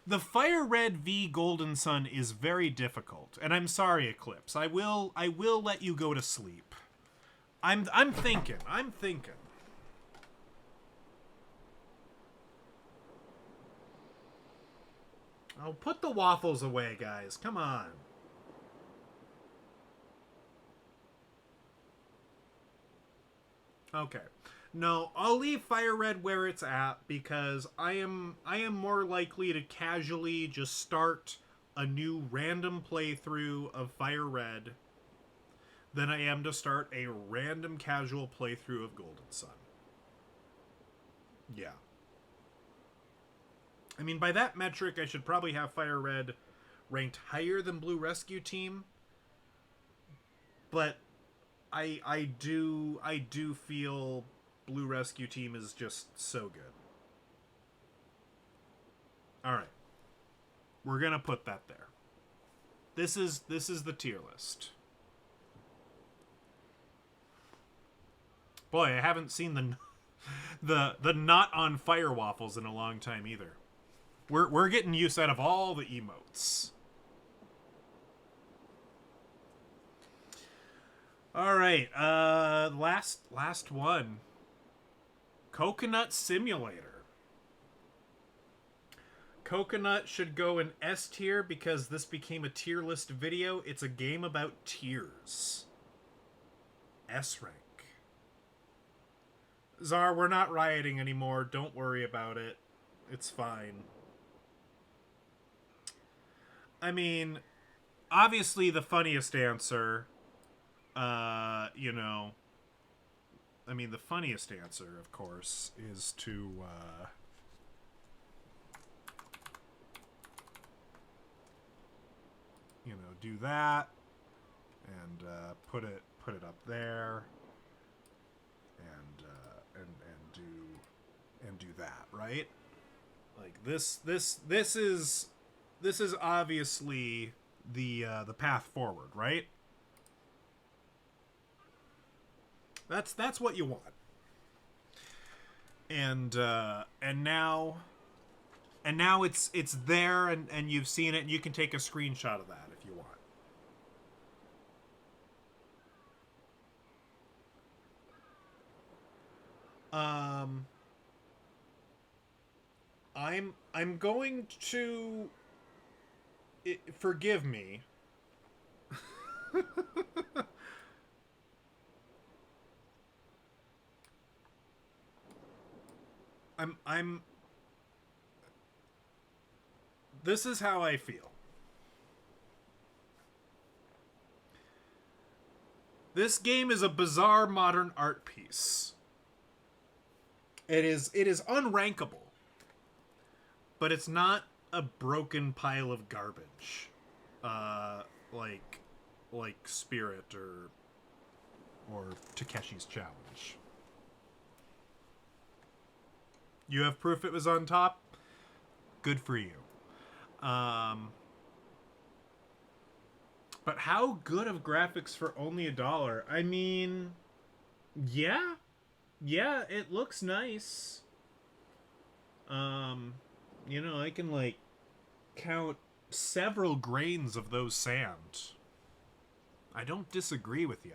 The Fire Red v Golden Sun is very difficult, and I'm sorry, Eclipse. I will let you go to sleep. I'm thinking. Oh, put the waffles away, guys. Come on. Okay. No, I'll leave Fire Red where it's at because I am more likely to casually just start a new random playthrough of Fire Red than I am to start a random casual playthrough of Golden Sun. Yeah. I mean, by that metric, I should probably have Fire Red ranked higher than Blue Rescue Team. But I do feel Blue Rescue Team is just so good. All right. We're going to put that there. This is the tier list. Boy, I haven't seen the not on fire waffles in a long time either. We're getting use out of all the emotes. All right, last one. Coconut Simulator. Coconut should go in S tier because this became a tier list video. It's a game about tiers. S rank. Czar, we're not rioting anymore. Don't worry about it. It's fine. I mean, obviously the funniest answer, you know, I mean, the funniest answer, of course, is to, you know, do that and put it up there and do that, right? Like this is obviously the path forward, right? That's what you want. And now it's there and you've seen it and you can take a screenshot of that if you want. I'm going to forgive me. I'm this is how I feel. This game is a bizarre modern art piece. It is unrankable. But it's not a broken pile of garbage. Like Spirit or Takeshi's Challenge. You have proof it was on top? Good for you. But how good of graphics for only $1? I mean, yeah, it looks nice. You know, I can like count several grains of those sand. I don't disagree with you.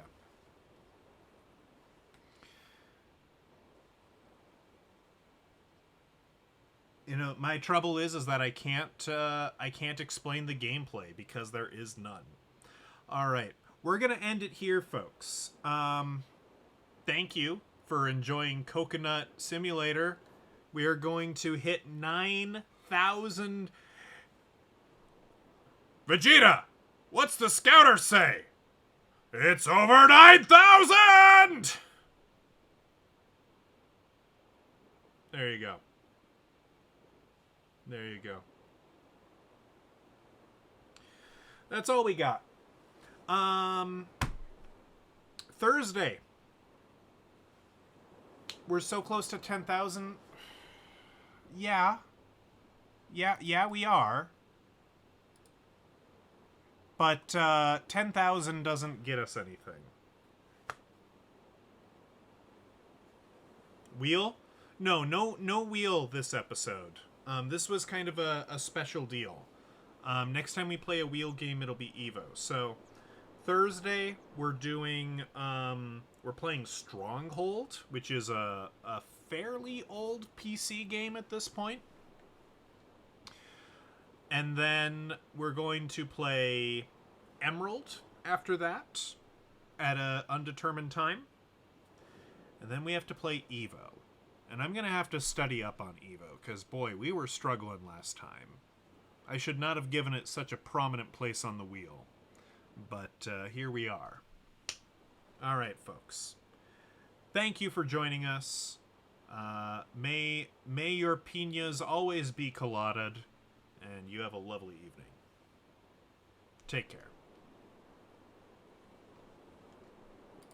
You know, my trouble is that I can't explain the gameplay because there is none. All right, we're gonna end it here, folks. Thank you for enjoying Coconut Simulator. We are going to hit 9,000. Vegeta, what's the scouter say? It's over 9,000! There you go. There you go. That's all we got. Thursday. We're so close to 10,000. Yeah, we are. But 10,000 doesn't get us anything. Wheel? No wheel this episode. This was kind of a special deal. Next time we play a wheel game, it'll be Evo. So Thursday we're doing we're playing Stronghold, which is a fairly old PC game at this point. And then we're going to play Emerald after that at an undetermined time. And then we have to play Evo. And I'm going to have to study up on Evo, because, boy, we were struggling last time. I should not have given it such a prominent place on the wheel. But here we are. All right, folks. Thank you for joining us. May your piñas always be colladed, and you have a lovely evening. Take care.